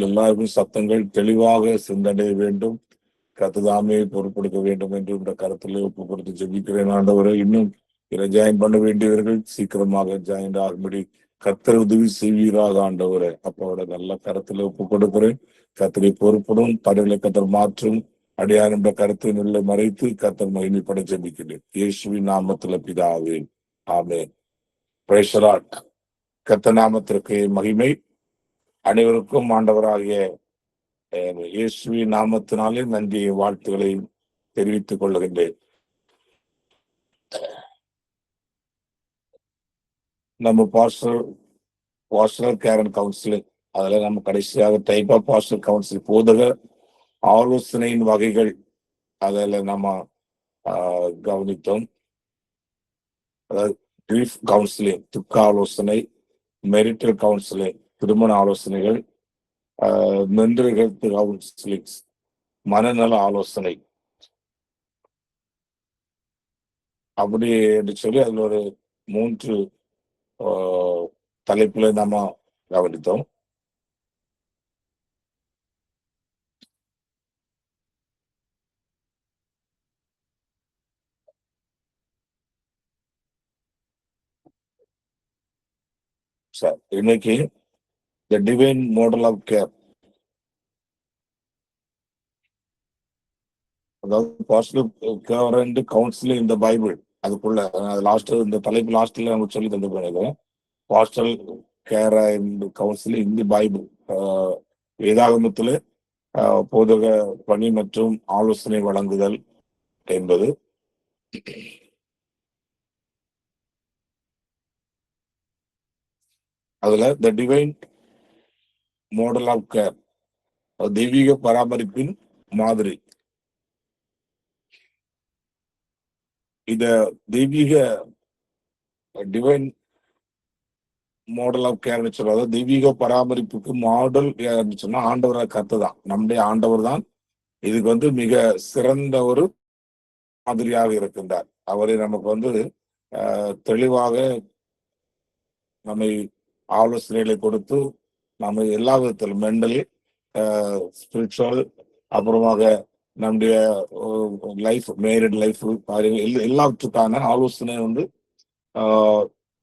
எல்லாருக்கும் சத்தங்கள் தெளிவாக சிந்தடைய வேண்டும். கத்துதாமே பொறுப்படுத்த வேண்டும் என்று இந்த கருத்துல ஒப்பு கொடுத்து ஜெபிக்கிறேன். ஆண்டவரை இன்னும் இதை ஜாயின் பண்ண வேண்டியவர்கள் சீக்கிரமாக ஜாயின் ஆகும்படி கர்த்தர் உதவி செய்வீராக ஆண்டவரை. அப்போட நல்ல கருத்துல ஒப்பு கொடுக்கிறேன். கர்த்தரை பொறுப்படும் தடைகளை கர்த்தர் மாற்றும் அடியார் என்ற கருத்தை நல்ல மறைத்து கர்த்தர் மகிமைப்பட ஜெபிக்கிறேன். இயேசுவின் நாமத்துல பிதாவே, ஆமென். Praise the Lord. கர்த்தர் நாமத்திற்கு மகிமை. அனைவருக்கும் ஆண்டவராகிய இயேசுவின் நாமத்தினாலே நன்றி வாழ்த்துக்களை தெரிவித்துக் கொள்ளுகின்றேன். நம்ம பாஸ்டர் கேரன் கவுன்சிலிங், அதுல நம்ம கடைசியாக டைப் ஆஃப் பாஸ்டர் கவுன்சில் போதக ஆலோசனையின் வகைகள் அதில் நம்ம கவனித்தோம். அதாவது கிரீஃப் கவுன்சிலிங் துக்க ஆலோசனை, மெரிட்டல் கவுன்சிலிங் திருமண ஆலோசனைகள், மென்டல் ஹெல்த் கவுன்சிலிங் மனநல ஆலோசனை, அப்படி என்று சொல்லி அதுல ஒரு 3 தலைப்புல நாம கவனித்தோம். இன்னைக்கு the divine model of care, அதாவது பாசிட்டிவ் கேர் அண்ட் கவுன்சிலிங் இந்த பைபிள், அதுக்குள்ள லாஸ்ட் இந்த தலைப்பு லாஸ்ட்ல நம்ம சொல்லி தந்து போனது பாஸ்டல் கேர் அண்ட் கவுன்சிலிங் இந்த பைபிள், வேதாகமத்தில் போதக பணி மற்றும் ஆலோசனை வழங்குதல் என்பது. அதுல the divine model of care, தெய்வீக பராமரிப்பின் மாதிரி. இத தெய்வீக டிவைன் மாடல் ஆஃப் கேர்னு சொல்றது, தெய்வீக பராமரிப்புக்கு மாடல் சொன்னா ஆண்டவரை கத்துதான், நம்முடைய ஆண்டவர் தான் இதுக்கு மிக சிறந்த ஒரு மாதிரியாக இருக்கின்றார். அவரை நமக்கு தெளிவாக நம்மை ஆலோசனைகளை கொடுத்து நம்ம எல்லா விதத்திலும் மென்டலி, ஸ்பிரிச்சுவல், அப்புறமாக நம்முடைய லைஃப், மேரிட் லைஃப், எல்லாத்துக்கான ஆலோசனை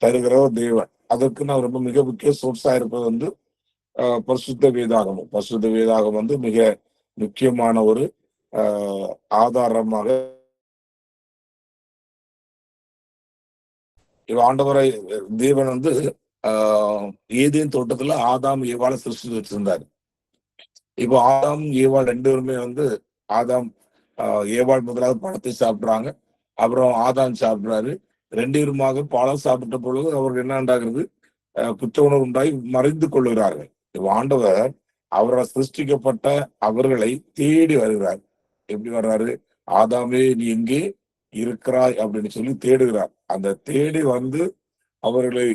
தருகிற தேவன். அதற்கு நான் ரொம்ப மிக முக்கிய சோர்ஸா இருப்பது பரிசுத்த வேதாகமம். பரிசுத்த வேதாகம் மிக முக்கியமான ஒரு ஆதாரமாக ஆண்டவரை தேவன் ஏதேன் தோட்டத்துல ஆதாம் ஏவாள சிருஷ்டிச்சு வச்சிருந்தாரு. இப்போ ஆதாம் ஏவாள் 2 பேருமே ஆதாம் ஏவாள் முதலாவது பழத்தை சாப்பிடுறாங்க, அப்புறம் ஆதாம் சாப்பிடுறாரு. 2 பேருமாக பழம் சாப்பிட்ட பொழுது அவருக்கு என்ன உண்டாகிறது, குற்ற உணர்வு உண்டாகி மறைந்து கொள்ளுகிறார்கள். இப்போ ஆண்டவர் அவரை சிருஷ்டிக்கப்பட்ட அவர்களை தேடி வருகிறார். எப்படி வர்றாரு, ஆதாமே நீ எங்கே இருக்கிறாய் அப்படின்னு சொல்லி தேடுகிறார். அந்த தேடி அவர்களை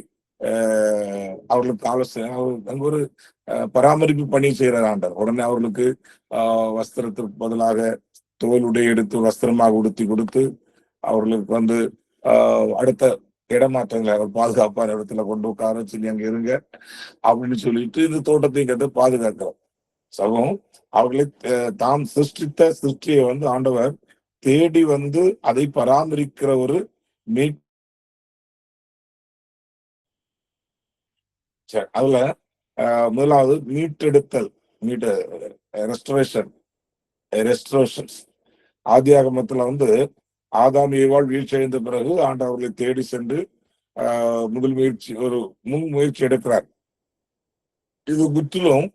அவர்களுக்கு ஆலோசனை, அங்க ஒரு பராமரிப்பு பணி செய்கிறார் ஆண்டவர். உடனே அவர்களுக்கு வஸ்திரத்திற்கு பதிலாக தோல் உடை எடுத்து வஸ்திரமாக உடுத்தி கொடுத்து அவர்களுக்கு அடுத்த இடமாற்றங்களை அவர் பாதுகாப்பான இடத்துல கொண்டு உட்கார சொல்லி அங்க இருங்க அப்படின்னு சொல்லிட்டு இந்த தோட்டத்தை பாதுகாக்கிறோம். சமம் அவர்களை தாம் சிருஷ்டித்த சிருஷ்டியை ஆண்டவர் தேடி அதை பராமரிக்கிற ஒரு அதுல முதலாவது மீட்டெடுத்தல், ரெஸ்டரேஷன். ஆதியாகமத்துல ஆதாம் ஏவாள் வீழ்ச்சி அடைந்த பிறகு ஆண்டவர்களை தேடி சென்று முன் முயற்சி எடுக்கிறார். இது முற்றிலும்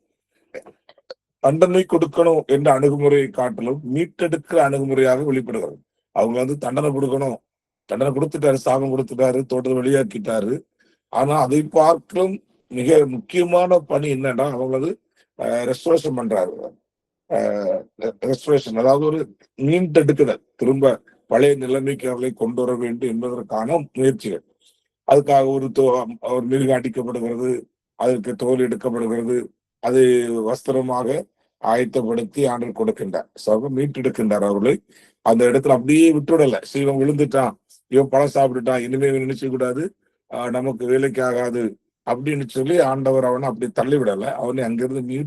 தண்டனை கொடுக்கணும் என்ற அணுகுமுறையை காட்டிலும் மீட்டெடுக்கிற அணுகுமுறையாக வெளிப்படுகிறது. அவங்க தண்டனை கொடுக்கணும், தண்டனை கொடுத்துட்டாரு, சாபம் கொடுத்துட்டாரு, தோட்டத்தை வெளியாக்கிட்டாரு. ஆனா அதை பார்க்கலும் மிக முக்கியமான பணி என்னன்னா அவங்க ரெஸ்டரேஷன் பண்றாரு. ரெஸ்டரேஷன் அதாவது ஒரு மீட்டெடுக்குதல், திரும்ப பழைய நிலைமைக்கு அவர்களை கொண்டு வர வேண்டும் என்பதற்கான முயற்சிகள். அதுக்காக ஒரு மிருகம் அடிக்கப்படுகிறது, அதற்கு தோல் எடுக்கப்படுகிறது, அது வஸ்திரமாக ஆயத்தப்படுத்தி ஆண்டவர் கொடுக்கின்றார், மீட்டெடுக்கின்றார் அவர்களை. அந்த இடத்துல அப்படியே விட்டுவிடல, இவன் விழுந்துட்டான், இவன் பழம் சாப்பிட்டுட்டான், இனிமே நினைச்ச கூடாது, நமக்கு வேலைக்கு ஆகாது அப்படின்னு சொல்லி ஆண்டவர் அவனை அப்படி தள்ளிவிடல, அவனை அங்கிருந்து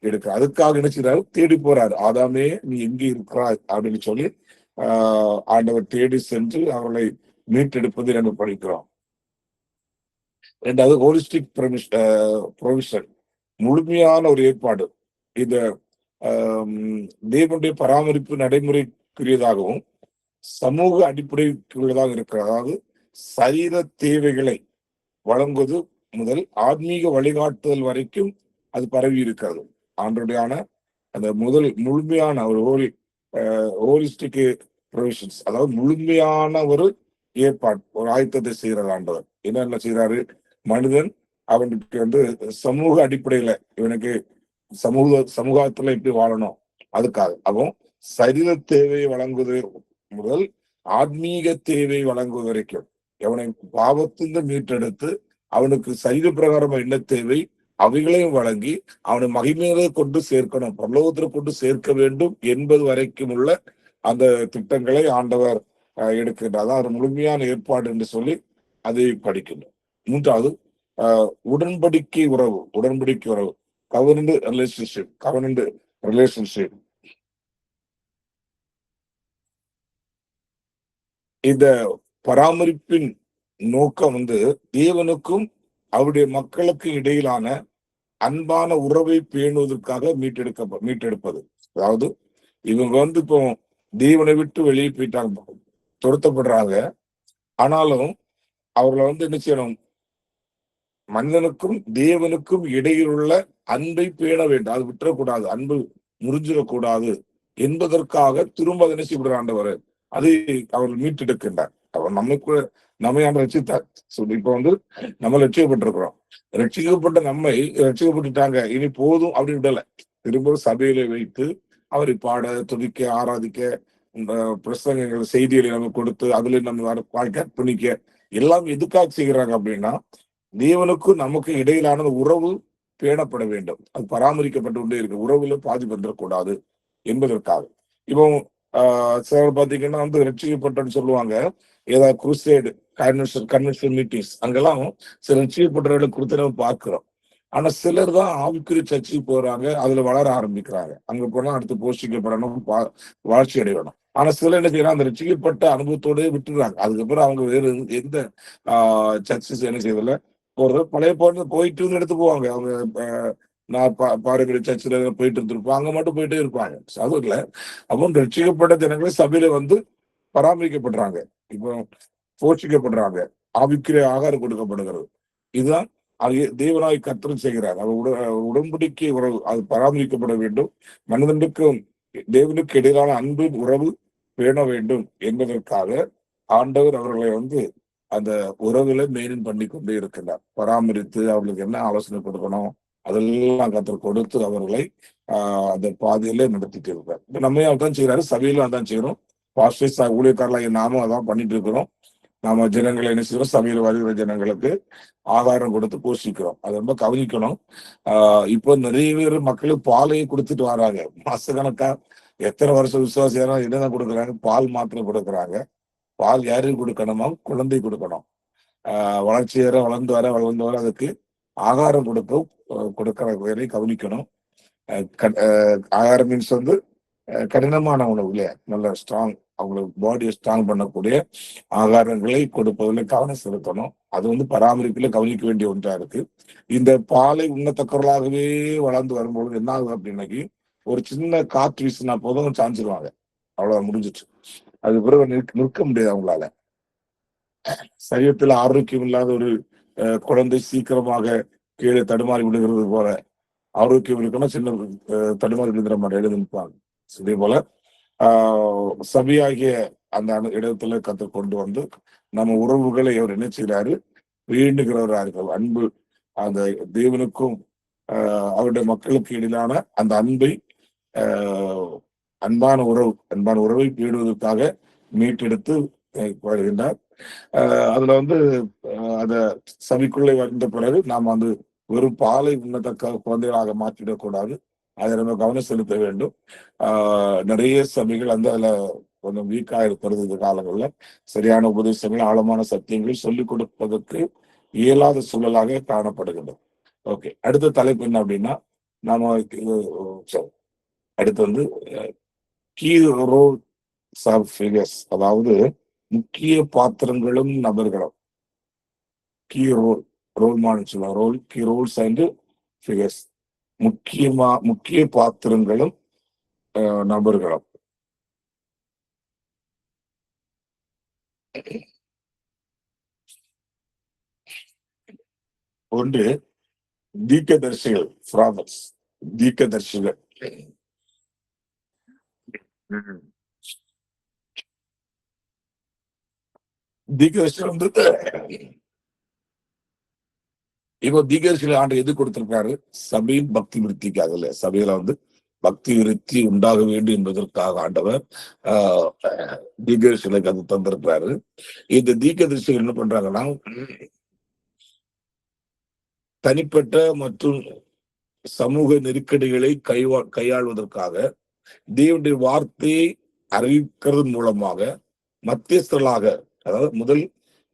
எடுக்க அதுக்காக என்ன செய்றாரு, தேடி போறாரு. ஆதாமே நீ எங்கே இருக்கிறாய் அப்படின்னு சொல்லி ஆண்டவர் தேடி சென்று அவர்களை மீட்டெடுப்பதை நம்ம படிக்கிறோம். ரெண்டாவது ஹோலிஸ்டிக் ப்ரொவிஷன், முழுமையான ஒரு ஏற்பாடு. இந்த தேவனுடைய பராமரிப்பு நடைமுறைக்குரியதாகவும் சமூக அடிப்படைக்குள்ளதாக இருக்கிற, அதாவது சரீர தேவைகளை வழங்குவது முதல் ஆன்மீக வழிகாட்டுதல் வரைக்கும் அது பரவி இருக்கிறது. ஆண்டருடையான அந்த முதல் முழுமையான ஒரு ஹோலிஸ்டிக் ப்ரொவிஷன்ஸ், அதாவது முழுமையான ஒரு ஏற்பாடு, ஒரு ஆயத்தத்தை செய்யறது ஆண்டவர். என்ன செய்யறாரு, மனிதன் அவனுக்கு சமூக அடிப்படையில இவனுக்கு சமூகத்துல எப்படி வாழணும் அதுக்காக அவன் சரீர தேவையை வழங்குவது முதல் ஆத்மீக தேவை வழங்குவது வரைக்கும் அவனை பாவத்திலிருந்து மீட்டெடுத்து அவனுக்கு சரீர பிரகாரம் என்ன தேவை அவைகளையும் வழங்கி அவனை மகிமையிலே கொண்டு சேர்க்கணும், பரலோகத்தில் கொண்டு சேர்க்க வேண்டும் என்பது வரைக்கும் உள்ள அந்த திட்டங்களை ஆண்டவர் எடுக்கின்றார். அது முழுமையான ஏற்பாடு என்று சொல்லி அதை படிக்கணும். மூன்றாவது உடன்படிக்கை உறவு. கவர்னன்ட் ரிலேஷன்ஷிப். இந்த பராமரிப்பின் நோக்கம் தேவனுக்கும் அவருடைய மக்களுக்கு இடையிலான அன்பான உறவை பேணுவதற்காக மீட்டெடுப்பது. அதாவது இவங்க இப்போ தேவனை விட்டு வெளியே போயிட்டாங்க, துரத்தப்படுறாங்க. ஆனாலும் அவர்களை என்ன செய்யணும், மனிதனுக்கும் தேவனுக்கும் இடையில் உள்ள அன்பை பேண வேண்டும், அது விட்டுறக்கூடாது, அன்பு முறிஞ்சிடக்கூடாது என்பதற்காக திரும்ப அதை செய்யப்படுறாண்டவர் அதை அவர் மீட்டெடுக்கின்றார். அவர் நம்மை ரட்சித்தார். இப்ப நம்ம ரட்சிக்கப்பட்டிருக்கிறோம். ரட்சிக்கப்பட்ட நம்மை ரட்சிக்கப்பட்டுட்டாங்க, இனி போதும் அப்படின்னு விடல, திரும்ப சபையில வைத்து அவரை பாட, துதிக்க, ஆராதிக்க, பிரசங்கங்கள், செய்திகளை நம்ம கொடுத்து அதுல நம்ம வாழ்க்கை அர்ப்பணிக்க எல்லாம் எதுக்காக செய்கிறாங்க அப்படின்னா, தேவனுக்கும் நமக்கு இடையிலான உறவு பேணப்பட வேண்டும், அது பராமரிக்கப்பட்டு கொண்டே இருக்கு, உறவுல பாதிப்பு வந்துடக்கூடாது என்பதற்காக. இப்போ சிலர் பாத்தீங்கன்னா ரட்சிக்கப்பட்டன்னு சொல்லுவாங்க, ஏதாவது குருசேடு, கன்வென்ஷன் மீட்டிங்ஸ் அங்கெல்லாம் சில ரட்சிக்கப்பட்டவர்களை குறித்து நம்ம பார்க்கிறோம். ஆனா சிலர் தான் ஆவிக்குரிய சர்ச்சைக்கு போறாங்க, அதுல வளர ஆரம்பிக்கிறாங்க, அங்க போனா அடுத்து போஷிக்கப்படணும், வளர்ச்சி அடையணும். ஆனா சிலர் என்ன செய்யறாங்க, அந்த ரட்சிக்கப்பட்ட அனுபவத்தோடய விட்டுறாங்க. அதுக்கப்புறம் அவங்க வேறு எந்த சர்ச்சஸ் என்ன செய்யறதில்ல, போறது பழைய போயிட்டு எடுத்து போவாங்க. அவங்க நான் பாரம்பரிய சர்ச்சில் போயிட்டு இருந்திருப்போம், அங்க மட்டும் போயிட்டே இருப்பாங்க. அது இல்லை, அப்போ ரட்சிக்கப்பட்ட ஜனங்களை சபையில பராமரிக்கப்படுறாங்க, இப்போ போஷிக்கப்படுறாங்க, ஆவிக்குரிய ஆகாரம் கொடுக்கப்படுகிறது. இதுதான் அது தேவனாய் கர்த்தர் செய்கிறார். அவர் உடன்படிக்கை உறவு அது பராமரிக்கப்பட வேண்டும், மனிதனுக்கும் தேவனுக்கு இடையிலான அன்பு உறவு பேண வேண்டும் என்பதற்காக ஆண்டவர் அவர்களை அந்த உறவுல மெயின்டைன் பண்ணி கொண்டே இருக்கிறார். பராமரித்து அவர்களுக்கு என்ன ஆலோசனை கொடுக்கணும் அதெல்லாம் கர்த்தர் கொடுத்து அவர்களை அந்த பாதையில நடத்திட்டு இருக்கார். இப்ப நம்ம அதான் செய்யறாரு, சபையிலும் அதான் செய்யறோம், பாஸ்டர்ஸ் ஊழியக்காரர்களாக நாமும் அதான் பண்ணிட்டு இருக்கிறோம். நாம ஜனங்களை என்ன செய்யறோம், சபையில வருகிற ஜனங்களுக்கு ஆகாரம் கொடுத்து போஷிக்கிறோம். அது ரொம்ப கவனிக்கணும். இப்போ நிறைய பேர் மக்களுக்கு பாலையை கொடுத்துட்டு வராங்க, மாசக்கணக்கா எத்தனை வருஷம் விசுவாசியாரம் என்னதான் கொடுக்குறாங்க, பால் மாத்திரம் கொடுக்குறாங்க. பால் யாருக்கு கொடுக்கணுமா, குழந்தை கொடுக்கணும். வளர்ச்சி வளர்ந்து வர அதுக்கு ஆகாரம் கொடுக்கிற வேலை கவனிக்கணும். ஆகாரம் மீன்ஸ் கடினமான உணவு இல்லையா, நல்ல ஸ்ட்ராங், அவங்களுக்கு பாடியை ஸ்ட்ராங் பண்ணக்கூடிய ஆகாரங்களை கொடுப்பதில் கவனம் செலுத்தணும். அது பராமரிப்புல கவனிக்க வேண்டிய ஒன்றா இருக்கு. இந்த பாலை உண்ணத்தக்கவர்களாகவே வளர்ந்து வரும்பொழுது என்ன ஆகுது அப்படின்னாக்கி, ஒரு சின்ன காற்று வீசினா போதும் சாஞ்சிருவாங்க, அவ்வளவு முடிஞ்சிச்சு. அது பிறகு நிற்க முடியாது அவங்களால. சரீரத்துல ஆரோக்கியம் இல்லாத ஒரு குழந்தை சீக்கிரமாக கீழே தடுமாறி விழுகிறது போல, ஆரோக்கியம் இருக்கணும், சின்ன தடுமாறி விழுந்துற மாதிரி எழுதி நிற்பாங்க. இதே போல சபையாகிய அந்த இடத்துல கொண்டு நம்ம உறவுகளை அவர் என்ன செய்யறாரு, வேண்டுகிறவராக அன்பு, அந்த தேவனுக்கும் அவருடைய மக்களுக்கு இடையிலான அந்த அன்பை அன்பான உறவை பேணுவதற்காக மீட்டெடுத்து வருகின்றார். அதுல அத சபைக்குள்ளே வந்த பிறகு நாம் வெறும் பாலை உண்ணத்தக்க குழந்தைகளாக மாற்றிடக்கூடாது, அதை நம்ம கவனம் செலுத்த வேண்டும். நிறைய சபைகள் அதுல கொஞ்சம் வீக்கா இருக்கிறது இந்த காலங்கள்ல. சரியான உபதேசங்கள், ஆழமான சத்தியங்கள் சொல்லிக் கொடுப்பதற்கு இயலாத சூழலாக காணப்படுகின்றது. ஓகே, அடுத்த தலைப்பு என்ன அப்படின்னா, நாம சரி, அடுத்து வந்து கீ ரோல் ஃபிகர்ஸ், அதாவது முக்கிய பாத்திரங்களும் நபர்களும். கீ ரோல், ரோல் மாடல் சொல்லலாம், role key roles and figures, முக்கிய பாத்திரங்களும் நபர்களும். ஒன்று, தீர்க்கதரிசிகள், ப்ராஃபட்ஸ், தீர்க்கதரிசிகள். தீர்க்கதரிசிகள் வந்து இப்போ தீர்க்கதரிசிகள் ஆண்டு எது கொடுத்திருக்காரு? சபையின் பக்தி விருத்திக்காக இல்ல, சபையில வந்து பக்தி விருத்தி உண்டாக வேண்டும் என்பதற்காக ஆண்டவர் தீர்க்கதரிசிகளுக்கு அது தந்திருக்கிறாரு. இந்த தீர்க்கதரிசிகள் என்ன பண்றாங்கன்னா, தனிப்பட்ட மற்றும் சமூக நெருக்கடிகளை கையாள்வதற்காக தேவனுடைய வார்த்தையை அறிவிக்கிறது மூலமாக மத்தியஸ்தர்களாக, அதாவது முதல்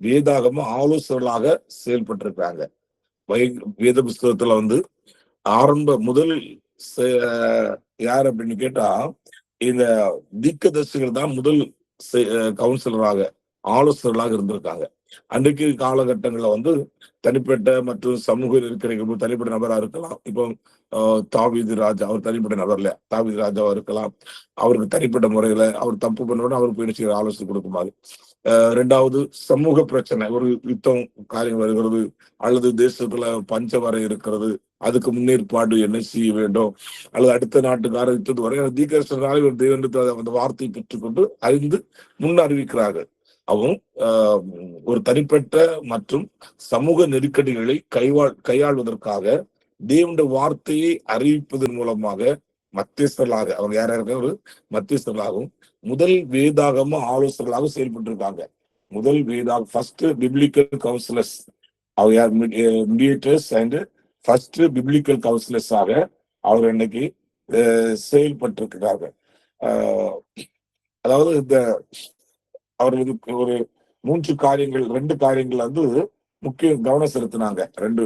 வேதாகம ஆலோசகர்களாக செயல்பட்டிருக்காங்க. வேத புஸ்தகத்துல வந்து ஆரம்ப முதல் யார் அப்படின்னு கேட்டா, இந்த தீர்க்கதரிசிகள் தான் முதல் கவுன்சிலராக, ஆலோசகர்களாக இருந்திருக்காங்க. அன்றைக்கு காலகட்டங்கள்ல வந்து தனிப்பட்ட மற்றும் சமூக நெருக்கடிகள் தனிப்பட்ட நபரா இருக்கலாம். இப்போ தாவீது ராஜா, அவர் தனிப்பட்ட நபர் இல்ல, தாவீது ராஜாவா இருக்கலாம். அவருக்கு தனிப்பட்ட முறையில அவர் தப்பு பண்ணோட அவருக்கு போயிடுச்சு ஆலோசனை கொடுக்குமாறு. ரெண்டாவது, சமூக பிரச்சனை, ஒரு யுத்தம் காரியம் வருகிறது, அல்லது தேசத்துல பஞ்சம் வர இருக்கிறது, அதுக்கு முன்னேற்பாடு என்ன செய்ய வேண்டும், அல்லது அடுத்த நாட்டுக்கார யுத்தத்து வரை தீர்க்கதரிசனால ஒரு தேவன் அந்த வார்த்தையை பெற்றுக்கொண்டு அறிந்து முன் அறிவிக்கிறார்கள். அவன் ஒரு தனிப்பட்ட மற்றும் சமூக நெருக்கடிகளை கையாள்வதற்காக தேவனுடைய வார்த்தையை அறிவிப்பதன் மூலமாக மத்தியஸ்தர்களாக, அவங்க யாரா இருக்க ஒரு மத்தியஸ்தர்களாகவும் முதல் வேதாகம ஆலோசகர்களாக செயல்பட்டு இருக்காங்க. முதல் ஃபர்ஸ்ட் பிப்ளிக்கல் கவுன்சிலர்ஸ், அவங்க யார்? மீடியேட்டர்ஸ் அண்ட் ஃபர்ஸ்ட் பிப்ளிக்கல் கவுன்சிலர்ஸாக அவர் இன்னைக்கு செயல்பட்டிருக்கிறார்கள். அதாவது இந்த அவர்களுக்கு ஒரு 3 காரியங்கள், 2 காரியங்கள் வந்து முக்கிய கவனம் செலுத்தினாங்க.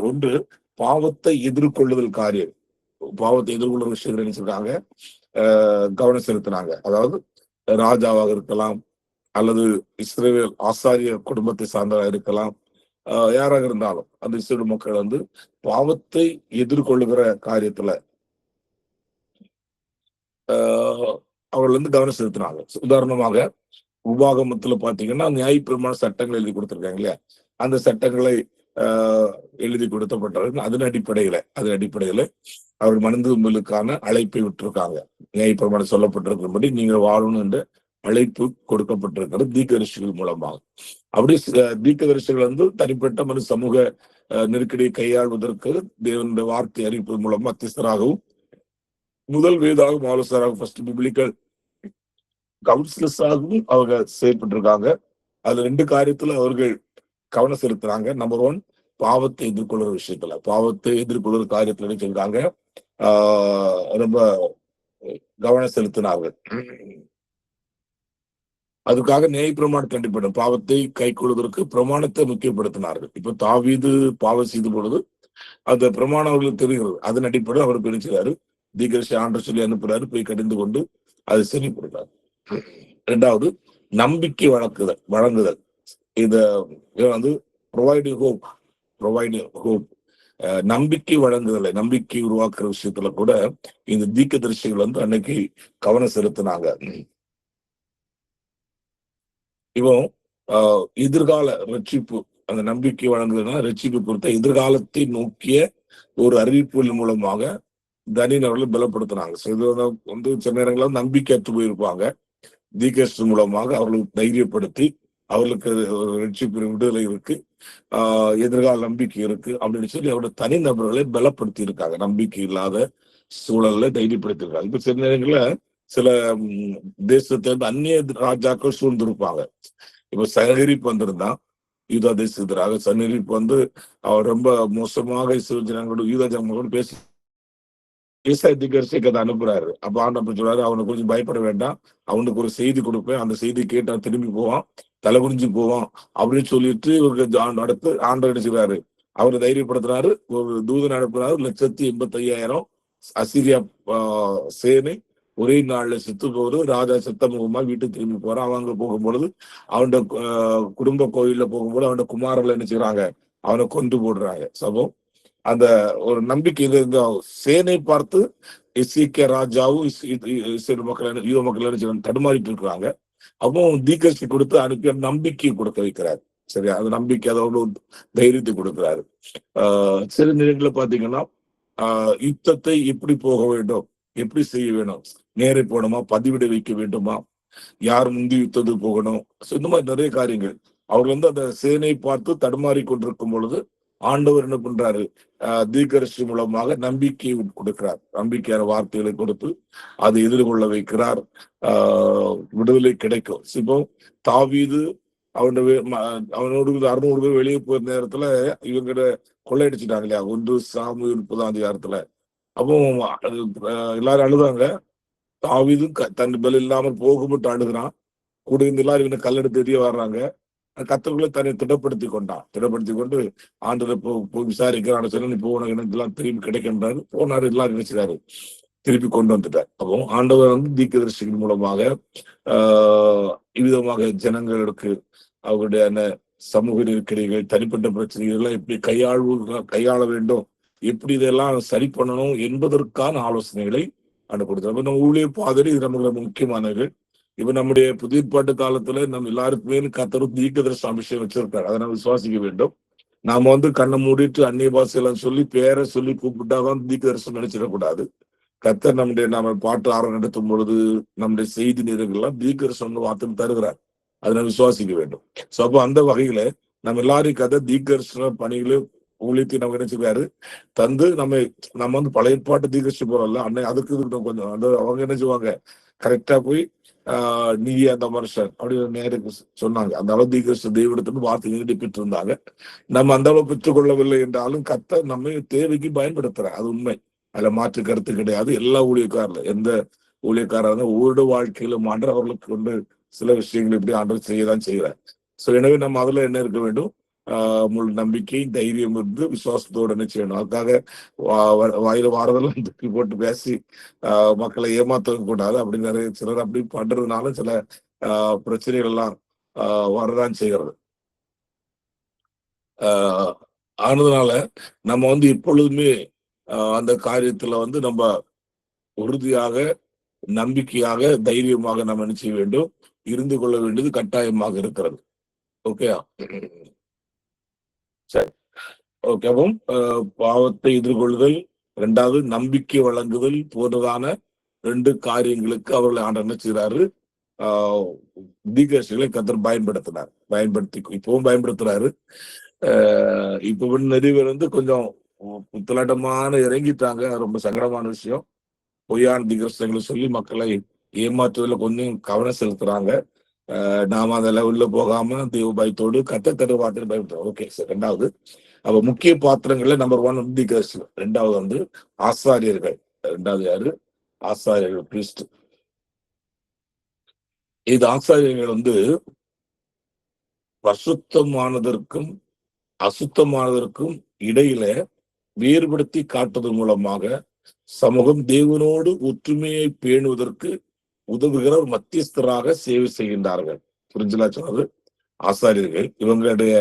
ஒன்று, பாவத்தை எதிர்கொள்ளுதல் காரியம், பாவத்தை எதிர்கொள்ளுற விஷயங்கள் என்ன சொல்றாங்க, கவனம் செலுத்தினாங்க. அதாவது ராஜாவாக இருக்கலாம், அல்லது இஸ்ரவேல் ஆசாரிய குடும்பத்தை சார்ந்ததாக இருக்கலாம், யாராக இருந்தாலும் அந்த இஸ்ரவேல் மக்கள் வந்து பாவத்தை எதிர்கொள்ளுகிற காரியத்துல அவர்கள் வந்து கவனம் செலுத்தினாங்க. உதாரணமாக உபாகமத்துல பாத்தீங்கன்னா நியாயப்பிரமாண சட்டங்கள் எழுதி கொடுத்திருக்காங்க இல்லையா, அந்த சட்டங்களை எழுதி கொடுத்தப்பட்டவர்கள் அதன் அடிப்படையில அவர் மனதுக்கான அழைப்பை விட்டிருக்காங்க. நியாயப்பிரமாணம் சொல்லப்பட்டிருக்கிறபடி நீங்கள் வாழணும் என்ற அழைப்பு கொடுக்கப்பட்டிருக்கிறது தீர்க்கதரிசிகள் மூலமாக. அப்படி தீர்க்கதரிசிகள் வந்து தனிப்பட்ட மனு சமூக நெருக்கடியை கையாள்வதற்கு தேவனுடைய வார்த்தை அறிவிப்பது மூலம் மத்தியஸ்தராகவும் முதல் வேதாகவும் ஆலோசகராகவும் ஃபர்ஸ்ட் பிப்ளிக்கல் கவுன்சிலர்ஸாகவும் அவங்க செயல்பட்டிருக்காங்க. அதுல 2 காரியத்துல அவர்கள் கவனம் செலுத்துறாங்க. நம்பர் 1, பாவத்தை எதிர்கொள்கிற விஷயத்துல, பாவத்தை எதிர்கொள்கிற காரியத்துல சொல்றாங்க, ரொம்ப கவனம் செலுத்தினார்கள். அதுக்காக நியாய பிரமாணத்தை கண்டிப்பாக பாவத்தை கை கொள்வதற்கு பிரமாணத்தை முக்கியப்படுத்தினார்கள். இப்ப தாவீது பாவம் செய்த பொழுது அந்த பிரமாணம் அவர்களுக்கு தெரிகிறது. அதன் அடிப்படையில் அவர் பிரிச்சுறாரு, தீர்க்கதரிசி ஆண்டவர் சொல்லி அனுப்புறாரு, போய் கடிந்து கொண்டு அதை சரிப்படுறாரு. 2வது, நம்பிக்கை வழங்குதல். இத வந்து ப்ரொவைடிங் ஹோப், நம்பிக்கை வழங்குதலை, நம்பிக்கை உருவாக்குற விஷயத்துல கூட இந்த தீர்க்கதரிசிகள் வந்து அன்னைக்கு கவனம் செலுத்தினாங்க. இப்போ எதிர்கால ரட்சிப்பு, அந்த நம்பிக்கை வழங்குதல்னா ரட்சிப்பு பொறுத்த எதிர்காலத்தை நோக்கிய ஒரு அறிவிப்புகள் மூலமாக தனிநபர்களை பலப்படுத்தினாங்க. இது வந்து சில நேரங்களில் நம்பிக்கை அற்று போயிருப்பாங்க, தீர்க்கதரிசி மூலமாக அவர்களுக்கு தைரியப்படுத்தி அவர்களுக்கு ஒரு ரட்சிப்பு விடுதலை இருக்கு, எதிர்கால நம்பிக்கை இருக்கு அப்படின்னு சொல்லி அவருடைய தனிநபர்களை பலப்படுத்தி இருக்காங்க. நம்பிக்கை இல்லாத சூழல்ல தைரியப்படுத்திருக்காங்க. இப்ப சில நேரங்கள்ல சில தேசத்தை வந்து அந்நிய ராஜாக்கள் சூழ்ந்திருப்பாங்க. இப்ப சனகரிப்பு வந்திருந்தான் யூதா தேசத்திற்காக. சனகரிப்பு வந்து அவர் ரொம்ப மோசமாக யூதா ஜனங்களோடு பேசி ஈசாய் தீர்க்கதரிசிக்கு அதை அனுப்புறாரு. அப்ப ஆண்டவர் சொல்றாரு, அவனை குறிச்சு பயப்பட வேண்டாம், அவனுக்கு ஒரு செய்தி கொடுப்பேன், அந்த செய்தி கேட்டு அவன் திரும்பி போவான், தலை குனிஞ்சு போவான் அப்படின்னு சொல்லிட்டு இவருக்கு அடுத்து ஆண்டவர் என்ன செய்றாரு, அவரை தைரியப்படுத்துறாரு. ஒரு தூதன் அனுப்புறாரு. 1,85,000 அசிரியா சேனை ஒரே நாள்ல செத்து போகுது. ராஜா செத்த முகமா வீட்டுக்கு திரும்பி போறான். அவங்க போகும்பொழுது அவனோட குடும்ப கோயில்ல போகும்போது அவனோட குமாரர்கள் என்ன செய்றாங்க, அவனை கொண்டு போடுறாங்க. சபோ அந்த ஒரு நம்பிக்கை இந்த சேனை பார்த்து எசேக்கியா ராஜாவும் இஸ்ரவேல் மக்கள் யூத மக்கள் என்ன செய்றாங்க, தடுமாறிட்டு இருக்கிறாங்க. அப்போ தீர்க்கதரிசி கொடுத்து அனுப்பி நம்பிக்கை கொடுக்க வைக்கிறார். சரியா, அந்த நம்பிக்கை அதோட ஒரு தைரியத்தை கொடுக்கிறாரு. சில நேரங்களில் பாத்தீங்கன்னா யுத்தத்தை எப்படி போக வேண்டும், எப்படி செய்ய வேணும், நேரே போகணுமா, பதிவிட வைக்க வேண்டுமா, யார் முந்தி யுத்தத்துக்கு போகணும், இந்த மாதிரி நிறைய காரியங்கள். அவர் அந்த சேனை பார்த்து தடுமாறி கொண்டிருக்கும் பொழுது ஆண்டவர் என்ன பண்றாரு, தீர்க்கதரிசி மூலமாக நம்பிக்கை கொடுக்கிறார். நம்பிக்கையான வார்த்தைகளை கொடுத்து அதை எதிர்கொள்ள வைக்கிறார். விடுதலை கிடைக்கும். இப்போ தாவீது அவனோடு 600 பேர் வெளியே போற நேரத்துல இவங்க கொள்ளையடிச்சுட்டாங்க இல்லையா, 1 சாமுவேல் 30 அப்போ எல்லாரும் அழுதாங்க. தாவீதும் தன் பலம் இல்லாமல் போகும்போது அழுகிறான். கூட இருந்து எல்லாரும் இவனை கல்லெடுத்து தெரிய வர்றாங்க. கத்தர்களை தன்னை திடப்படுத்தி கொண்டான். திடப்படுத்தி கொண்டு ஆண்டவர் போய் விசாரிக்கிறான். சொன்ன நீ போன இதெல்லாம் திரும்பி கிடைக்கின்றாரு. போனாரு, எல்லாரும் நினைச்சாரு, திருப்பி கொண்டு வந்துட்டார். அப்போ ஆண்டவர் தீர்க்கதரிசிகள் மூலமாக இவ்விதமாக ஜனங்களுக்கு அவருடைய சமூக நெருக்கடிகள், தனிப்பட்ட பிரச்சனைகள் எப்படி கையாள வேண்டும், எப்படி இதெல்லாம் சரி பண்ணணும் என்பதற்கான ஆலோசனைகளை கொடுத்தார். நம்ம ஊழிய பாதரி இது நமக்கு முக்கியமானவர்கள். இப்ப நம்முடைய புதிய பாட்டு காலத்துல நம்ம எல்லாருக்குமே கர்த்தர் தீர்க்கதரிசி அபிஷேகம் வச்சிருக்காரு. அதை நம்ம விசுவாசிக்க வேண்டும். நாம கண்ணை மூடிட்டு அந்நிய பாஷையெல்லாம் சொல்லி பேரை சொல்லி கூப்பிட்டாதான் தீர்க்கதரிசனம் நினைச்சிடக்கூடாது. கர்த்தர் நம்ம பாட்டு ஆர்வம் நடத்தும் பொழுது நம்முடைய செய்தி நிறங்கள்லாம் தீர்க்கதரிசனம் வார்த்தை தருகிறார். அதை நம்ம விசுவாசிக்க வேண்டும். சோ அப்போ அந்த வகையில நம்ம எல்லாரும் கதை தீர்க்கதரிசன பணிகளை ஊழியத்தை நம்ம நினைச்சுக்காரு தந்து நம்ம பழைய பாட்டு தீர்க்கதரிசி போறோம்ல, அதுக்கு கொஞ்சம் அவங்க என்ன செய்வாங்க, கரெக்டா போய் நீ அந்த மனுஷன் அப்படின்னு நேருக்கு சொன்னாங்க. அந்த அளவு தீர்க்கதரிசி தெய்வத்தின் வார்த்தை நீடிப்பிட்டு இருந்தாங்க. நம்ம அந்த அளவு பெற்றுக்கொள்ளவில்லை என்றாலும் கர்த்தர் நம்ம தேவைக்கு பயன்படுத்துற, அது உண்மை. அதுல மாற்று கருத்து கிடையாது. எல்லா ஊழியக்காரர்ல எந்த ஊழியக்காரர் ஒவ்வொரு வாழ்க்கையிலும் ஆண்டவர் அவர்களுக்கு சில விஷயங்கள் இப்படி ஆண்டவர் செய்யதான் செய்யறார். சோ எனவே நம்ம அதுல என்ன இருக்க வேண்டும், முழு நம்பிக்கை, தைரியம் இருந்து விசுவாசத்தோடு என்ன செய்யணும். அதுக்காக வாயில வாரதெல்லாம் தூக்கி போட்டு பேசி மக்களை ஏமாத்தவும் கூடாது. அப்படி நிறைய சிலர் அப்படி பண்றதுனால சில பிரச்சனைகள் எல்லாம் வரதான் செய்கிறது. ஆனதுனால நம்ம எப்பொழுதுமே அந்த காரியத்துல நம்ம உறுதியாக, நம்பிக்கையாக, தைரியமாக நம்ம என்ன செய்ய வேண்டும், இருந்து கொள்ள வேண்டியது கட்டாயமாக இருக்கிறது. ஓகே, சரி, ஓகே. அப்போ பாவத்தை எதிர்கொள்ளுதல், 2வது நம்பிக்கை வழங்குதல் போன்றதான 2 காரியங்களுக்கு அவர்களை ஆண்டவர் என்ன செய்றாரு, தீர்க்கதரிசிகளை கர்த்தர் பயன்படுத்தி இப்பவும் பயன்படுத்துறாரு. இப்ப நிறைய பேர் கொஞ்சம் புத்தலாட்டமான இறங்கிட்டாங்க. ரொம்ப சங்கடமான விஷயம். பொய்யான தீர்க்கதரிசனங்களை சொல்லி மக்களை ஏமாற்றுவதில் கொஞ்சம் கவனம் செலுத்துறாங்க. நாம அதெல்லாம் உள்ள போகாம தெய்வ பயத்தோடு கர்த்தர் வார்த்தையை பயன்படுத்துறோம். Okay sir. 2வது அப்ப முக்கிய பாத்திரங்கள்ல நம்பர் 1 தீர்க்கதரிசி, 2வது ஆசாரியர்கள். 2வது யாரு, ஆசாரியர்கள், பிரிஸ்ட். இது ஆசாரியர்கள் பரிசுத்தமானதற்கும் அசுத்தமானதற்கும் இடையில வேறுபடுத்தி காட்டுவதன் மூலமாக சமூகம் தேவனோடு ஒற்றுமையை பேணுவதற்கு உதவுகிற ஒரு மத்தியஸ்தராக சேவை செய்கின்றார்கள். புரிஞ்சலா சொன்னது? ஆசாரியர்கள் இவங்களுடைய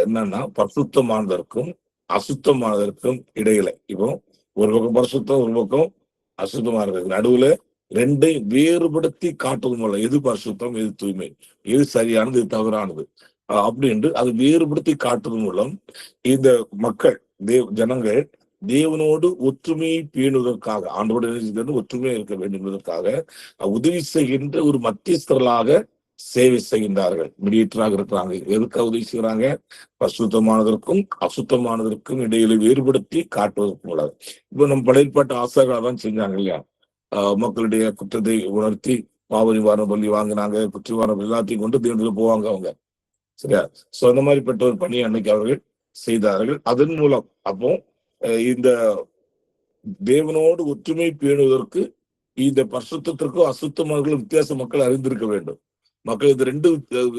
என்னன்னா பரிசுத்தமானதற்கும் அசுத்தமானதற்கும் இடையில, இப்போ ஒரு பக்கம் பரிசுத்தம், ஒரு பக்கம் அசுத்தமானது, நடுவுல 2ஐயும் வேறுபடுத்தி காட்டுவது மூலம் எது பரிசுத்தம், எது தூய்மை, எது சரியானது, எது தவறானது அப்படின்ட்டு அது வேறுபடுத்தி காட்டுவது மூலம் இந்த மக்கள் ஜனங்கள் தேவனோடு ஒற்றுமையை பேணுவதற்காக, ஆண்டோடு ஒற்றுமையா இருக்க வேண்டும் என்பதற்காக உதவி செய்கின்ற ஒரு மத்தியஸ்தர்களாக சேவை செய்கின்றார்கள். மீடியேட்டராக இருக்கிறாங்க. எதுக்காக உதவி செய்யறாங்க, பரிசுத்தமானதற்கும் அசுத்தமானதற்கும் இடையில வேறுபடுத்தி காட்டுவதற்கு மூலம். இப்போ நம்ம பழையப்பாட்டு ஆசாரிகளாக தான் செஞ்சாங்க இல்லையா, மக்களுடைய குற்றத்தை உணர்த்தி பாவ நிவாரண பள்ளி வாங்கினாங்க, குற்ற நிவாரணம் எல்லாத்தையும் கொண்டு தேவனுக்கு போவாங்க அவங்க. சரியா? சோ அந்த மாதிரிப்பட்ட ஒரு பணியை அன்னைக்கு அவர்கள் செய்தார்கள். அதன் மூலம் அப்போ இந்த தேவனோடு ஒற்றுமை பேணுவதற்கு இந்த பரிசுத்தத்திற்கும் அசுத்தமானவர்களும் வித்தியாச மக்கள் அறிந்திருக்க வேண்டும். மக்கள் இது ரெண்டு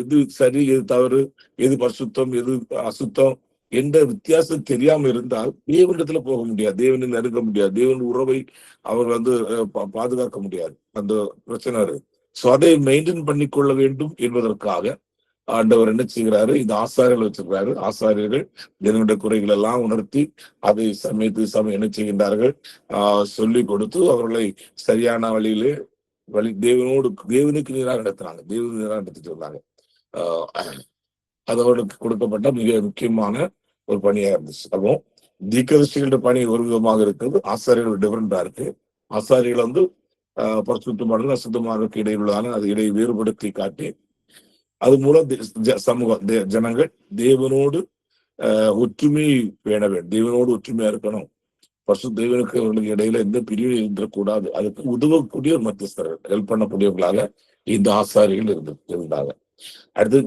இது சரி, எது தவறு, எது பரிசுத்தம், எது அசுத்தம் என்ற வித்தியாசம் தெரியாம இருந்தால் தேவனிடத்துல போக முடியாது, தேவனை நெருங்க முடியாது, தேவன் உறவை அவர் பாதுகாக்க முடியாது. அந்த பிரச்சனை இருக்கு. சோ அதை மெயின்டைன் பண்ணி கொள்ள வேண்டும் என்பதற்காக ஆண்டவர் என்ன செய்கிறாரு, இந்த ஆசாரியர்கள் வச்சிருக்கிறாரு. ஆசாரியர்கள் ஜனங்களுடைய குறைகள் எல்லாம் உணர்த்தி அதை சமயம் என்ன செய்கின்றார்கள், சொல்லி கொடுத்து அவர்களை சரியான வழியிலே தேவனுக்கு நேராக நடத்துறாங்க, தேவனுக்கு நேராக நடத்திட்டு வந்தாங்க. அதோடு கொடுக்கப்பட்ட மிக முக்கியமான ஒரு பணியா இருந்துச்சு. அப்போ தீர்க்கதரிசிகளோட பணி ஒரு விதமாக இருக்கிறது, ஆசாரியர்கள் டிஃபரெண்டா இருக்கு. ஆசாரியர்கள் பரிசுத்தமானது அசுத்தமானதுக்கு இடையில் உள்ளதான அது இடையை வேறுபடுத்தி காட்டி அது மூலம் சமூகம் ஜனங்கள் தேவனோடு ஒற்றுமை பேண வேண்டும், தேவனோடு ஒற்றுமையா இருக்கணும். தேவனுக்கு அவர்களுக்கு இடையில எந்த பிரிவும் இருந்துடக்கூடாது. அதுக்கு உதவக்கூடிய ஒரு மத்தியஸ்தர்கள், ஹெல்ப் பண்ணக்கூடியவர்களாக இந்த ஆசாரிகள் இருந்தாங்க. அடுத்து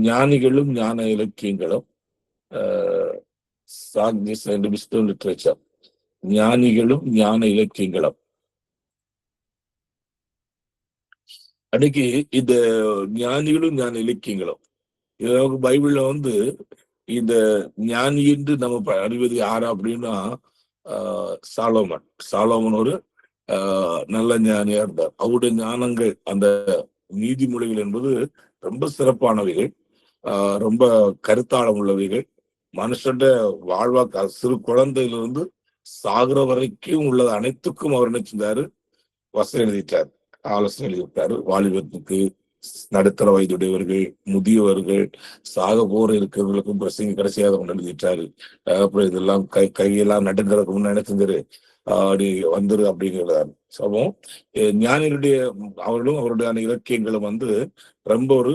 ஞானிகளும் ஞான இலக்கியங்களும் லிட்ரேச்சர், ஞானிகளும் ஞான இலக்கியங்களும். அன்னைக்கு இந்த ஞானிகளும் ஞான இலக்கியங்களும் பைபிள்ல இந்த ஞானி என்று நம்ம அறிவது யாரு அப்படின்னா சாலோமன் ஒரு நல்ல ஞானியா இருந்தார். அவருடைய ஞானங்கள், அந்த நீதிமொழிகள் என்பது ரொம்ப சிறப்பானவைகள், ரொம்ப கருத்தாழம் உள்ளவைகள். மனுஷன் வாழ்வா சிறு குழந்தையிலிருந்து சாகுற வரைக்கும் உள்ளது அனைத்துக்கும் அவர் என்ன செஞ்சாரு, வசனம் எழுதிட்டார், ஆலோசனை எழுதிவிட்டாரு. வாலிபத்துக்கு, நடுத்தர வயதுடையவர்கள், முதியவர்கள், சாக போற இருக்கிறவர்களுக்கும் பிரசங்க கடைசியாக கொண்டு எழுதிட்டாரு. அப்புறம் இதெல்லாம் கையெல்லாம் நடுங்கிறதுக்கு முன்னாடி செஞ்சாரு, அப்படி வந்துரு அப்படிங்கிறாரு. சமோ ஞானிகளுடைய அவர்களும் அவருடைய இலக்கியங்களும் ரொம்ப ஒரு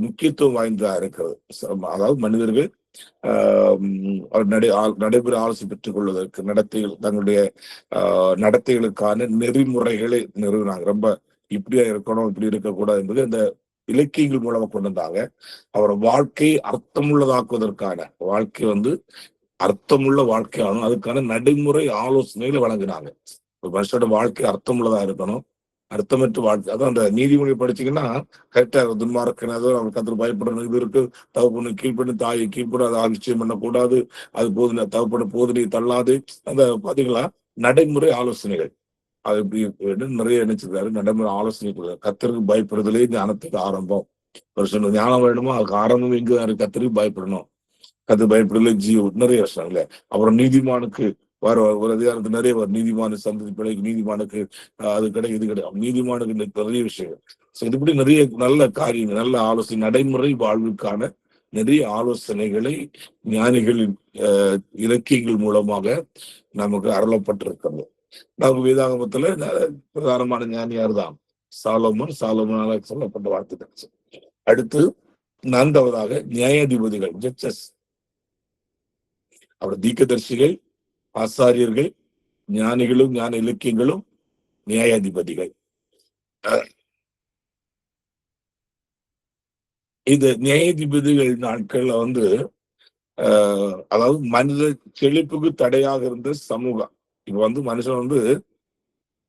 முக்கியத்துவம் வாய்ந்ததா இருக்கிறது. அதாவது மனிதர்கள் நடைபெற ஆலோசனை பெற்றுக் கொள்வதற்கு நடத்தைகள், தங்களுடைய நடத்தைகளுக்கான நெறிமுறைகளை நிறுவினாங்க. ரொம்ப இப்படியா இருக்கணும், இப்படி இருக்கக்கூடாது என்பது இந்த இலக்கியங்கள் மூலமா கொண்டு வந்தாங்க. அவர் வாழ்க்கையை அர்த்தமுள்ளதாக்குவதற்கான, வாழ்க்கை அர்த்தமுள்ள வாழ்க்கையாகணும், அதுக்கான நடைமுறை ஆலோசனைகளை வழங்கினாங்க. ஒரு மனுஷனோட வாழ்க்கை அர்த்தமுள்ளதா இருக்கணும், அர்த்தமற்ற வாழ்க்கை. அதான் அந்த நீதிமொழி படிச்சீங்கன்னா கரெக்டா துன்மார்க்கனதோ அவங்க கத்திர பயப்படணும், இது இருக்கு, தவப்பண்ணு கீழ்ப்பண்ணு, தாயை கீழ்ப்பண்ணு, அதை ஆலட்சியம் பண்ணக்கூடாது, அது போதுன தவப்பண்ணு போதனை தள்ளாது. அந்த பாத்தீங்களா நடைமுறை ஆலோசனைகள் அது இப்படி நிறைய நினைச்சிருக்காரு. நடைமுறை ஆலோசனை கத்தருக்கு பயப்படுறதுலேயே ஞானத்துக்கு ஆரம்பம். ஒரு சொன்ன ஞானம் வேணுமோ அதுக்கு ஆரம்பம் எங்க கத்தருக்கு பயப்படணும், கத்து பயப்படுறதுல நிறைய விஷயங்களே. அப்புறம் நீதிமானுக்கு ஒரு அதிகாரத்து நிறைய நீதிமான சந்ததி பிள்ளைக்கு, நீதிமானுக்கு அது கிடையாது, இது கிடையாது, நீதிமானுக்கு நிறைய விஷயங்கள். இப்படி நிறைய நல்ல காரியங்கள், நல்ல ஆலோசனை, நடைமுறை வாழ்வுக்கான நிறைய ஆலோசனைகளை ஞானிகளின் இலக்கியங்கள் மூலமாக நமக்கு அருளப்பட்டிருக்கிறது. நமக்கு வேதாகமத்துல பிரதானமான ஞானியார் தான் சாலோமனால சொல்லப்பட்ட வார்த்தை. அடுத்து 4வதாக நியாயாதிபதிகள், ஜட்ஜஸ். அவர் தீர்க்கதரிசிகள், ஆசாரியர்கள், ஞானிகளும் ஞான இலக்கியங்களும், நியாயாதிபதிகள். இந்த நியாயாதிபதிகள் நாட்கள்ல அதாவது மனித செழிப்புக்கு தடையாக இருந்த சமூகம். இப்ப மனுஷன்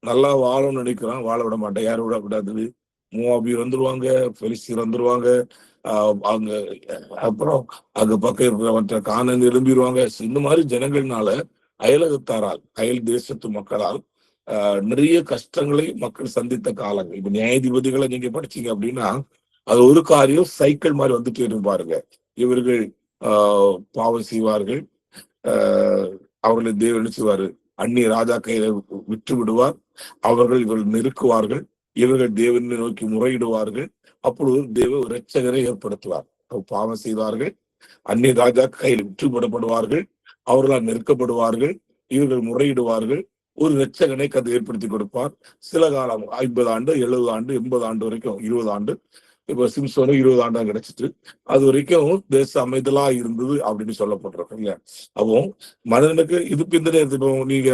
நல்லா வாழணும்னு நினைக்கிறான், வாழ விட மாட்டேன். யாரும் விட விடாது. மூவாபியர் வந்துருவாங்க, பெலிஸ்தீர் வந்துருவாங்க, அவங்க அப்புறம் அங்க பக்கம் இருக்கிற மற்ற காணன் எழும்பிடுவாங்க. இந்த மாதிரி ஜனங்கள்னால அயலகத்தாரால், அயல் தேசத்து மக்களால் நிறைய கஷ்டங்களை மக்கள் சந்தித்த காலங்கள். இப்ப நியாயாதிபதிகளை நீங்க படிச்சீங்க அப்படின்னா அது ஒரு காரியம் சைக்கிள் மாதிரி வந்துட்டு இருப்பாருங்க. இவர்கள் பாவம் செய்வார்கள், அவர்களை தேவன் செய்வாரு, அந்நிய ராஜா கையில விட்டு விடுவார், அவர்கள் இவர்கள் நெருக்குவார்கள், இவர்கள் தேவனை நோக்கி முறையிடுவார்கள், அப்பொழுது தேவ இரட்சகரை ஏற்படுத்துவார். பாவம் செய்வார்கள், அந்நிய ராஜா கையில் விற்றுவிடப்படுவார்கள், அவர்களால் நெருக்கப்படுவார்கள், இவர்கள் முறையிடுவார்கள், ஒரு இரட்சகனை கதை ஏற்படுத்தி கொடுப்பார். சில காலம் 50 ஆண்டு, 70 ஆண்டு, 80 ஆண்டு வரைக்கும், 20 ஆண்டு. இப்ப சிம்சோனு 20 ஆண்டா கிடைச்சிட்டு அது வரைக்கும் தேச அமைதலா இருந்தது அப்படின்னு சொல்லப்பட்டிருக்கோம் இல்லையா. அப்போ மனிதனுக்கு இதுக்கு இந்த நேரத்துல நீங்க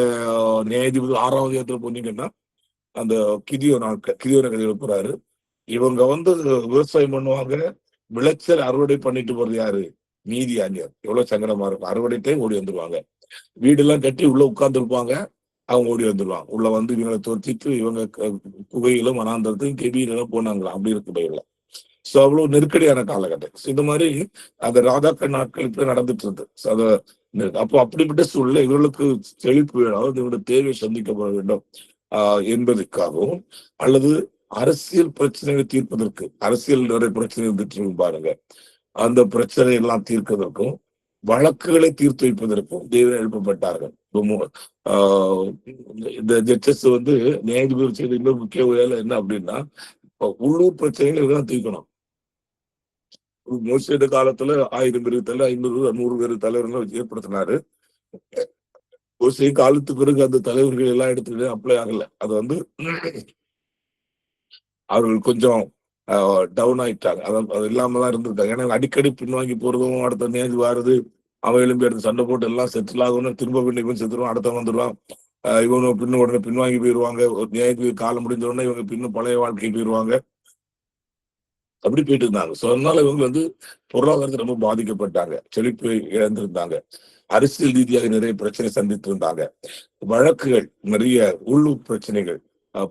நியாயாதிபதி 6வது இடத்துல போனீங்கன்னா அந்த கிதியோன கதையில போறாரு. இவங்க விவசாயம் பண்ணுவாங்க, விளைச்சல் அறுவடை பண்ணிட்டு போறது யாரு, மீதியானியர். எவ்வளவு சங்கடமா இருக்கும், அறுவடை டைம் ஓடி வந்துருவாங்க. வீடெல்லாம் கட்டி உள்ள உட்கார்ந்து இருப்பாங்க. அவங்க ஓடி வந்துருவாங்க. உள்ள வந்து இவங்களை துரத்திட்டு இவங்க குகையிலும் வனாந்தரத்தையும் கெபியிலும் போனாங்களாம். அப்படி இருக்க சோ அவ்வளவு நெருக்கடியான காலகட்டம். இந்த மாதிரி அந்த ராஜாக்கள் நாட்களுக்கு நடந்துட்டு இருந்தது. அப்போ அப்படிப்பட்ட சூழ்நிலை இவர்களுக்கு செழிப்பு வேணும், அதாவது இவருடைய தேவை சந்திக்கப்பட வேண்டும் என்பதற்காகவும், அல்லது அரசியல் பிரச்சனைகளை தீர்ப்பதற்கு, அரசியல் நிறைய பிரச்சனை இருந்துட்டு பாருங்க, அந்த பிரச்சனை எல்லாம் தீர்ப்பதற்கும், வழக்குகளை தீர்த்து வைப்பதற்கும் தேவன் எழுப்பப்பட்டார்கள். இந்த ஜட்ஜஸ் வந்து நியாயாதிபதி செய்த இன்னொரு முக்கிய வேலை என்ன அப்படின்னா, உள்ளூர் பிரச்சனைகளை இவங்க தீர்க்கணும். மோசடி காலத்துல 1000 பேருக்கு தலை 500 100 பேர் தலைவர்கள் ஏற்படுத்தினாரு. மோசடி காலத்துக்கு பிறகு அந்த தலைவர்கள் எல்லா இடத்துலயும் அப்ளை ஆகல. அது வந்து அவர்கள் கொஞ்சம் டவுன் ஆயிட்டாங்க. அது இல்லாம தான் இருந்திருக்காங்க. ஏன்னா அடிக்கடி பின்வாங்கி போறதும், அடுத்த நேஜ் வாருது, அவன் எழும்பி எடுத்து சண்டை போட்டு எல்லாம் செட்டில் ஆகணும், திரும்ப பின்ன இவன் செத்துருவான், அடுத்த வந்துடுவான், இவங்க பின்ன உடனே பின்வாங்கி போயிடுவாங்க. ஒரு நியாயத்துக்கு காலம் முடிஞ்ச உடனே இவங்க பின்னும் பழைய வாழ்க்கை போயிடுவாங்க. அப்படி போயிட்டு இருந்தாங்க. சோ அதனால இவங்க வந்து பொருளாதாரத்தை ரொம்ப பாதிக்கப்பட்டாங்க, செழிப்பு இழந்திருந்தாங்க, அரசியல் ரீதியாக நிறைய பிரச்சனை சந்தித்து இருந்தாங்க, வழக்குகள் நிறைய, உள்ளூர் பிரச்சனைகள்,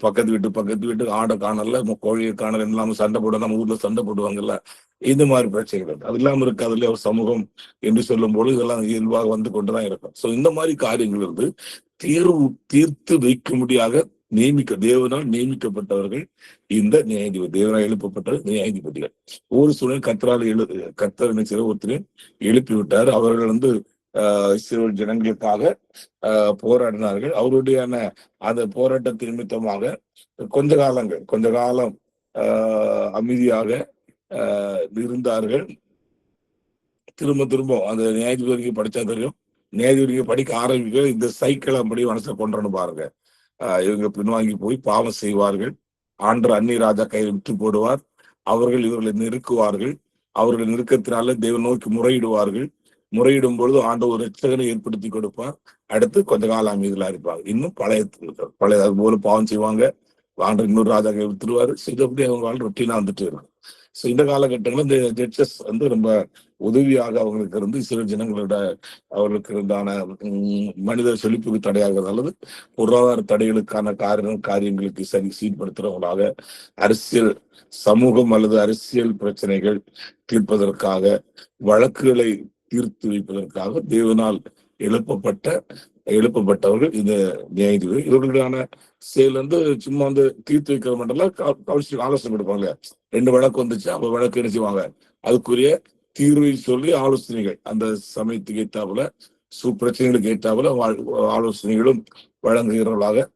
பக்கத்து வீட்டு ஆடை காணல, கோழியை காணல, இல்லாம சண்டை போட, நம்ம ஊர்ல சண்டை போடுவாங்கல்ல, இந்த மாதிரி பிரச்சனைகள் அது இல்லாம இருக்காதுல ஒரு சமூகம் என்று சொல்லும் போது இதெல்லாம் இயல்பாக வந்து கொண்டுதான் இருக்கும். சோ இந்த மாதிரி காரியங்கள் இருந்து தீர்த்து வைக்க முடியாத தேவனால் நியமிக்கப்பட்டவர்கள் இந்த நியாயாதிபதி, தேவனால் எழுப்பப்பட்ட நியாயாதிபதிகள். ஒவ்வொரு சூழல் கர்த்தர் ஒருத்தரையும் எழுப்பி விட்டார். அவர்கள் வந்து இஸ்ரவேல் ஜனங்களுக்காக போராடினார்கள். அவருடைய அந்த போராட்டத்தின் நிமித்தமாக கொஞ்ச காலம் அமைதியாக இருந்தார்கள். திரும்ப அந்த நியாயாதிபதிக்கு படிச்சா தெரியும், நியாயாதிபதிக்கு படிக்க ஆரம்பிக்க இந்த சைக்கிள் அப்படி மனசுல கொண்டு பாருங்க. இவங்க பின்வாங்கி போய் பாவம் செய்வார்கள், ஆண்டவர் அந்நிய ராஜா கையில் விட்டு போடுவார், அவர்கள் இவர்களை நெருக்குவார்கள், அவர்கள் நெருக்கத்தினால தேவன் நோக்கி முறையிடும் பொழுது ஆண்டவர் ஒரு ரட்சகனை ஏற்படுத்தி கொடுப்பார். அடுத்து கொஞ்ச காலம் அமைதியில இருப்பாங்க. இன்னும் பழைய அது போல பாவம் செய்வாங்க, ஆண்டவர் இன்னொரு ராஜா கை விட்டுருவாரு. அப்படி அவங்க ரொட்டீனா வந்துட்டு இருக்கும். சோ இந்த காலகட்டங்களில் இந்த ஜட்ஜஸ் வந்து ரொம்ப உதவியாக அவங்களுக்கு இருந்து சில ஜனங்களோட அவர்களுக்கு இருந்தான மனித செழிப்புக்கு தடையாகிறது அல்லது பொருளாதார தடைகளுக்கான காரியங்களுக்கு சீர்படுத்துறவங்களாக, அரசியல் சமூகம் அல்லது அரசியல் பிரச்சனைகள் தீர்ப்பதற்காக, வழக்குகளை தீர்த்து வைப்பதற்காக தேவனால் எழுப்பப்பட்டவர்கள் இந்த நியாயாதிபதி. இவர்களுக்கான செயல் வந்து சும்மா வந்து தீர்த்து வைக்கிற மட்டும் ஆலோசனை கொடுப்பாங்க. 2 வழக்கு வந்துச்சு, அப்ப வழக்கு என்ன செய்வாங்க, அதுக்குரிய தீர்வை சொல்லி ஆலோசனைகள் அந்த சமயத்துக்கு ஏற்றாப்புல பிரச்சனைகளுக்கு ஏற்றாப்புல ஆலோசனைகளும் வழங்குகிறவர்களாக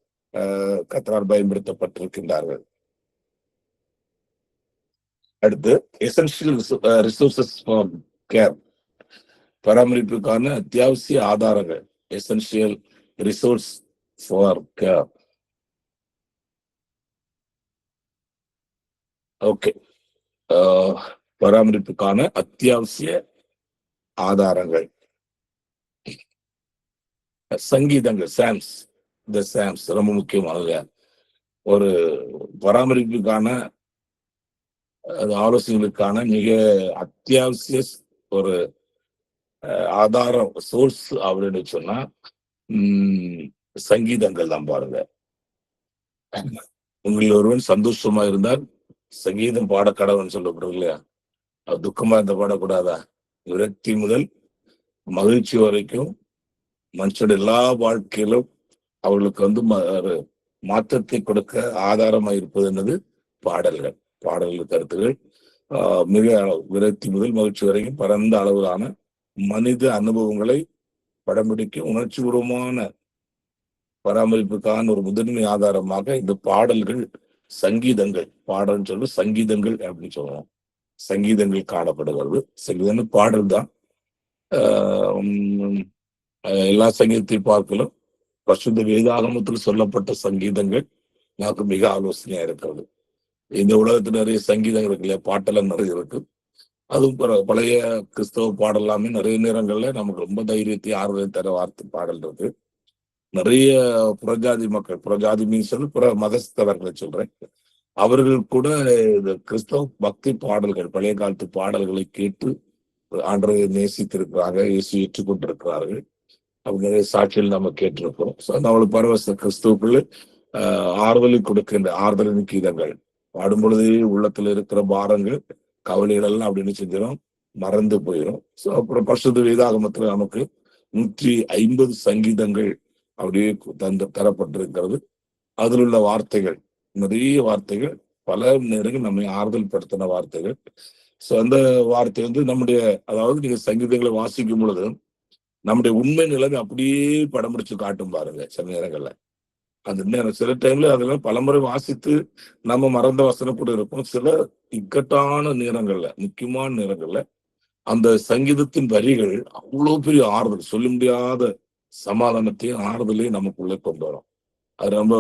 கர்த்தரால் பயன்படுத்தப்பட்டிருக்கின்றார்கள். அடுத்து எசென்ஷியல் ரிசோர்சஸ் ஃபார் கேர், பராமரிப்புக்கான அத்தியாவசிய ஆதாரங்கள், essential resource for care. Okay, பராமரிப்புக்கான அத்தியாவசிய ஆதாரங்கள், சங்கீதங்கள், சாம்ஸ் ரொம்ப முக்கியமானது. ஒரு பராமரிப்புக்கான ஆலோசனைகளுக்கான மிக அத்தியாவசிய ஒரு ஆதாரம், சோர்ஸ் அப்படின்னு சொன்னா சங்கீதங்கள் தான். பாருங்க, உங்களில் ஒருவன் சந்தோஷமா இருந்தால் சங்கீதம் பாட கடவுள்னு சொல்லப்படுறது இல்லையா? துக்கமா இருந்த பாடக்கூடாதா? விரக்தி முதல் மகிழ்ச்சி வரைக்கும் மனுஷோட எல்லா வாழ்க்கையிலும் அவர்களுக்கு வந்து மாற்றத்தை கொடுக்க ஆதாரமாக இருப்பது என்னது? பாடல்கள் கருத்துகள் மிக விரக்தி முதல் மகிழ்ச்சி வரைக்கும் பரந்த அளவிலான மனித அனுபவங்களை படம் பிடிக்கும் உணர்ச்சிபூர்வமான பராமரிப்புக்கான ஒரு முதன்மை ஆதாரமாக இந்த பாடல்கள், சங்கீதங்கள், பாடல்னு சொல்லி சங்கீதங்கள் அப்படின்னு சொல்லலாம். சங்கீதங்கள் காணப்படுகிறது. சங்கீதம் பாடல் தான். எல்லா சங்கீதத்தையும் பார்க்கலாம், பரிசுத்த வேதாகமத்தில் சொல்லப்பட்ட சங்கீதங்கள் எனக்கு மிக ஆலோசனையா இருக்கிறது. இந்த உலகத்துல நிறைய சங்கீதங்கள் இருக்கு இல்லையா, பாட்டெல்லாம் நிறைய இருக்கு. அதுவும் பழைய கிறிஸ்தவ பாடல் எல்லாமே நிறைய நேரங்கள்ல நமக்கு ரொம்ப தைரியத்தை ஆறுதலை தர வார்த்தை பாடல் இருக்கு. நிறைய புறஜாதி மக்கள், புறஜாதி மீன்ஸ் புற மதஸ்தவர்களை சொல்றேன், அவர்கள் கூட இந்த கிறிஸ்தவ பக்தி பாடல்கள், பழைய காலத்து பாடல்களை கேட்டு ஆண்டவரை நேசித்திருக்கிறாங்க, இயேசு ஏற்றுக்கொண்டிருக்கிறார்கள். அப்படி நிறைய சாட்சிகள் நம்ம கேட்டிருக்கிறோம். நம்மளுக்கு பரவச கிறிஸ்துவுக்குள்ள ஆறுதலை கொடுக்கின்ற ஆறுதலின் கீதங்கள் பாடும் பொழுதே உள்ளத்துல இருக்கிற பாரங்கள், கவலைகள் எல்லாம் அப்படின்னு செஞ்சிடும், மறந்து போயிடும். அப்புறம் பரிசுத்த வேதாகமத்துல நமக்கு 150 சங்கீதங்கள் அப்படியே தரப்பட்டிருக்கிறது. அதில் உள்ள வார்த்தைகள், நிறைய வார்த்தைகள், பல நேரங்கள் நம்மை ஆறுதல் படுத்தின வார்த்தைகள். அந்த வார்த்தை நம்முடைய, அதாவது நீங்க சங்கீதங்களை வாசிக்கும் பொழுது நம்முடைய உண்மை நிலைமை அப்படியே படம் பிடிச்சு காட்டும் பாருங்க. சில நேரங்கள்ல அந்த நேரம் சில டைம்ல அதெல்லாம் பலமுறை வாசித்து நம்ம மறந்த வசனம் கூட இருக்கும். சில இக்கட்டான நேரங்கள்ல, முக்கியமான நேரங்கள்ல அந்த சங்கீதத்தின் வரிகள் அவ்வளவு பெரிய ஆறுதல், சொல்ல முடியாத சமாதானத்தையும் ஆறுதலையும் நமக்குள்ளே கொண்டு வரும். அது ரொம்ப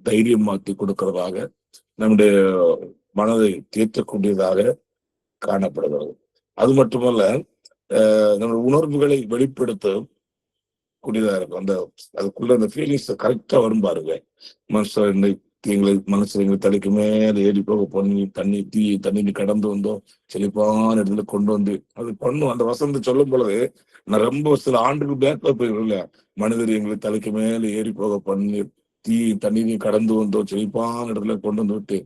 தைரியம் மாற்றி கொடுக்கிறதாக, நம்முடைய மனதை தேற்றக்கூடியதாக காணப்படுகிறது. அது மட்டுமல்ல, நம்ம உணர்வுகளை வெளிப்படுத்த கூடியதா இருக்கும். அதுக்குள்ள அந்த ஃபீலிங்ஸ் கரெக்டா வரும் பாருங்க. மனுஷங்களை தலைக்கு மேல ஏறி போக பண்ணி தண்ணி கடந்து வந்தோம், செழிப்பான இடத்துல கொண்டு வந்து அது பண்ணும். அந்த வசந்த சொல்லும் பொழுது நான் ரொம்ப சில ஆண்டுக்கு பேக்ல போயிடும் இல்லையா, மனிதர் எங்களை தலைக்கு மேல ஏறி போக பண்ணி தண்ணீரையும் கடந்து வந்தோம், செழிப்பான இடத்துல கொண்டு வந்து விட்டு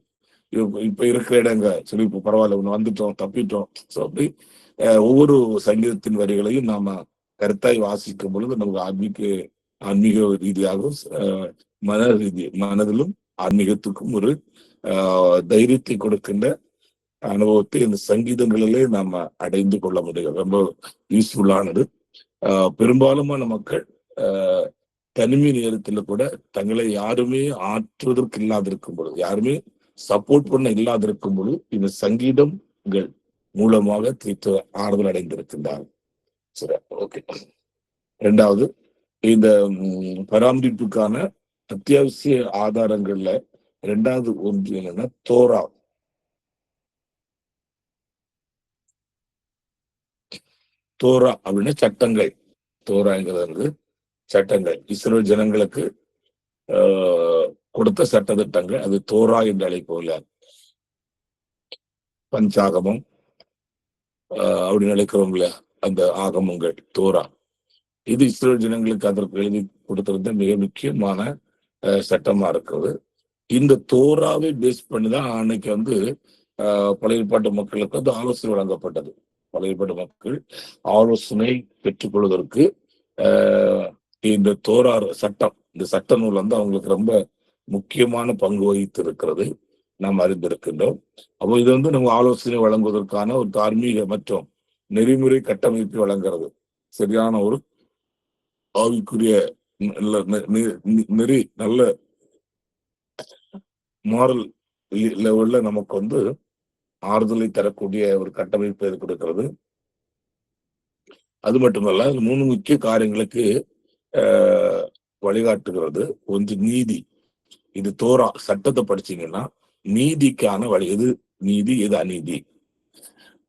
இப்ப இருக்கிற இடங்க செழிப்பு பரவாயில்ல, ஒண்ணு வந்துட்டோம், தப்பிட்டோம். அப்படி ஒவ்வொரு சங்கீதத்தின் வரிகளையும் நாம கருத்தாய் வாசிக்கும் பொழுது நமக்கு ஆன்மீக ரீதியாகவும் மனதிலும் ஆன்மீகத்துக்கும் ஒரு தைரியத்தை கொடுக்கின்ற அனுபவத்தை இந்த சங்கீதங்களிலே நாம அடைந்து கொள்ள முடியும். ரொம்ப யூஸ்ஃபுல்லானது. பெரும்பாலுமான மக்கள் தனிமை நேரத்துல கூட தங்களை யாருமே ஆற்றுவதற்கு இல்லாதிருக்கும் பொழுது, யாருமே சப்போர்ட் பண்ண இல்லாதிருக்கும் பொழுது இந்த சங்கீதங்கள் மூலமாக ஆறுதல் அடைந்திருக்கின்றார்கள். சரி, ஓகே. இரண்டாவது, இந்த பராமரிப்புக்கான அத்தியாவசிய ஆதாரங்கள்ல இரண்டாவது ஒன்று என்னன்னா தோரா. தோரா அப்படின்னா சட்டங்கள். தோராங்கிறது சட்டங்கள். இஸ்ரேல் ஜனங்களுக்கு கொடுத்த சட்ட திட்டங்கள், அது தோரா என்று அழைப்போம்ல. பஞ்சாகமம் அப்படின்னு அழைக்கிறோம்ல, அந்த ஆகமங்கள் தோரா. இது இஸ்ரேல் ஜனங்களுக்கு அதற்கு எழுதி கொடுத்திருந்த மிக முக்கியமான சட்டமா இருக்கிறது. இந்த தோராவை பேஸ் பண்ணிதான் அன்னைக்கு பழைய ஏற்பாட்டு மக்களுக்கு ஆலோசனை வழங்கப்பட்டது. பழைய ஏற்பாட்டு மக்கள் ஆலோசனை பெற்றுக்கொள்வதற்கு இந்த தோரா சட்டம், இந்த சட்ட நூல் அவங்களுக்கு ரொம்ப முக்கியமான பங்கு வகித்து இருக்கிறது, நாம் அறிந்திருக்கின்றோம். அப்போ இது நம்ம ஆலோசனை வழங்குவதற்கான ஒரு தார்மீக மற்றும் நெறிமுறை கட்டமைப்பு வழங்குறது. சரியான ஒரு ஆவிக்குரிய நெறி, நல்ல மாரல் லெவல்ல நமக்கு ஆறுதலை தரக்கூடிய ஒரு கட்டமைப்பு கொடுக்கிறது. அது மட்டுமல்ல, 3 முக்கிய காரியங்களுக்கு வழிகாட்டுகிறது. ஒன்று நீதி. இது தோரா சட்டத்தை படிச்சீங்கன்னா நீதிக்கான வழி, எது நீதி எது அநீதி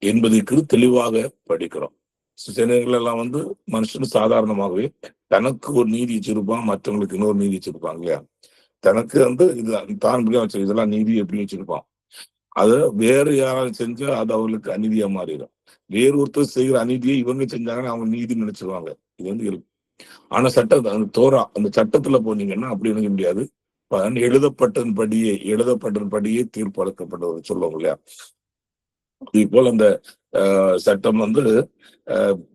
என்பதற்கு தெளிவாக படிக்கிறோம். சில நேரங்கள் எல்லாம் மனுஷன் சாதாரணமாகவே தனக்கு ஒரு நீதி வச்சிருப்பான், மற்றவங்களுக்கு இன்னொரு நீதி வச்சிருப்பாங்க இல்லையா. தனக்கு இது தான் வச்சு இதெல்லாம் நீதி எப்படி வச்சிருப்பான். அத வேற யாராவது செஞ்சா அது அவங்களுக்கு அநீதியா மாறிடும். வேறு ஒருத்தர் செய்கிற அநீதியை இவங்க செஞ்சாங்கன்னா அவங்க நீதி நினைச்சிருவாங்க. இது இருக்கு. ஆனா அந்த தோரா, அந்த சட்டத்துல போனீங்கன்னா அப்படி நினைக்க முடியாது. எழுதப்பட்டபடியே தீர்ப்பு அளிக்கப்படுவது சொல்லுவோம் இல்லையா. இது போல அந்த சட்டம்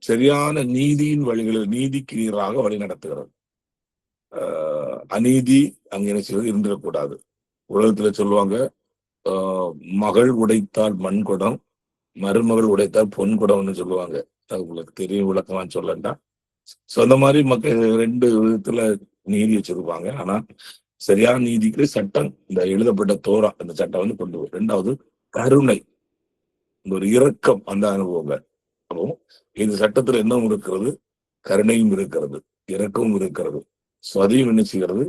சரியான நீதியின் வழிகளில் நீதிக்கு நீராக வழி நடத்துகிறது. அநீதி அங்க என்ன செய்வது இருந்துடக்கூடாது. உலகத்துல சொல்லுவாங்க, மகள் உடைத்தால் மண்குடம், மருமகள் உடைத்தால் பொன் குடம்னு சொல்லுவாங்க. அது உங்களுக்கு தெரியும், விளக்கமான்னு சொல்லண்டா. அந்த மாதிரி மக்கள் 2 விதத்துல நீதி வச்சிருப்பாங்க. ஆனா சரியான நீதிக்கு சட்டம், இந்த எழுதப்பட்ட தோரா அந்த சட்டம் கொண்டு வரும். 2வது கருணை, ஒரு இரக்கம், அந்த அனுபவங்கள். அப்போ இந்த சட்டத்துல என்னவும் இருக்கிறது, கருணையும் இருக்கிறது, இரக்கமும் இருக்கிறது. அதையும் என்ன செய்கிறது,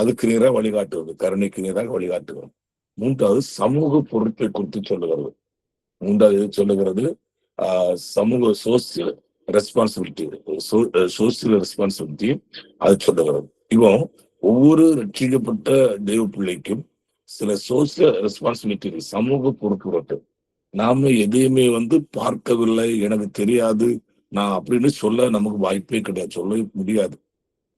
அதுக்கு நேராக வழிகாட்டுவது, கருணைக்கு நேராக வழிகாட்டுகிறது. 3வது சமூக பொறுப்பை குறித்து சொல்லுகிறது. 3வது சொல்லுகிறது சமூக சோசியல் ரெஸ்பான்சிபிலிட்டி, அது சொல்லுகிறது. இப்போ ஒவ்வொரு ரட்சிக்கப்பட்ட தெய்வ பிள்ளைக்கும் சில சோசியல் ரெஸ்பான்சிபிலிட்டி, சமூக பொறுப்பு. நாம எதையுமே பார்க்கவில்லை, எனக்கு தெரியாது, நான் அப்படின்னு சொல்ல நமக்கு வாய்ப்பே கிடையாது, சொல்லவே முடியாது.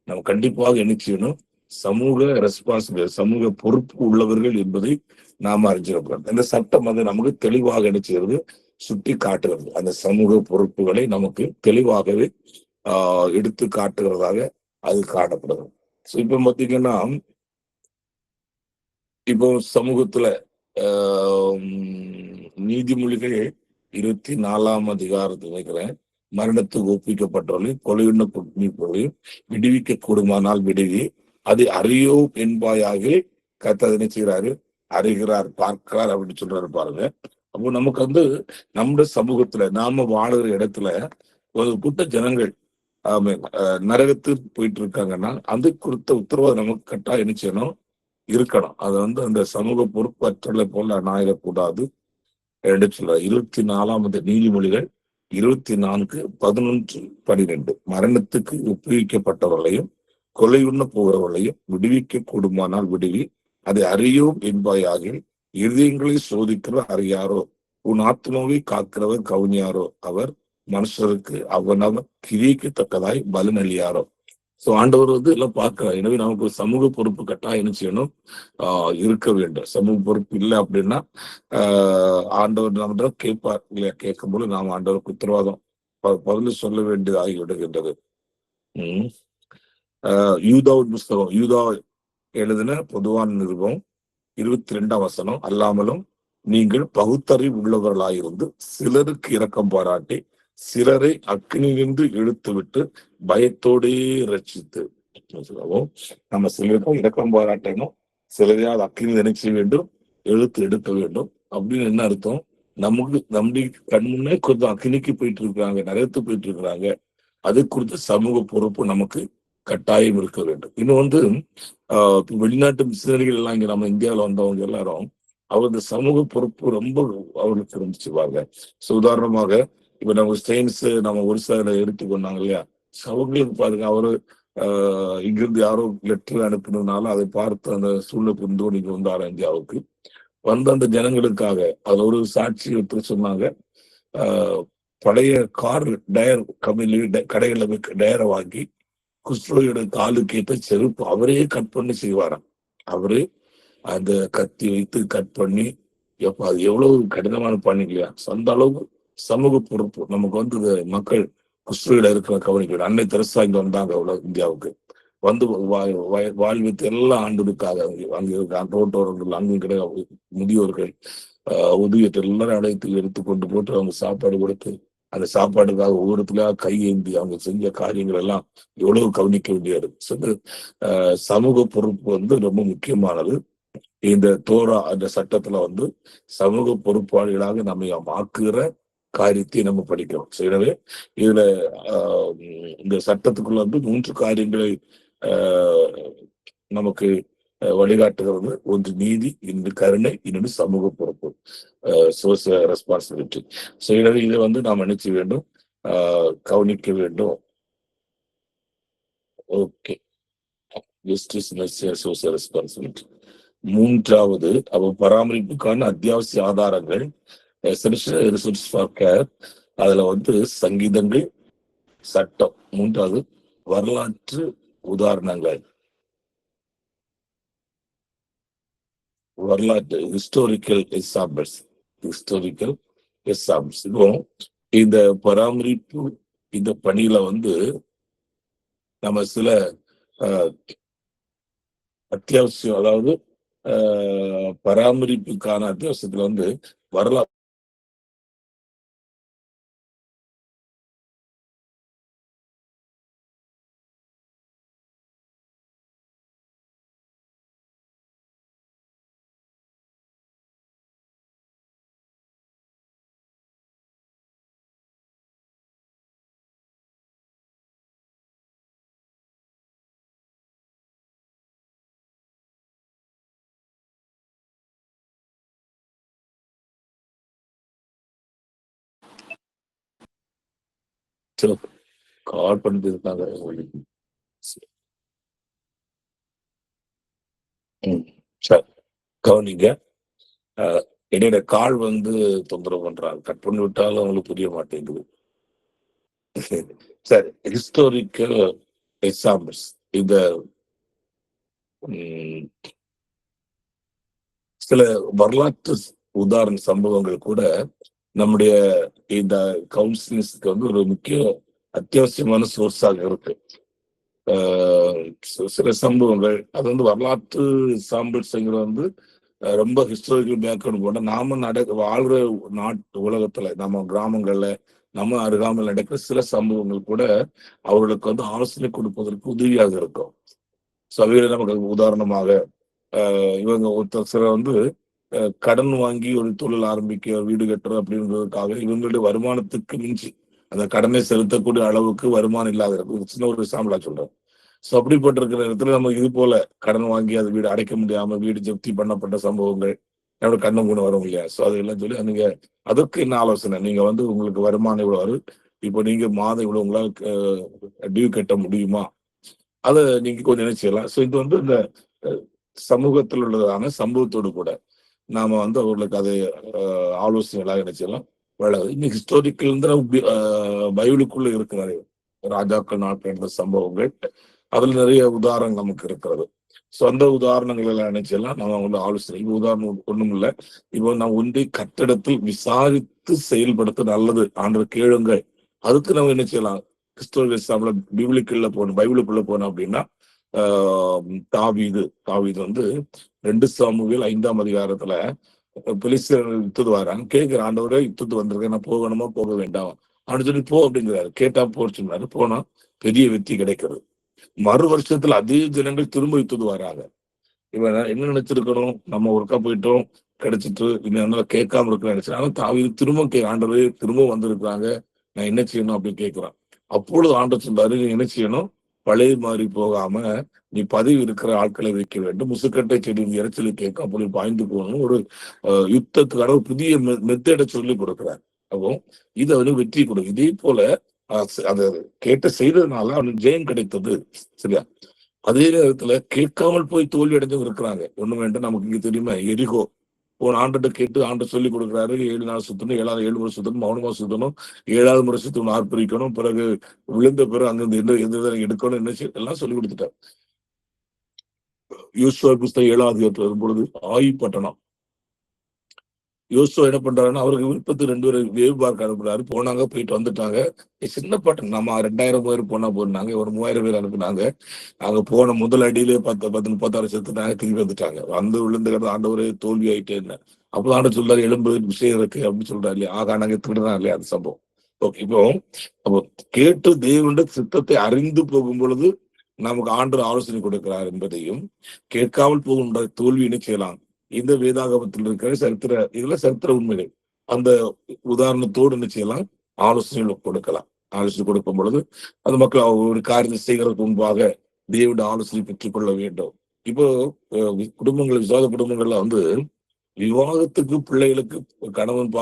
நம்ம கண்டிப்பாக என்ன செய்யணும், சமூக ரெஸ்பான்சிபிலிட்டி, சமூக பொறுப்பு உள்ளவர்கள் என்பதை நாம அறிஞ்சிடக்கூடாது. இந்த சட்டம் வந்து நமக்கு தெளிவாக என்ன செய்யறது, சுட்டி காட்டுகிறது. அந்த சமூக பொறுப்புகளை நமக்கு தெளிவாகவே எடுத்து காட்டுகிறதாக அது காணப்படுது. இப்ப பாத்தீங்கன்னா, இப்போ சமூகத்துல நீதிமொழிகள் 24ஆம் அதிகாரத்தை வைக்கிறேன். மரணத்துக்கு ஒப்பிக்கப்பட்டவர்களையும் கொலையுண்ண குற்றங்களையும் விடுவிக்க கூடுமானால் விடுவி, அது அறியோம் என்பாயாக கர்த்தர் என்ன செய்கிறாரு, அறிகிறார், பார்க்கிறார் அப்படின்னு சொல்றாரு பாருங்க. அப்போ நமக்கு வந்து நம்முடைய சமூகத்துல நாம வாழுகிற இடத்துல ஒரு கூட்ட ஜனங்கள் நரகத்துக்கு போயிட்டு இருக்காங்கன்னா, அது குறித்த உத்தரவாதம் நமக்கு கட்டாயம் என்ன செய்யணும், இருக்கணும். அது வந்து அந்த சமூக பொறுப்பற்றலை போல ஆயிடக்கூடாது என்று சொல்றார். 24ஆம் நீதிமொழிகள் 24:11-12 மரணத்துக்கு ஒப்புவிக்கப்பட்டவர்களையும் கொலையுண்ண போகிறவர்களையும் விடுவிக்க கூடுமானால் விடுவி, அதை அறியோம் என்பாயாக. இருதயங்களை சோதிக்கிற அறியாரோ, உன் ஆத்மாவை காக்கிறவர் கவுனியாரோ, அவர் மனுஷருக்கு அவனவர் கிரிக்கு தக்கதாய் பலன் அளியாரோ. சோ ஆண்டவர் வந்து எல்லாம் பார்க்கிறார். எனவே நமக்கு சமூக பொறுப்பு கட்டாயம் என்ன செய்யணும், இருக்க வேண்டும். சமூக பொறுப்பு இல்லை அப்படின்னா ஆண்டவர் நம்ம கேட்பார் இல்லையா, கேட்கும் போது நாம் ஆண்டவருக்கு உத்தரவாதம் பதில் சொல்ல வேண்டியது ஆகிவிடுகின்றது. யூதாவின் புஸ்தகம், யூதா எழுதின பொதுவான நிருபம் 22ஆம் வசனம், அல்லாமலும் நீங்கள் பகுத்தறிவு உள்ளவர்களாயிருந்து சிலருக்கு இரக்கம் பாராட்டி சிலரை அக்னியிலிருந்து இழுத்து விட்டு பயத்தோடே ரட்சித்து. நம்ம சிலருக்கும் இரக்கம் பாராட்டணும், சிலரையாவது அக்னி நினைச்ச வேண்டும், எழுத்து எடுக்க வேண்டும். அப்படின்னு என்ன அர்த்தம், நமக்கு நம்முடைய கண் முன்னே கொஞ்சம் அக்னிக்கு போயிட்டு இருக்கிறாங்க, நரகத்து போயிட்டு இருக்கிறாங்க. அது குறித்த சமூக பொறுப்பு நமக்கு கட்டாயம் இருக்க வேண்டும். இன்னும் வந்து வெளிநாட்டு மிஷினரிகள் எல்லாம் இங்க நம்ம இந்தியாவில் வந்தவங்க எல்லாரும் அவரது சமூக பொறுப்பு ரொம்ப அவர்களுக்கு இருந்துச்சு பாருங்க. உதாரணமாக இப்ப நம்ம சயின்ஸ் நம்ம ஒரிசால எடுத்துக்கொண்டாங்க இல்லையா, அவங்களுக்கு பாருங்க, அவரு இங்கிருந்து யாரோ லெட்டர் அனுப்பினதுனால அதை பார்த்து அந்த சூழ்நிலை புரிந்து நீங்க வந்தாரு இந்தியாவுக்கு வந்த அந்த ஜனங்களுக்காக அதுல ஒரு சாட்சி எடுத்து சொன்னாங்க. பழைய கார் டயர் கம்பெனில கடைகளில் டயரை வாங்கி குஷ்ரோயோட காலுக்கு ஏற்ற செருப்பு அவரே கட் பண்ணி செய்வாராம். அவரு அந்த கத்தி வைத்து கட் பண்ணி, எப்ப அது எவ்வளவு கடினமான பணி இல்லையா. அந்த அளவுக்கு சமூக பொறுப்பு நமக்கு வந்து மக்கள் குஷ்ரோயில இருக்கிற கவனிக்க. அன்னை தெரசா இங்க வந்தாங்க இந்தியாவுக்கு வந்து வாழ்வித்து எல்லாம் ஆண்டுக்காக அங்க ரோட்டோரங்கள் அங்கும் கிடையாது முதியோர்கள் உதவியத்தை எல்லாரும் அழைத்து எடுத்து கொண்டு போட்டு அவங்க சாப்பாடு கொடுத்து அந்த சாப்பாடுக்காக ஒவ்வொருத்தலையா கையேந்தி அவங்க செஞ்ச காரியங்கள் எல்லாம் எவ்வளவு கவனிக்க வேண்டியது. சமூக பொறுப்பு வந்து ரொம்ப முக்கியமானது. இந்த தோரா அந்த சட்டத்துல வந்து சமூக பொறுப்பாளிகளாக நம்ம ஆக்குகிற காரியத்தை நம்ம படிக்கிறோம். எனவே இதுல இந்த சட்டத்துக்குள்ள வந்து 3 காரியங்களை நமக்கு வழிகாட்டுகிறது. ஒன்று நீதி, இன்னொன்று கருணை, இன்னொன்று சமூக பொறுப்பு, சோசியல் ரெஸ்பான்சிபிலிட்டி. எனவே இதை வந்து நாம் நினைச்ச வேண்டும், கவனிக்க வேண்டும். Okay, justice, social responsibility. 3வது பராமரிப்புக்கான அத்தியாவசிய ஆதாரங்கள், அதுல வந்து சங்கீதங்கள், சட்டம். 3வது வரலாற்று உதாரணங்கள், வரலாற்று ஹிஸ்டாரிக்கல் எக்ஸாம்பிள்ஸ். இப்போ இந்த பராமரிப்பு இந்த பணியில வந்து நம்ம சில அத்தியாவசியம், அதாவது பராமரிப்புக்கான அத்தியாவசியத்துல வந்து வரலாற்று கால் பண்ணிட்டு இருக்காங்க. சரி, கவனிங்க. என்னோட கால் வந்து தொந்தரவு பண்றாங்க, கட் பண்ணி விட்டாலும் அவங்களுக்கு புரிய மாட்டேங்குது. சரி, ஹிஸ்டாரிக்கல் எக்ஸாம்பிள்ஸ். இந்த ம், சில வரலாற்று உதாரண சம்பவங்கள் கூட நம்முடைய இந்த கவுன்சிலிங்ஸ்க்கு வந்து ஒரு முக்கிய அத்தியாவசியமான சோர்ஸாக இருக்கு. சில சம்பவங்கள் அது வந்து வரலாற்று சாம்பிள்ஸ்ங்கிறது வந்து ரொம்ப ஹிஸ்டாரிக்கல் பேக்ரவுண்ட் போட நாம வாழ்ற நாட்டு உலகத்துல நம்ம கிராமங்கள்ல நம்ம அருகாமல் நடக்கிற சில சம்பவங்கள் கூட அவர்களுக்கு வந்து ஆலோசனை கொடுப்பதற்கு உதவியாக இருக்கும். சபையில நமக்கு உதாரணமாக இவங்க ஒருத்தர் சிலர் வந்து கடன் வாங்கி ஒரு தொழில் ஆரம்பிக்க வீடு கட்டுறோம் அப்படின்றதுக்காக இவங்களுடைய வருமானத்துக்கு மிஞ்சி அந்த கடனை செலுத்தக்கூடிய அளவுக்கு வருமானம் இல்லாத ஒரு சின்ன ஒரு சாம்பிளா சொல்றேன். ஸோ அப்படிப்பட்டிருக்கிற இடத்துல நம்ம இது போல கடன் வாங்கி அது வீடு அடைக்க முடியாம வீடு ஜப்தி பண்ணப்பட்ட சம்பவங்கள் நம்மளோட கண்ணம் கூட வரும் இல்லையா? ஸோ அதெல்லாம் சொல்லி நீங்க அதற்கு என்ன ஆலோசனை? நீங்க வந்து உங்களுக்கு வருமானம் இவ்வளவு வரும், இப்போ நீங்க மாதம் இவ்வளவு உங்களால் டியூ கட்ட முடியுமா? அதை நீங்க கொஞ்சம் நினைச்சிடலாம். ஸோ இது வந்து இந்த சமூகத்தில் உள்ளதான சம்பவத்தோடு கூட நாம வந்து அவர்களுக்கு அதை ஆலோசனைகளாக நினைச்சிடலாம். வளருது இன்னைக்கு ஹிஸ்டாரிக்கல் வந்து பைபிளுக்குள்ள இருக்கு நிறைய ராஜாக்கள் நாட்கள் நடந்த சம்பவங்கள். அதுல நிறைய உதாரணங்கள் நமக்கு இருக்கிறது. ஸோ அந்த உதாரணங்கள் எல்லாம் நினைச்செல்லாம் நம்ம வந்து ஆலோசனை இப்போ உதாரணம் ஒண்ணும் இல்லை. இப்போ நான் ஒன்றை கட்டிடத்தில் விசாரித்து செயல்படுத்த நல்லது ஆண்டு கேளுங்கள். அதுக்கு நம்ம என்ன செய்யலாம்? கிறிஸ்தவ பிபிளிக்குள்ள போனோம், பைபிளுக்குள்ள போனோம் அப்படின்னா தாவீது தாவீது வந்து 2 சாமுவேல் 5ஆம் அதிகாரத்துல பெலிஸ்தர் யுத்தத்து வராங்க. கேட்கிற ஆண்டவரே யுத்தத்து வந்திருக்கேன், நான் போகணுமா போக வேண்டாம் அப்படின்னு சொல்லி போ அப்படிங்கிறாரு. கேட்டா போச்சுன்னாரு. போனா பெரிய வெற்றி கிடைக்கிறது. மறு வருஷத்துல அதே ஜனங்கள் திரும்ப யுத்தத்து வராங்க. இவன் என்ன நினைச்சிருக்கணும்? நம்ம ஒருக்கா போயிட்டோம் கிடைச்சிட்டு இன்னும் கேட்காம இருக்க நினைச்சேன். ஆனா தாவீது திரும்ப ஆண்டவரே திரும்ப வந்திருக்காங்க, நான் என்ன செய்யணும் அப்படின்னு கேட்கிறான். அப்பொழுது ஆண்டவர் சொல்றாரு, நீ என்ன செய்யணும்? பழைய மாதிரி போகாம நீ பதவி இருக்கிற ஆட்களை வைக்க வேண்டும். முசுக்கட்டை செடி இறைச்சலி கேட்க அப்படி பாய்ந்து போகணும். ஒரு யுத்தத்துக்கான ஒரு புதிய மெத்தேடை சொல்லி கொடுக்குறாரு. அப்போ இதை வந்து வெற்றி கொடுக்கும். இதே போல அதை கேட்ட செய்ததுனால அவனுக்கு ஜெயம் கிடைத்தது. சரியா? அதே நேரத்துல கேட்காமல் போய் தோல்வி அடைஞ்சவங்க இருக்கிறாங்க. ஒண்ணு வேண்டாம், நமக்கு இங்க தெரியுமா எரிகோ போன ஆண்டு கேட்டு ஆண்டு சொல்லி கொடுக்குறாரு. 7 நாள் சுத்தணும், 7 முறை சுத்தணும், மௌனமா சுத்தணும், 7வது முறை சுத்தணும், ஆர்ப்பரிக்கணும், பிறகு விழுந்த பிறகு அங்கிருந்து எந்த எடுக்கணும், என்ன எல்லாம் சொல்லி கொடுத்துட்டார். யோசுவா புஸ்தகம் 7ஆம் அதிகாரத்துல வரும்பொழுது ஆயிப்பட்டணம் யோசுவா என்ன பண்றாருன்னா அவருக்கு விருப்பத்து 2 பேரை வேவு பார்க்க அனுப்புறாரு. போனாங்க, போயிட்டு வந்துட்டாங்க. சின்ன பட்டம் நம்ம 2000 பேர் போனா போனாங்க, ஒரு 3000 பேர் அனுப்புனாங்க. அங்க போன முதல் அடியிலே 36 செத்துட்டாங்க, திரும்பி வந்துட்டாங்க. வந்து விழுந்து கிடந்த ஆண்டவரே தோல்வி ஆயிட்டேன்னு. அப்போ ஆண்டு சொல்றாரு, எலும்பு விஷயம் இருக்கு அப்படின்னு சொல்றாரு இல்லையா? ஆகா நாங்க திருடுதான் இல்லையா அந்த சம்பவம். ஓகே, இப்போ அப்போ கேட்டு தேவனுடைய சித்தத்தை அறிந்து போகும் பொழுது நமக்கு ஆண்டு ஆலோசனை கொடுக்கிறார் என்பதையும், கேட்காமல் போகின்ற தோல்வியினை செய்யலாம். இந்த வேதாகமத்தில் இருக்கிற இதுல சரித்திர உண்மைகள் அந்த உதாரணத்தோடு என்ன செய்யலாம்? ஆலோசனைகள் கொடுக்கலாம். ஆலோசனை கொடுக்கும் பொழுது அந்த மக்கள் ஒரு காரியத்தை செய்கிறதுக்கு முன்பாக தேவனுடைய ஆலோசனை பெற்றுக் கொள்ள வேண்டும். இப்போ குடும்பங்கள் விசுவாச குடும்பங்கள்ல வந்து விவாகத்துக்கு பிள்ளைகளுக்கு கணவன்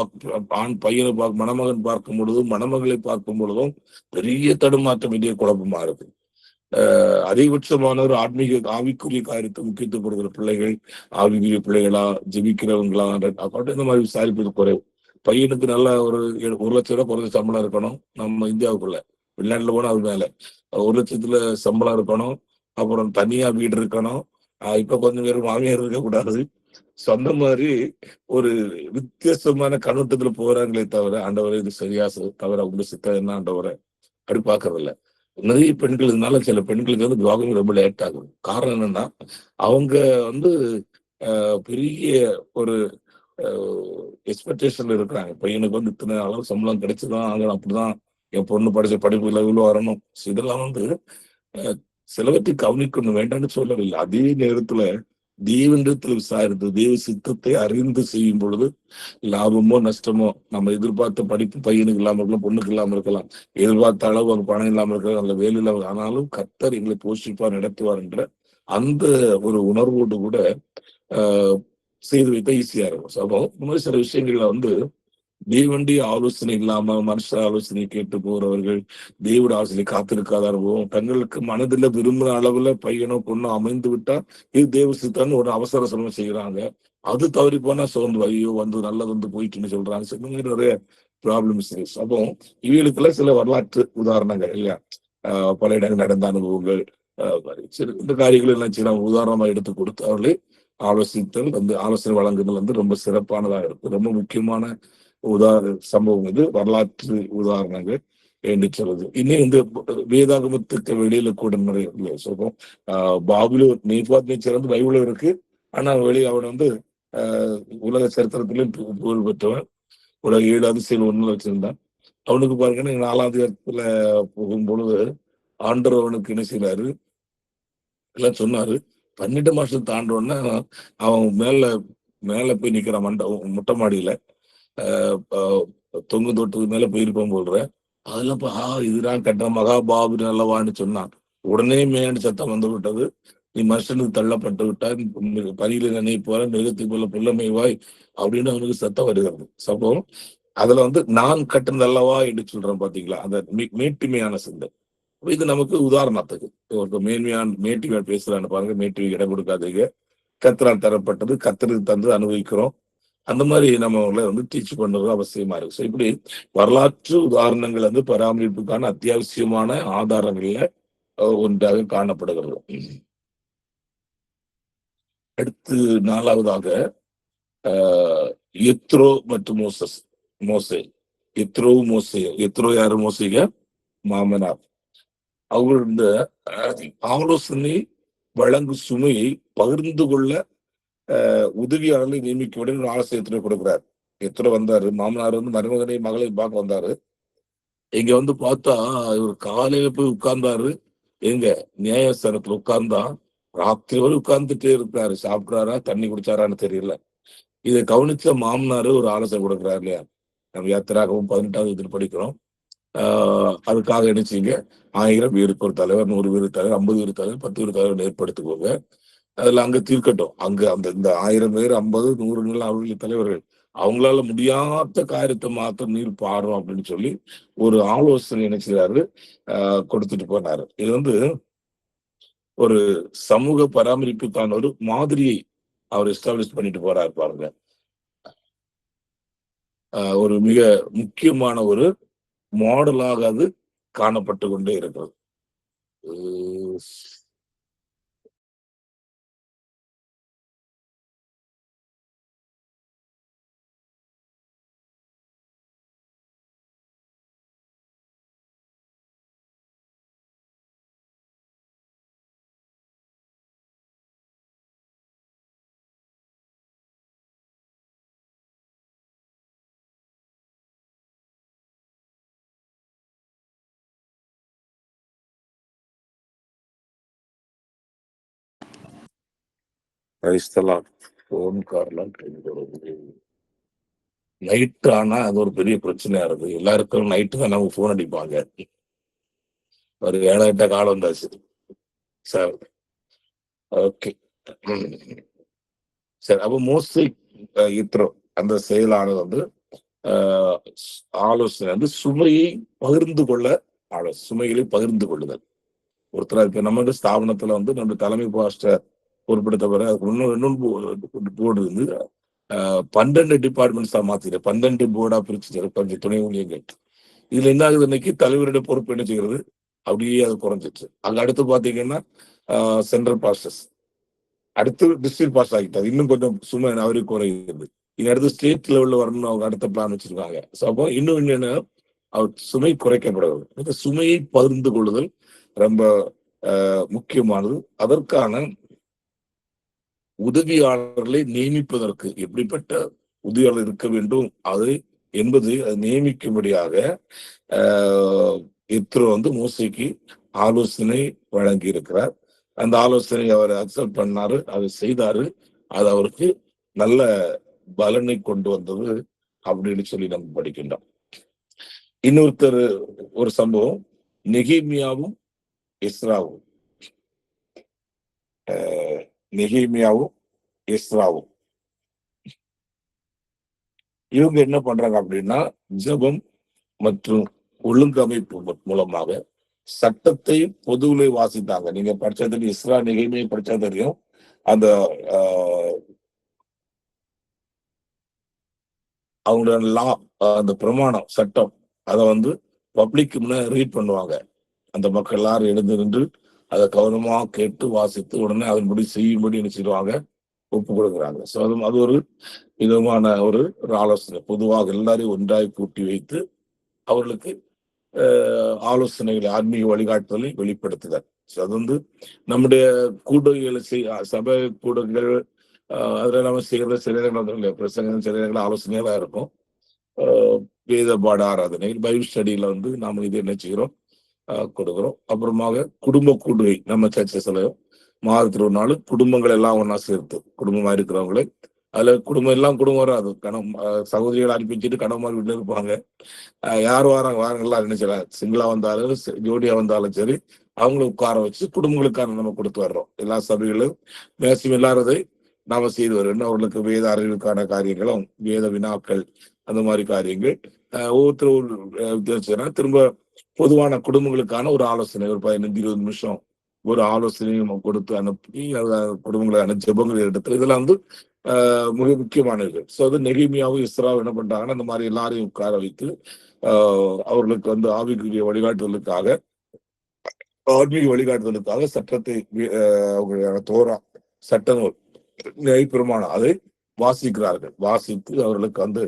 ஆண் பையனை மணமகன் பார்க்கும் பொழுதும் மணமகளை பார்க்கும் பொழுதும் பெரிய தடுமாற்றம், பெரிய குழப்பமா இருக்கு. அதிகபட்சமான ஒரு ஆவிக்குரிய காரியத்தை முக்கியத்துவம் கொடுக்குற பிள்ளைகள் ஆவிக்குரிய பிள்ளைகளா, ஜெபிக்கிறவங்களா இந்த மாதிரி விசாரிப்பது குறைவு. பையனுக்கு நல்ல ஒரு 1,00,000 குறைஞ்ச சம்பளம் இருக்கணும். நம்ம இந்தியாவுக்குள்ள, வெளிநாட்டுல போனா அது மேல 1,00,000 சம்பளம் இருக்கணும். அப்புறம் தனியா வீடு இருக்கணும். இப்ப கொஞ்சம் பேர் மாமியார் இருக்கக்கூடாது. சொந்த மாதிரி ஒரு வித்தியாசமான கண்ணோட்டத்துல போறாங்களே தவிர, ஆண்டவரை இது சரியா தவிர உங்க சித்தம் என்ன ஆண்டவரை அப்படி பாக்குறது இல்ல. நிறைய பெண்கள் இதனால சில பெண்களுக்கு வந்து விவாகம் ரொம்ப லேட் ஆகும். காரணம் என்னன்னா அவங்க வந்து பெரிய ஒரு எக்ஸ்பெக்டேஷன்ல இருக்கிறாங்க. பையனுக்கு வந்து இத்தனை அளவு சம்பளம் கிடைச்சுதான் ஆகணும், அப்படிதான் என் பொண்ணு படிச்ச படிப்பு லெவலில் வரணும். இதெல்லாம் வந்து சிலவற்றை கவனிக்கணும், வேண்டாம்னு சொல்லவில்லை. அதே நேரத்துல தேவனிடத்தில் விசாரித்து தேவ சித்தத்தை அறிந்து செய்யும் பொழுது லாபமோ நஷ்டமோ, நம்ம எதிர்பார்த்த படிப்பு பையனுக்கு இல்லாம இருக்கலாம், பொண்ணுக்கு இல்லாம இருக்கலாம், எதிர்பார்த்த அளவு அங்க பணம் இல்லாம இருக்கலாம், நல்ல வேலை இல்லாம, ஆனாலும் கர்த்தர் எங்களை போஷிப்பார் நடத்துவார் என்ற அந்த ஒரு உணர்வோடு கூட செய்து வைத்தா ஈஸியா இருக்கும். அப்போ இந்த மாதிரி சில விஷயங்கள்ல வந்து தேவனுடைய ஆலோசனை இல்லாம மனுஷ ஆலோசனை கேட்டு போறவர்கள், தேவட ஆலோசனை காத்திருக்காத அனுபவம், தங்களுக்கு மனதில் விரும்புற அளவுல பையனோ பொண்ணோ அமைந்து விட்டா இது தேவ சித்தான்னு ஒரு அவசர செலவு செய்யறாங்க. அது தவறி போனா சோர்ந்து ஐயோ வந்து நல்லது வந்து போயிட்டுன்னு சொல்றாங்க. நிறைய ப்ராப்ளம்ஸ் இருக்கு. அப்போ இவங்களுக்கெல்லாம் சில வரலாற்று உதாரணங்கள் இல்லையா, பல இடங்கள் நடந்த அனுபவங்கள், இந்த காரியங்கள் எல்லாம் சில உதாரணமா எடுத்து கொடுத்து அவர்களை ஆலோசித்தல் ஆலோசனை வழங்குதல் ரொம்ப சிறப்பானதாக இருக்கு. ரொம்ப முக்கியமான சம்பவம் இது, வரலாற்று உதாரணங்கள் என்று சொல்றது. இன்னும் இந்த வேதாகமத்துக்கு வெளியில கூட நிறைய சொல்றோம். பாபிலோன் நேபாத் நேச்சர் பைபிளும் இருக்கு. ஆனா வெளியே அவன் உலக சரித்திரத்திலும் புகழ் பெற்றவன். உலக 7 அதிசயம் ஒண்ணு வச்சிருந்தான். அவனுக்கு பாருங்கன்னா 4ஆம் அதிகாரத்துல போகும்பொழுது ஆண்டவர் அவனுக்கு என்ன செய்யறாரு எல்லாம் சொன்னாரு. 12 மாசம் தாண்டோன்னா அவன் மேல போய் நிக்கிறான், மொட்டை மாடியில தொங்கு தோட்டத்துக்கு மேல போயிருப்பான் போடுற. அதெல்லாம் இதுதான் கட்ட மகாபாபு நல்லவான்னு சொன்னான். உடனே மேண்டு சத்தம் வந்து விட்டது. நீ மனுஷனுக்கு தள்ளப்பட்டு விட்டாய், பனியில நினைப்போல மிருகத்தை போல புல்லமைவாய் அப்படின்னு அவனுக்கு சத்தம் வருகிறது. சம்பவம் அதுல நான் கட்டுனது அல்லவா என்று சொல்றேன் பாத்தீங்களா, அந்த மேட்டுமையான சிந்தை. இது நமக்கு உதாரணத்துக்கு ஒரு மேட்டுமையா பேசுறான்னு பாருங்க. மேட்டுமைக்கு இடம் கொடுக்காதீங்க. கத்தரால் தரப்பட்டது, கத்தருக்கு தந்து அனுபவிக்கிறோம். அந்த மாதிரி நம்ம டீச் பண்றது அவசியமா இருக்கு. ஸோ இப்படி வரலாற்று உதாரணங்கள் பராமரிப்புக்கான அத்தியாவசியமான ஆதாரங்கள்ல ஒன்றாக காணப்படுகிறது. அடுத்து 4வதாக எத்ரோ மற்றும் மோசே. எத்ரோ யாரு? மோசைக மாமனார். அவங்களோட ஆலோசனை வழங்கு சுமையை பகிர்ந்து கொள்ள உதவியாளர்களை நியமிக்க ஒரு ஆலோசனை கொடுக்கிறார். எத்தனை வந்தாரு, மாமனார் மருமகனை மகளை பார்க்க வந்தாரு. இங்க பார்த்தா இவர் காலையில போய் உட்கார்ந்தாரு. எங்க நியாயஸ்தானத்துல உட்கார்ந்தா ராத்திரி வரை உட்கார்ந்துட்டே இருக்கிறாரு. சாப்பிட்றாரா தண்ணி குடிச்சாரான்னு தெரியல. இதை கவனிச்ச மாமனாரு ஒரு ஆலோசனை கொடுக்குறாரு இல்லையா. நம்ம யாத்திராகவும் 18வது இதில் படிக்கிறோம். அதுக்காக நினைச்சீங்க 1000 பேருக்கு ஒரு தலைவர், 100 பேருக்கு தலைவர், 50 பேருக்கு தலைவர், 10 பேருக்கு தலைவர் ஏற்படுத்திக்கோங்க. அதுல அங்க தீர்க்கட்டும். அங்க இந்த 1000 பேர், 50, 100 அவர்கள் தலைவர்கள். அவங்களால முடியாத காரியத்தை மாத்திரம் நீர் பாடுறோம் அப்படின்னு சொல்லி ஒரு ஆலோசனை நினைச்சாரு, கொடுத்துட்டு போனாரு. இது ஒரு சமூக பராமரிப்புக்கான ஒரு மாதிரியை அவர் எஸ்டாப்ளிஷ் பண்ணிட்டு போறாரு பாருங்க. ஒரு மிக முக்கியமான ஒரு மாடலாக அது காணப்பட்டு கொண்டே இருக்கிறது. நைட் ஆனா அது ஒரு பெரிய பிரச்சனையா இருக்கு. எல்லாருக்கும் நைட்டு தான் நம்ம போன் அடிப்பாங்க. ஒரு 7-8 காலம் வந்தாச்சு சார். ஓகே சரி. அப்ப மோஸ்ட்லி இத்ரோ அந்த செயலானது ஆலோசனை சுமையை பகிர்ந்து கொள்ள சுமைகளை பகிர்ந்து கொள்ளுதல். ஒருத்தர் இப்ப நம்ம ஸ்தாபனத்துல நம்ம தலைமை பாஸ்டர் பொறுப்படுத்தவரை இன்னொன்று போர்டு இருந்து 12 டிபார்ட்மெண்ட்ஸா மாத்திரு, 12 போர்டா பிரிச்சு, கொஞ்சம் துணை ஊழியர்கள். இதுல என்ன ஆகுது, இன்னைக்கு தலைவருடைய பொறுப்பு என்ன செய்கிறது, அப்படியே அது குறைஞ்சிச்சு. அங்க அடுத்து பாத்தீங்கன்னா சென்ட்ரல் பாஸ்டர்ஸ், அடுத்து டிஸ்ட்ரிக்ட் பாஸ்டர் ஆகிட்டாரு. இன்னும் கொஞ்சம் சும்மா அவருக்கு குறைகிறது. இங்க அடுத்து ஸ்டேட் லெவல்ல வரணும்னு அவங்க அடுத்த பிளான் வச்சிருக்காங்க. ஸோ அப்போ இன்னும் என்ன, அவர் சுமை குறைக்கப்படுவது. இந்த சுமையை பகிர்ந்து கொள்ளுதல் ரொம்ப முக்கியமானது. அதற்கான உதவியாளர்களை நியமிப்பதற்கு எப்படிப்பட்ட உதவியாளர் இருக்க வேண்டும் அது என்பது நியமிக்கும்படியாக இத்ரோ மோசைக்கு ஆலோசனை வழங்கி இருக்கிறார். அந்த ஆலோசனை அவர் அக்செப்ட் பண்ணாரு, அதை செய்தாரு. அது அவருக்கு நல்ல பலனை கொண்டு வந்தது அப்படின்னு சொல்லி நம்ம படிக்கின்றோம். இன்னொருத்தர் ஒரு சம்பவம், நெகேமியாவும் எஸ்ராவும். நெகேமியாவும் எஸ்ராவும் இவங்க என்ன பண்றாங்க அப்படின்னா, ஜெபம் மற்றும் ஒழுங்கமைப்பு மூலமாக சட்டத்தை பொதுவிலே வாசித்தாங்க. நீங்க படிச்சா தெரியும், இஸ்ரா நெகேமியா படிச்சா தெரியும். அந்த அவங்களோட லா, அந்த பிரமாணம் சட்டம் அதை வந்து பப்ளிக் முன்ன ரீட் பண்ணுவாங்க. அந்த மக்கள் எல்லாரும் எழுந்து நின்று அதை கவனமா கேட்டு வாசித்து உடனே அதன்படி செய்யும்படி என்ன செய்வாங்க, ஒப்பு கொடுக்குறாங்க. ஸோ அது ஒரு விதமான ஒரு ஆலோசனை. பொதுவாக எல்லாரையும் ஒன்றாய் கூட்டி வைத்து அவர்களுக்கு ஆலோசனைகளை, ஆன்மீக வழிகாட்டுதலை வெளிப்படுத்துதல். அது வந்து நம்முடைய கூடுகைகளை சபை கூடுகள் அதுல நம்ம செய்யறது சில நேரங்கள் பிரசங்கம், சில நேரங்கள் ஆலோசனையா தான் இருக்கும். வேத பாட ஆராதனை, பைபிள் ஸ்டடியில வந்து நாம இது என்ன செய்கிறோம், கொடுக்குறோம். அப்புறமாக குடும்ப கூடுகை நம்ம சர்ச்சஸ்ல மாதத்துல ஒரு நாள் குடும்பங்கள் எல்லாம் ஒன்னா சேர்த்து குடும்பமா இருக்கிறவங்களே, அதுல குடும்பம் எல்லாம் குடும்பம் வராது, சகோதரிகளை அனுப்பி வச்சுட்டு கணவன் வீட்டுல இருப்பாங்க. யார் வாரங்கள்லாம் என்ன செய்யலாம், சிங்கிளா வந்தாலும் ஜோடியா வந்தாலும் சரி, அவங்களை உட்கார வச்சு குடும்பங்களுக்கான நம்ம கொடுத்து வர்றோம். எல்லா சபைகளும் மேக்சிமம் இல்லாததை நாம செய்து வருவோம். அவர்களுக்கு வேத அறிவுக்கான காரியங்களும், வேத வினாக்கள், அந்த மாதிரி காரியங்கள் ஒவ்வொருத்தரும் வித்தியாசம். திரும்ப பொதுவான குடும்பங்களுக்கான ஒரு ஆலோசனை, ஒரு 15-20 நிமிஷம் ஒரு ஆலோசனையும் கொடுத்து அனுப்பி குடும்பங்களுக்கான ஜெபங்கள் இடத்துல இதெல்லாம் வந்து மிக முக்கியமானது. ஸோ அது நெகேமியாவும் இஸ்ராவும் என்ன பண்றாங்கன்னா, அந்த மாதிரி எல்லாரையும் உட்கார வைத்து அவர்களுக்கு வந்து ஆவிக்குரிய வழிகாட்டுதலுக்காக, ஆன்மீக வழிகாட்டுதலுக்காக சட்டத்தை, அவங்களுடைய தோரா சட்ட நூல், நியாயப்பிரமாணம் அதை வாசிக்கிறார்கள். வாசித்து அவர்களுக்கு வந்து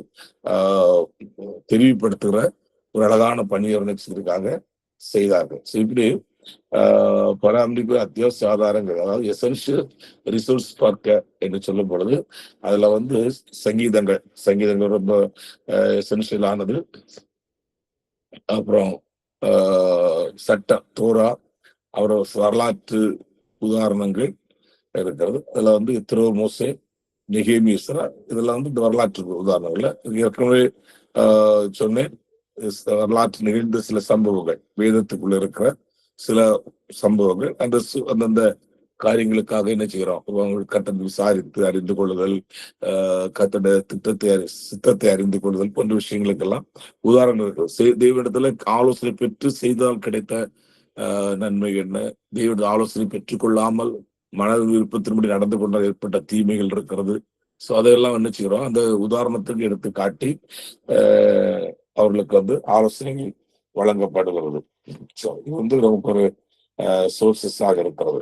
தெளிவுபடுத்துகிற ஒரு அழகான பணியவர்களுக்காக செய்தார்கள். இப்படி பராமரிப்பு அத்தியாவசிய ஆதாரங்கள், அதாவது எசென்ஷியல் ரிசோர்ஸ் பார்க்க என்று சொல்லும் பொழுது அதுல வந்து சங்கீதங்கள் ரொம்ப எசென்ஷியல் ஆனது. அப்புறம் சட்டம், தோரா, அவரோட வரலாற்று உதாரணங்கள் இருக்கிறது. அதுல வந்து எத்ரோ, மோசே, நெகேமியா, இதெல்லாம் வந்து இந்த வரலாற்று உதாரணங்கள்ல ஏற்கனவே சொன்னேன். வரலாற்று நிகழ்ந்த சில சம்பவங்கள், வேதத்துக்குள்ள இருக்கிற சில சம்பவங்கள், அந்தந்த காரியங்களுக்காக என்ன செய்கிறோம், கட்டத்தை விசாரித்து அறிந்து கொள்ளுதல், கட்டட சித்தத்தை அறிந்து கொள்ளுதல் போன்ற விஷயங்களுக்கெல்லாம் உதாரணம் இருக்கு. தெய்வனிடத்துல ஆலோசனை பெற்று செய்தால் கிடைத்த நன்மை என்ன, தெய்வ ஆலோசனை பெற்றுக்கொள்ளாமல் மன விருப்பத்தின்படி நடந்து கொண்டால் ஏற்பட்ட தீமைகள் இருக்கிறது. ஸோ அதையெல்லாம் என்ன செய்கிறோம், அந்த உதாரணத்துக்கு எடுத்து காட்டி அவர்களுக்கு வந்து ஆலோசனைகள் வழங்கப்படுகிறது. ஸோ இது வந்து நமக்கு ஒரு சோர்சஸ் ஆக இருக்கிறது.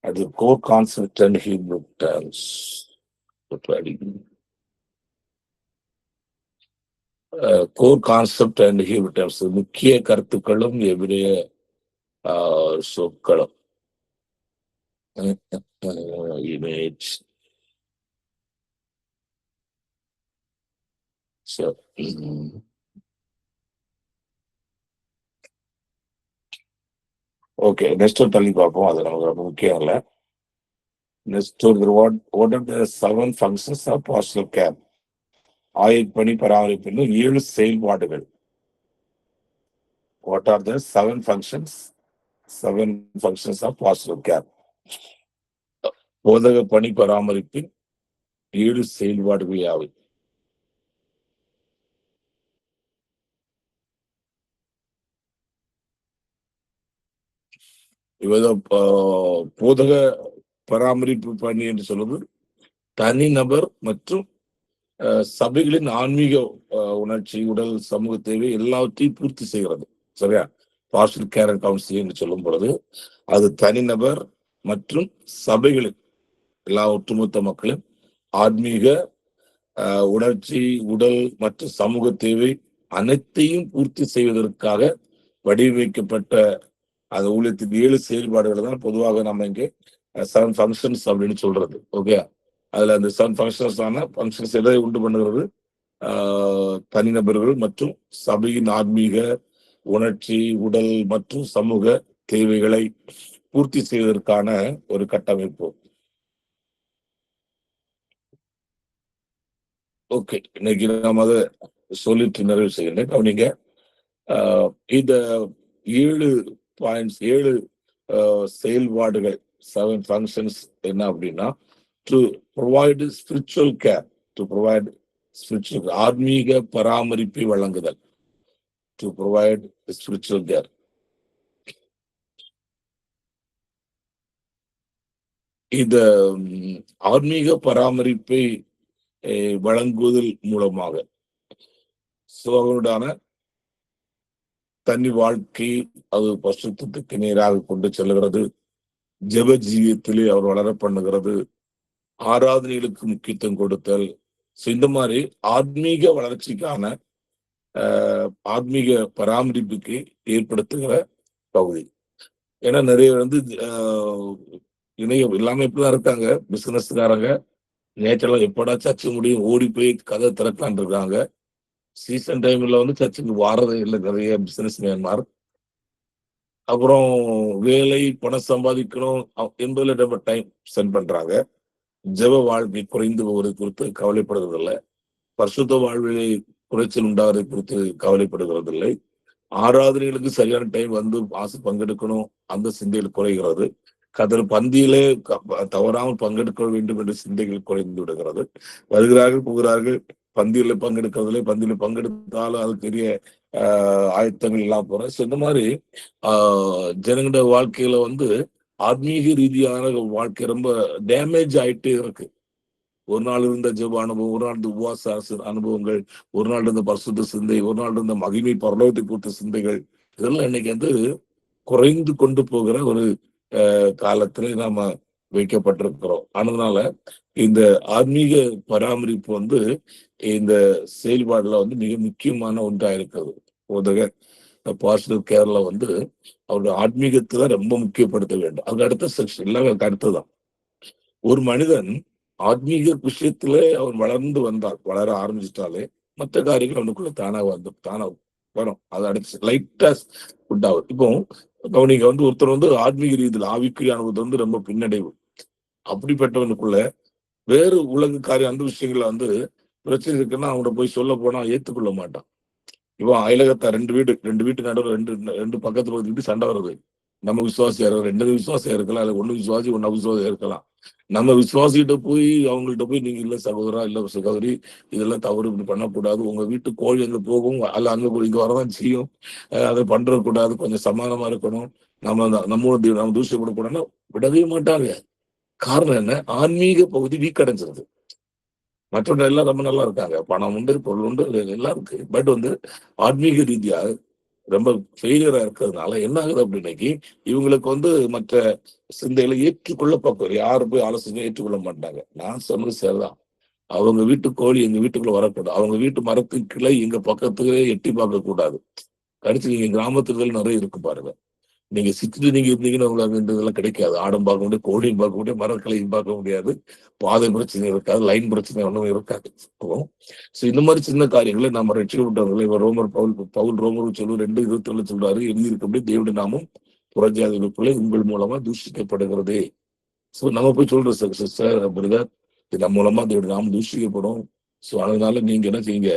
அது core concept and Hebrew terms. Core concept and Hebrew terms, முக்கிய கருத்துக்களும் எபிரேய சொற்களும். இமேஜ். ஓகே, நெக்ஸ்ட் தள்ளி பார்ப்போம். அது நமக்கு ரொம்ப முக்கியம் இல்லை. Next what are the 7 functions of pastoral care? ஆயர்பணி பராமரிப்பில் 7 செயல்பாடுகள். What are the 7 functions of pastoral care? போதக பணி பராமரிப்பின் 7 செயல்பாடுகள் யாவை? போதக பராமரிப்பு பணி என்று சொல்வது தனிநபர் மற்றும் சபைகளின் ஆன்மீக உணர்ச்சி, உடல், சமூக தேவை எல்லாவற்றையும் பூர்த்தி செய்கிறது. சரியா? பாஸ்டல் கேர் அண்ட் கவுன்சிலிங் என்று சொல்லும் பொழுது அது தனிநபர் மற்றும் சபைகளின் எல்லா ஒட்டுமொத்த மக்களின் ஆன்மீக உணர்ச்சி, உடல் மற்றும் சமூக தேவை அனைத்தையும் பூர்த்தி செய்வதற்காக வடிவமைக்கப்பட்ட அந்த ஊழியத்தின் 7 செயல்பாடுகள் தான் பொதுவாக நம்ம இங்கே 7 ஃபங்க்ஷன்ஸ் அப்படின்னு சொல்றது. ஓகே, அதுல அந்த 7 ஃபங்க்ஷன்ஸ் எதை உண்டு பண்ணுகிறது? தனிநபர்கள் மற்றும் சபையின் ஆன்மீக உணர்ச்சி, உடல் மற்றும் சமூக தேவைகளை பூர்த்தி செய்வதற்கான ஒரு கட்டமைப்பு. ஓகே, இன்னைக்கு நாம் அதை சொல்லிட்டு நிறைவு செய்கிறேன். கவனிங்க, இந்த 7 செயல்பாடுகள், 7 functions என்ன அப்படின்னா, டு ப்ரொவைட் ஸ்பிரிச்சுவல் கேர், ஆன்மீக பராமரிப்பை வழங்குதல், டு ப்ரொவைட் ஸ்பிரிச்சுவல் கேர். இந்த ஆன்மீக பராமரிப்பை வழங்குவதன் மூலமாக அவருடான தனி வாழ்க்கை அது பசுத்தத்துக்கு நேராக கொண்டு செல்லுகிறது. ஜெப ஜீவியத்திலே அவர் வளர பண்ணுகிறது. ஆராதனைகளுக்கு முக்கியத்துவம் கொடுத்தல். இந்த மாதிரி ஆத்மீக வளர்ச்சிக்கான ஆத்மீக பராமரிப்புக்கு ஏற்படுத்துகிற பகுதி. ஏன்னா நிறைய இணையம் எல்லாமே இப்படிதான் இருக்காங்க. பிசினஸ்காரங்க நேற்றெல்லாம் எப்படா சர்ச்சு முடியும் ஓடி போய் கதை திறக்கான் இருக்காங்க. சீசன் டைம்ல சர்ச்சுக்கு வாரதே இல்லை நிறைய பிசினஸ் மேன்மார். அப்புறம் வேலை பணம் சம்பாதிக்கணும் என்பதுல நம்ம டைம் ஸ்பெண்ட் பண்றாங்க. ஜெப வாழ்க்கை குறைந்து போவது குறித்து கவலைப்படுவதில்லை. பரிசுத்த வாழ்விலை குறைச்சல் உண்டாவதை குறித்து கவலைப்படுகிறதில்லை. ஆராதனைகளுக்கு சரியான டைம் ஆசை பங்கெடுக்கணும் அந்த சிந்தையில் குறைகிறது. பந்தியிலே தவறாமல் பங்கெடுக்க வேண்டும் என்ற சிந்தைகள் குறைந்து விடுகிறது. வருகிறார்கள் போகிறார்கள், பந்தியில பங்கெடுக்கிறதுல பந்தியில பங்கெடுத்தாலும் அது பெரிய ஆயத்தங்கள் எல்லாம் போற. இந்த மாதிரி ஜனங்களோட வாழ்க்கையில ஆத்மீக ரீதியான வாழ்க்கை ரொம்ப டேமேஜ் ஆயிட்டே இருக்கு. ஒரு நாள் இருந்த ஜெப அனுபவம், ஒரு நாள் இருந்த உபவாச அனுபவங்கள், ஒரு நாள் இருந்த பரிசுத்த சிந்தை, ஒரு நாள் இருந்த மகிமை பரலோகத்தை குறித்த சிந்தைகள், இதெல்லாம் இன்னைக்கு குறைந்து கொண்டு போகிற ஒரு காலத்துல நாம வைக்கப்பட்டிருக்கிறோம். அதனால இந்த ஆன்மீக பராமரிப்பு இந்த செயல்பாடுல மிக முக்கியமான ஒன்றா இருக்கிறது. உதக பாஸ்டர் கேரளா அவருடைய ஆன்மீகத்தை தான் ரொம்ப முக்கியப்படுத்த வேண்டும். அதுக்கு அடுத்த செக்ஷன் எல்லாமே அடுத்ததான். ஒரு மனிதன் ஆத்மீக விஷயத்துல அவன் வளர்ந்து வந்தால், வளர ஆரம்பிச்சிட்டாலே மற்ற காரியங்கள் அவனுக்குள்ள தானா வரும். அது அடுத்து லைட்டா உண்டாகும். இப்போ நீங்க ஒருத்தர் ஆத்மீக ரீதியில் ஆவிக்குரிய அனுபவத்தை ரொம்ப பின்னடைவு. அப்படிப்பட்டவனுக்குள்ள வேறு உலக காரியம் அந்த விஷயங்கள பிரச்சனை இருக்குன்னா அவனை போய் சொல்ல போனா ஏத்துக்கொள்ள மாட்டான். இவன் அயலகத்தா ரெண்டு வீட்டு நடுவில் ரெண்டு பக்கத்துல வீட்டு சண்டை வருது. நம்ம விசுவாசியா இருக்கலாம், ரெண்டு விசுவாசியா இருக்கலாம், அல்ல ஒண்ணு விசுவாசி ஒன்னு அவிசுவாசியா இருக்கலாம். நம்ம விசுவாசிகிட்ட போய் அவங்கள்ட்ட போய் நீங்க இல்ல சகோதரா இல்ல சகோதரி இதெல்லாம் தவறு இப்படி பண்ணக்கூடாது, உங்க வீட்டு கோழி அங்க போகும் அல்ல அங்க இங்க வரதான் செய்யும், அதை பண்றக்கூடாது, கொஞ்சம் சமாதானமா இருக்கணும், நம்ம தூஷப்படக்கூடாதுன்னு விடவே மாட்டாங்க. காரணம் என்ன? ஆன்மீக பகுதி வீக்கடைஞ்சிருது. மற்றவங்க எல்லாம் ரொம்ப நல்லா இருக்காங்க, பணம் உண்டு பொருள் உண்டு எல்லாம் இருக்கு. பட் ஆன்மீக ரீதியாக ரொம்ப ஃபெயிலியரா இருக்கிறதுனால என்ன ஆகுது அப்படின்னைக்கு இவங்களுக்கு மற்ற சிந்தைகளை ஏற்றுக்கொள்ள பார்க்க யாரு போய் ஆலோசனை ஏற்றுக்கொள்ள மாட்டாங்க. நான் சொன்னது சரிதான், அவங்க வீட்டு கோழி எங்க வீட்டுக்குள்ள வரக்கூடாது, அவங்க வீட்டு மரத்துக்கு கிளை எங்க பக்கத்துக்கு எட்டி பார்க்க கூடாது. கடிச்சு நீங்க கிராமத்துகள் நிறைய இருக்கு பாருங்க. நீங்க சிட்டில நீங்க இருந்தீங்கன்னா உங்களுக்கு இதெல்லாம் கிடைக்காது. ஆடும் பார்க்க முடியாது, கோழியும் பார்க்க முடியாது, மரக்கலையும் பார்க்க முடியாது, பாதை பிரச்சனை இருக்காது, லைன் பிரச்சனை ஒன்றும் இருக்காது. இந்த மாதிரி சின்ன காரியங்களை நம்ம ரட்சிக்கப்பட்டவர்களை பவுல் ரோமர் சொல்லு 2:27 சொல்றாரு, எழுதியிருக்கபடி தேவனுடைய நாமம் புறஜாதிகளுக்குள்ளே உங்கள் மூலமா தூஷிக்கப்படுகிறது. நம்ம போய் சொல்றோம் சிஸ்டர் பிரதர், இது நம்ம மூலமா தேவனுடைய நாமம் தூஷிக்கப்படும். அதனால நீங்க என்ன செய்யுங்க,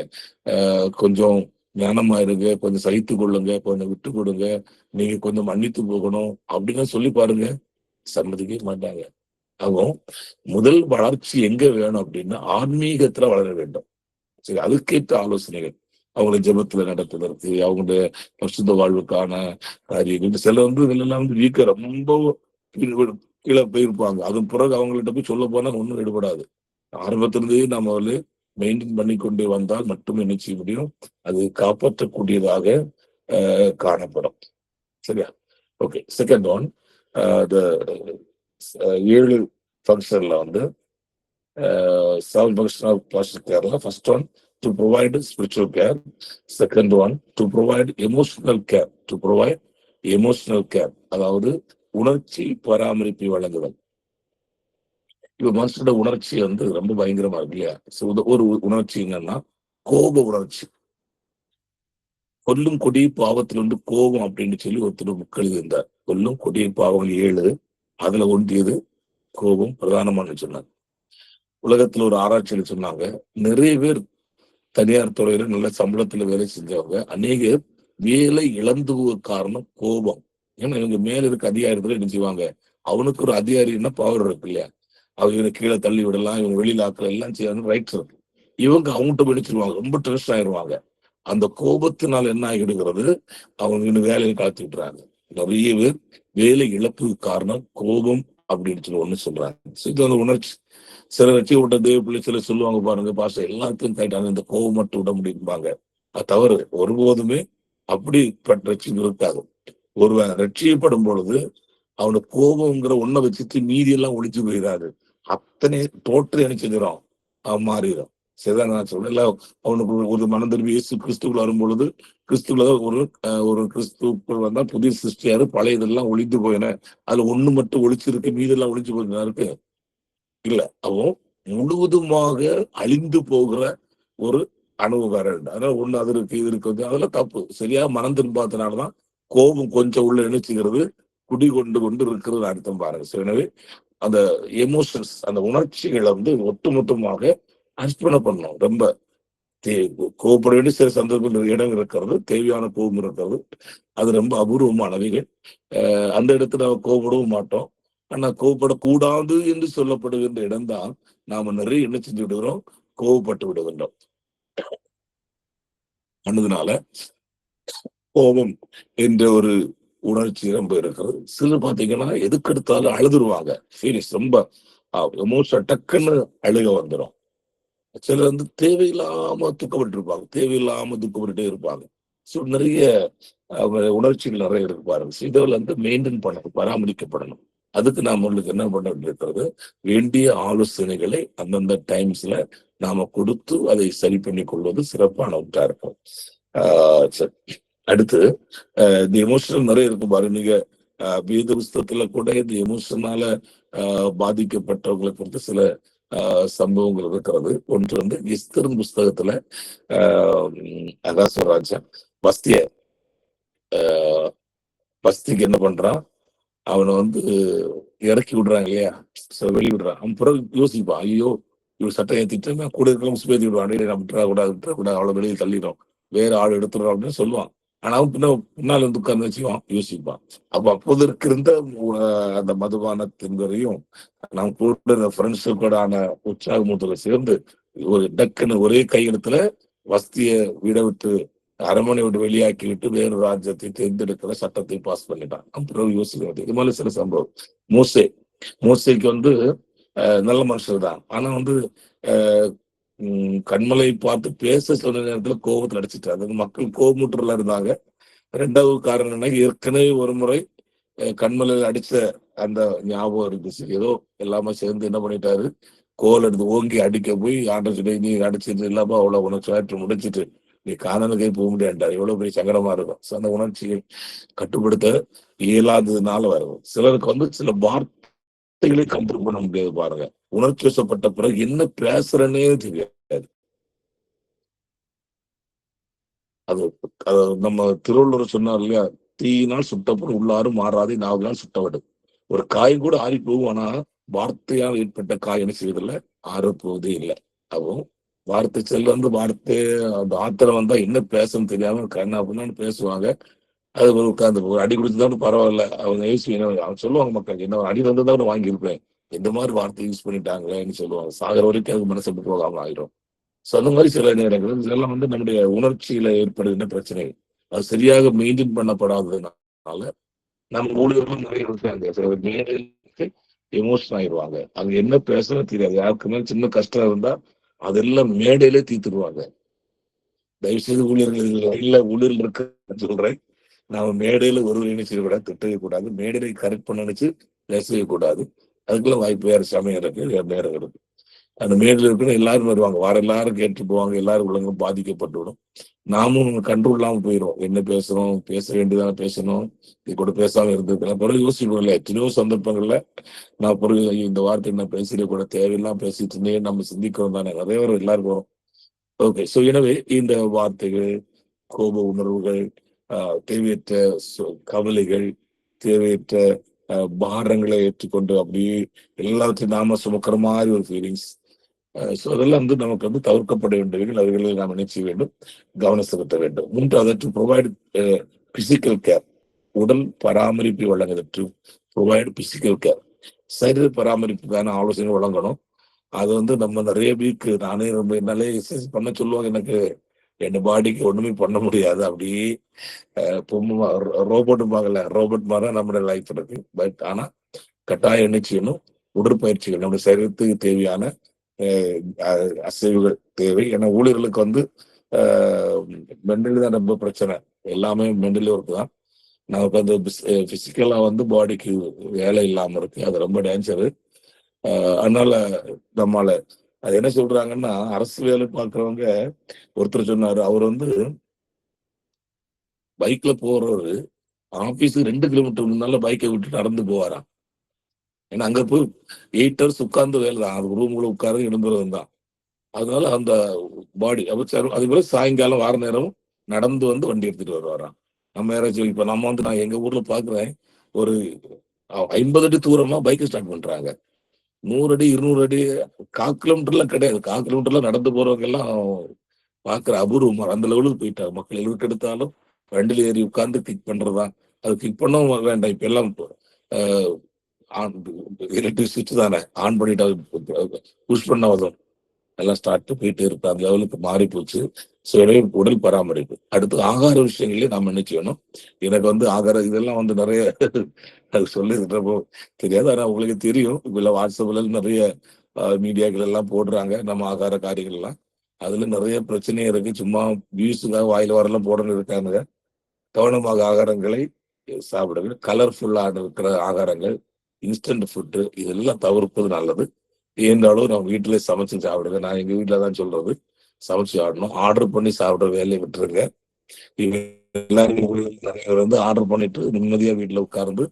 கொஞ்சம் ஞானமா இருங்க, கொஞ்சம் சகித்து கொள்ளுங்க, கொஞ்சம் விட்டு கொடுங்க, நீங்க கொஞ்சம் மன்னித்து போகணும் அப்படின்னு சொல்லி பாருங்க, சம்மதிக்கவே மாட்டாங்க. அவங்க முதல் வளர்ச்சி எங்க வேணும் அப்படின்னா ஆன்மீகத்துல வளர வேண்டும். சரி, அதுக்கேற்ற ஆலோசனைகள் அவங்களை ஜெபத்துல நடத்துவதற்கு, அவங்களுடைய பரிசுத்த வாழ்வுக்கான காரியங்கள். சில இதெல்லாம் வீக்க ரொம்ப கீழே போயிருப்பாங்க. அதன் பிறகு அவங்கள்ட்ட போய் சொல்ல போனா ஒன்றும் ஈடுபடாது. ஆரம்பத்திலிருந்தே நம்ம மெயின்டைன் பண்ணி கொண்டு வந்தால் மட்டும் என்ன செய்ய முடியும், அது காப்பாற்றக்கூடியதாக காணப்படும். சரியா? ஓகே. செகண்ட் ஒன், 7 ஃபங்க்ஷன்ல 7 function of Pastor Kerala. First one, to provide spiritual care. Second one, to provide emotional care. அதாவது உணர்ச்சி பராமரிப்பை வழங்குதல். இப்ப மனுஷனோட உணர்ச்சி ரொம்ப பயங்கரமா இருக்கு இல்லையா? ஒரு உணர்ச்சி என்னன்னா கோப உணர்ச்சி. கொல்லும் கொடிய பாவத்தில் கோபம் அப்படின்னு சொல்லி ஒருத்தர் புக் எழுதியிருந்தார். கொல்லும் கொடிய பாவங்கள் 7, அதுல ஒன்றியது கோபம் பிரதானமான சொன்னார். உலகத்துல ஒரு ஆராய்ச்சியில சொன்னாங்க, நிறைய பேர் தனியார் துறையில நல்ல சம்பளத்துல வேலை செஞ்சவங்க அநேக வேலை இழந்து காரணம் கோபம். ஏன்னா இவங்க மேல இருக்க அதிகாரத்துல என்ன செய்வாங்க, அவனுக்கு ஒரு அதிகாரின்னா பவர் இருக்கு இல்லையா, அவங்க கீழே தள்ளி விடலாம், இவங்க வெளியில ஆக்கள் எல்லாம் செய்யணும், ரைட்ஸ் இருக்கு. இவங்க அவங்ககிட்ட பிடிச்சிருவாங்க, ரொம்ப ட்ரெஸ் ஆயிடுவாங்க. அந்த கோபத்தினால் என்ன ஆகிடுகிறது, அவங்க இன்னும் வேலையை கலத்தி விட்டுறாங்க. நிறைய பேர் வேலை இழப்புக்கு காரணம் கோபம் அப்படின்னு சொல்லி ஒண்ணு சொல்றாங்க. இது வந்து உணர்ச்சி. சில ரட்சி விட்ட தேவ பிள்ளை சிலர் சொல்லுவாங்க பாருங்க, பாஸ்டர் எல்லாத்தையும் கைட்டாங்க, இந்த கோவம் மட்டும் விட முடியும்பாங்க. அது தவறு. ஒருபோதுமே அப்படிப்பட்ட ரட்சிப்பு இருக்காது. ஒருவன் ரட்சிக்கப்படும் பொழுது அவனுக்கு கோபம்ங்கிற ஒன்றை வச்சுட்டு மீதி எல்லாம் ஒழிச்சு போயிடாது. அத்தனை டோட்டலி என்ன செஞ்சிடும், அவன் மாறிடும். சரிதான் நான் சொல்றேன். இல்ல அவனுக்கு ஒரு மனம் திரும்பி இயேசு கிறிஸ்துக்குள்ள வரும் பொழுது கிறிஸ்துவ ஒரு கிறிஸ்துக்குள் வந்தா புதிய சிருஷ்டியாரு, பழைய இதெல்லாம் ஒழிந்து போயின, அதுல ஒண்ணு மட்டும் ஒழிச்சிருக்கு, மீதி எல்லாம் ஒழிச்சு போயினா இருக்கு இல்ல. அவன் முழுவதுமாக அழிந்து போகிற ஒரு அனுபவம். அதனால ஒண்ணு அது இருக்கு இது இருக்கு, அதெல்லாம் தப்பு. சரியா மனம் திரும்பாதனாலதான் கோபம் கொஞ்சம் உள்ள நினைச்சுக்கிறது குடி கொண்டு கொண்டு இருக்கிறது அர்த்தம் பாருங்க. எனவே அந்த எமோஷன்ஸ், அந்த உணர்ச்சிகளை வந்து ஒட்டுமொத்தமாக அர்ப்பணம் பண்ணணும். ரொம்ப கோவப்பட வேண்டிய சில சந்தர்ப்பங்கள் இடம் இருக்கிறது, தேவையான கோபம் இருக்கிறது, அது ரொம்ப அபூர்வமானவைகள். அந்த இடத்துல கோவப்படவும் மாட்டோம். ஆனா கோவப்படக்கூடாது என்று சொல்லப்படுகின்ற இடம்தான் நாம நிறைய என்ன செஞ்சு விடுகிறோம், கோவப்பட்டு விடுகின்றோம். பண்ணதுனால கோபம் என்ற ஒரு உணர்ச்சி ரொம்ப இருக்கிறது. சிலர் பாத்தீங்கன்னா எதுக்கு எடுத்தாலும் அழுதுருவாங்க. சீரியஸ், ரொம்ப எமோஷன் டக்குன்னு அழுக வந்துடும். சிலர் வந்து தேவையில்லாம துக்கப்பட்டு இருப்பாங்க, தேவையில்லாம துக்கப்பட்டுட்டே இருப்பாங்க. ஸோ நிறைய உணர்ச்சிகள் நிறைய இருக்கு பாருங்க. இதில் வந்து மெயின்டைன் பண்ணணும், பராமரிக்கப்படணும். அதுக்கு நாம உங்களுக்கு என்ன பண்ண இருக்கிறது, வேண்டிய ஆலோசனைகளை அந்தந்த டைம்ஸ்ல நாம கொடுத்து அதை சரி பண்ணி கொள்வது சிறப்பான ஒன்றா இருக்கும். சரி, அடுத்து இந்த எமோஷனல் நிறைய இருக்கும் பாருங்க. நீங்க வேத புஸ்தகத்துல கூட இந்த எமோஷனால பாதிக்கப்பட்டவங்களை குறித்து சில சம்பவங்கள் இருக்கிறது. ஒன்று வந்து எஸ்தரின் புஸ்தகத்துல அகாசுராஜா பஸ்திய பஸ்திக்கு என்ன பண்றான், அவனை வந்து இறக்கி விடுறாங்க இல்லையா, வெளி விடுறான். அவன் பிறகு யோசிப்பான், ஐயோ இவர் சட்டம் ஏற்றிட்டு நான் கூட இருக்கலாம் சுபேத்தி விடுவான், நான் விட்டுறக்கூடாது அவளை வெளியே தள்ளிடும், வேற ஆள் எடுத்துடும் அப்படின்னு சொல்லுவான். ஆனா அவன் பின்னால் வந்து உட்கார்ந்து வச்சுக்குவான், யோசிப்பான். அப்ப அப்போது இருக்கின்ற அந்த மதுபானத்தின்கரையும் நாம் கூட ஃப்ரெண்ட்ஸுக்கூடான உற்சாகமூத்துல சேர்ந்து ஒரு டக்குன்னு ஒரே கையெழுத்துல வஸ்திய விட விட்டு அரண்மனை விட்டு வெளியாக்கி விட்டு வேறு ராஜ்யத்தை தேர்ந்தெடுக்கிற சட்டத்தை பாஸ் பண்ணிட்டான். அப்புறம் யோசிக்கிறது. இது மாதிரி சில சம்பவம். மோசைக்கு வந்து நல்ல மனுஷர் தான். ஆனா வந்து கண்மலை பார்த்து பேச சொன்ன நேரத்துல கோபத்துல அடிச்சுட்டாரு. அது மக்கள் கோபமுற்றுல இருந்தாங்க. ரெண்டாவது காரணம் என்ன, ஏற்கனவே ஒரு முறை கண்மலையில் அடிச்ச அந்த ஞாபகம் இருந்துச்சு. ஏதோ எல்லாமே சேர்ந்து என்ன பண்ணிட்டாரு, கோல் எடுத்து ஓங்கி அடிக்க போய் ஆண்ட சொல்லி நீ அடிச்சிட்டு இல்லாம அவ்வளவு உனக்கு முடிச்சிட்டு நீ காணலுக்கே போக முடியாண்டாரு. எவ்வளவு பெரிய சங்கடமா இருக்கும். அந்த உணர்ச்சியை கட்டுப்படுத்த இயலாததுனால வரும். சிலருக்கு வந்து சில வார்த்தைகளை கண்ட்ரோல் பண்ண முடியாது பாருங்க. உணர்ச்சி வசப்பட்ட பிறகு என்ன பேசுறேன்னே தெரியாது. அது நம்ம திருவள்ளுவர் சொன்னார் இல்லையா, தீயினால் சுட்டப்படும் உள்ளாறு மாறாதே நாவினால் சுட்டவிடு. ஒரு காய் கூட ஆறி போகும், ஆனா வார்த்தையால் ஏற்பட்ட காய் என்ன செய்வதில்லை, ஆறப்போவதே இல்லை. அப்போ வார்த்தை செல்ல வார்த்தை அந்த ஆத்திரம் வந்தா என்ன பேசணும்னு தெரியாம கண்ணா அப்படின்னு பேசுவாங்க. அது உட்காந்து ஒரு அடி கொடுத்துதான் பரவாயில்ல, அவங்க அவன் சொல்லுவாங்க மக்கள், என்ன அடி வந்ததான் வாங்கியிருப்பேன், இந்த மாதிரி வார்த்தை யூஸ் பண்ணிட்டாங்களேன்னு சொல்லுவாங்க. சாகர வரைக்கும் அதுக்கு மனசு விட்டு போகாம ஆயிரும். ஸோ அந்த மாதிரி சில நேரங்கள் இதெல்லாம் வந்து நம்முடைய உணர்ச்சியில ஏற்படுகின்ற பிரச்சனை. அது சரியாக மெயின்டைன் பண்ணப்படாததுனால நம்ம ஊழியர்களும் நிறைய இருக்காங்க. சில மேடைக்கு எமோஷன் ஆயிடுவாங்க. அங்க என்ன பேசணும் தெரியாது. யாருக்குமே சின்ன கஷ்டம் இருந்தா அதெல்லாம் மேடையிலே தீர்த்துடுவாங்க. தயவு செய்து ஊழியர்கள் இல்ல, ஊழியர்கள் இருக்க சொல்றேன், நாம மேடையில ஒரு என்ன செய்யக்கூடாது, திட்டவே கூடாது. மேடையை கரெக்ட் பண்ண நினைச்சு பேசவே கூடாது. அதுக்கெல்லாம் வாய்ப்பு வேற சமயம் இருக்கு, வேற நேரம் இருக்கு. அந்த மேடையில் இருக்குன்னு எல்லாரும் வருவாங்க, வார எல்லாரும் கேட்டு போவாங்க, எல்லாரும் உலகம் பாதிக்கப்பட்டுவிடும். நாமும் கண்ட்ரோல் இல்லாம போயிடும். என்ன பேசுறோம், பேச வேண்டியதான பேசணும், இது கூட பேசாம இருந்திருக்கலாம். பிறகு யோசிப்போம்ல, எத்தனையோ சந்தர்ப்பங்கள்ல நான் பிறகு இந்த வார்த்தை நான் பேசுறது கூட தேவையில்லாம் பேசிட்டு இருந்தேன் நம்ம சிந்திக்கிறோம் தானே, நிறைய பேர் எல்லாருக்கும் வரும். ஓகே. ஸோ எனவே இந்த வார்த்தைகள், கோப உணர்வுகள், தேவையற்ற கவலைகள், தேவையற்ற பாரங்களை ஏற்றுக்கொண்டு அப்படியே எல்லாத்தையும் நாம சுமக்கிற மாதிரி ஒரு ஃபீலிங்ஸ். ஸோ அதெல்லாம் வந்து நமக்கு வந்து தவிர்க்கப்பட வேண்டியவைகள். அவைகளை நாம் என்ன செய்ய வேண்டும், கவனம் செலுத்த வேண்டும். மூன்றாவது, டு ப்ரொவைட் பிசிக்கல் கேர், உடல் பராமரிப்பு வழங்குது. டு ப்ரொவைட் பிசிக்கல் கேர், சரீர பராமரிப்புக்கான ஆலோசனை வழங்கணும். அது வந்து நம்ம நிறைய வீக்கு நானே ரொம்ப என்னாலே எக்ஸசைஸ் பண்ண சொல்லுவாங்க. எனக்கு என் பாடிக்கு ஒண்ணுமே பண்ண முடியாது. அப்படியே பொம்மை ரோபோட் மாதிரி நம்மளோட லைஃப் இருக்கு. பட் ஆனா கட்டாயம் என்ன செய்யணும், உடற்பயிற்சிகள் நம்முடைய சரீரத்துக்கு தேவையான அசைவுகள் தேவை. ஏன்னா ஊழியர்களுக்கு வந்து மென்டலி தான் ரொம்ப பிரச்சனை, எல்லாமே மென்டலி ஒர்க் தான். நமக்கு அந்த பிசிக்கலா வந்து பாடிக்கு வேலை இல்லாம இருக்கு, அது ரொம்ப டேஞ்சரு. அதனால நம்மால அது என்ன சொல்றாங்கன்னா, அரசு வேலை பார்க்கறவங்க ஒருத்தர் சொன்னாரு, அவர் வந்து பைக்ல போறவரு ஆபீஸுக்கு 2 கிலோமீட்டர் முன்னால பைக்கை விட்டு நடந்து போவாராம். ஏன்னா அங்க போய் 8 ஹவர்ஸ் உட்கார்ந்து வேலை தான், அது ரூமுக்குள்ள உட்கார்ந்து எழும்புறதும் தான். அதனால அந்த பாடி அது போல சாயங்காலம் வார நேரம் நடந்து வந்து வண்டி எடுத்துட்டு வருவாராம். நம்ம யாராச்சும் இப்ப நம்ம வந்து நான் எங்க ஊர்ல பாக்குறேன், ஒரு 50 அடி தூரமா பைக் ஸ்டார்ட் பண்றாங்க. 100 அடி 200 அடி 1/4 கிலோமீட்டர்லாம் கிடையாது. 1/4 கிலோமீட்டர்லாம் நடந்து போறவங்க எல்லாம் பாக்குற அபூர்வமா அந்த லெவலுக்கு போயிட்டாங்க. மக்கள் எதுக்கு எடுத்தாலும் வண்டியில ஏறி உட்கார்ந்து கிக் பண்றதா, அது கிக் பண்ணவும் வேண்டாம். இப்ப எல்லாம் எலக்ட்ரிக் சுவிட்ச் தானே, ஆன் பண்ணிட்டு புஷ் பண்ண வரும், எல்லாம் ஸ்டார்ட் போயிட்டு இருக்கு. அந்த லெவலுக்கு மாறி போச்சு. ஸோ எனவே உடல் பராமரிப்பு. அடுத்து ஆகார விஷயங்களே நாம் என்ன செய்யணும். எனக்கு வந்து ஆகாரம் இதெல்லாம் வந்து நிறைய அது சொல்லிருக்கிறப்போ தெரியாது. ஆனா உங்களுக்கு தெரியும், இப்ப வாட்ஸ்அப்ல நிறைய மீடியாக்கள் எல்லாம் போடுறாங்க நம்ம ஆகார காரியங்கள் எல்லாம். அதுல நிறைய பிரச்சனையும் இருக்கு. சும்மா வியூஸுக்காக வாயில வரலாம் போடணும் இருக்காங்க. கவனமாக ஆகாரங்களை சாப்பிடுங்க. கலர்ஃபுல்லான இருக்கிற ஆகாரங்கள், இன்ஸ்டன்ட் ஃபுட்டு இதெல்லாம் தவிர்ப்பது நல்லது. இயன்றாலும் நம்ம வீட்டிலே சமைச்சு சாப்பிடுங்க. நான் எங்க வீட்டில தான் சொல்றது, சமைச்சு சாப்பிடணும். ஆர்டர் பண்ணி சாப்பிடுற வேலையை விட்டுருங்க. இவங்க எல்லாரும் நிறைய பேர் வந்து ஆர்டர் பண்ணிட்டு நிம்மதியா வீட்டுல உட்கார்ந்து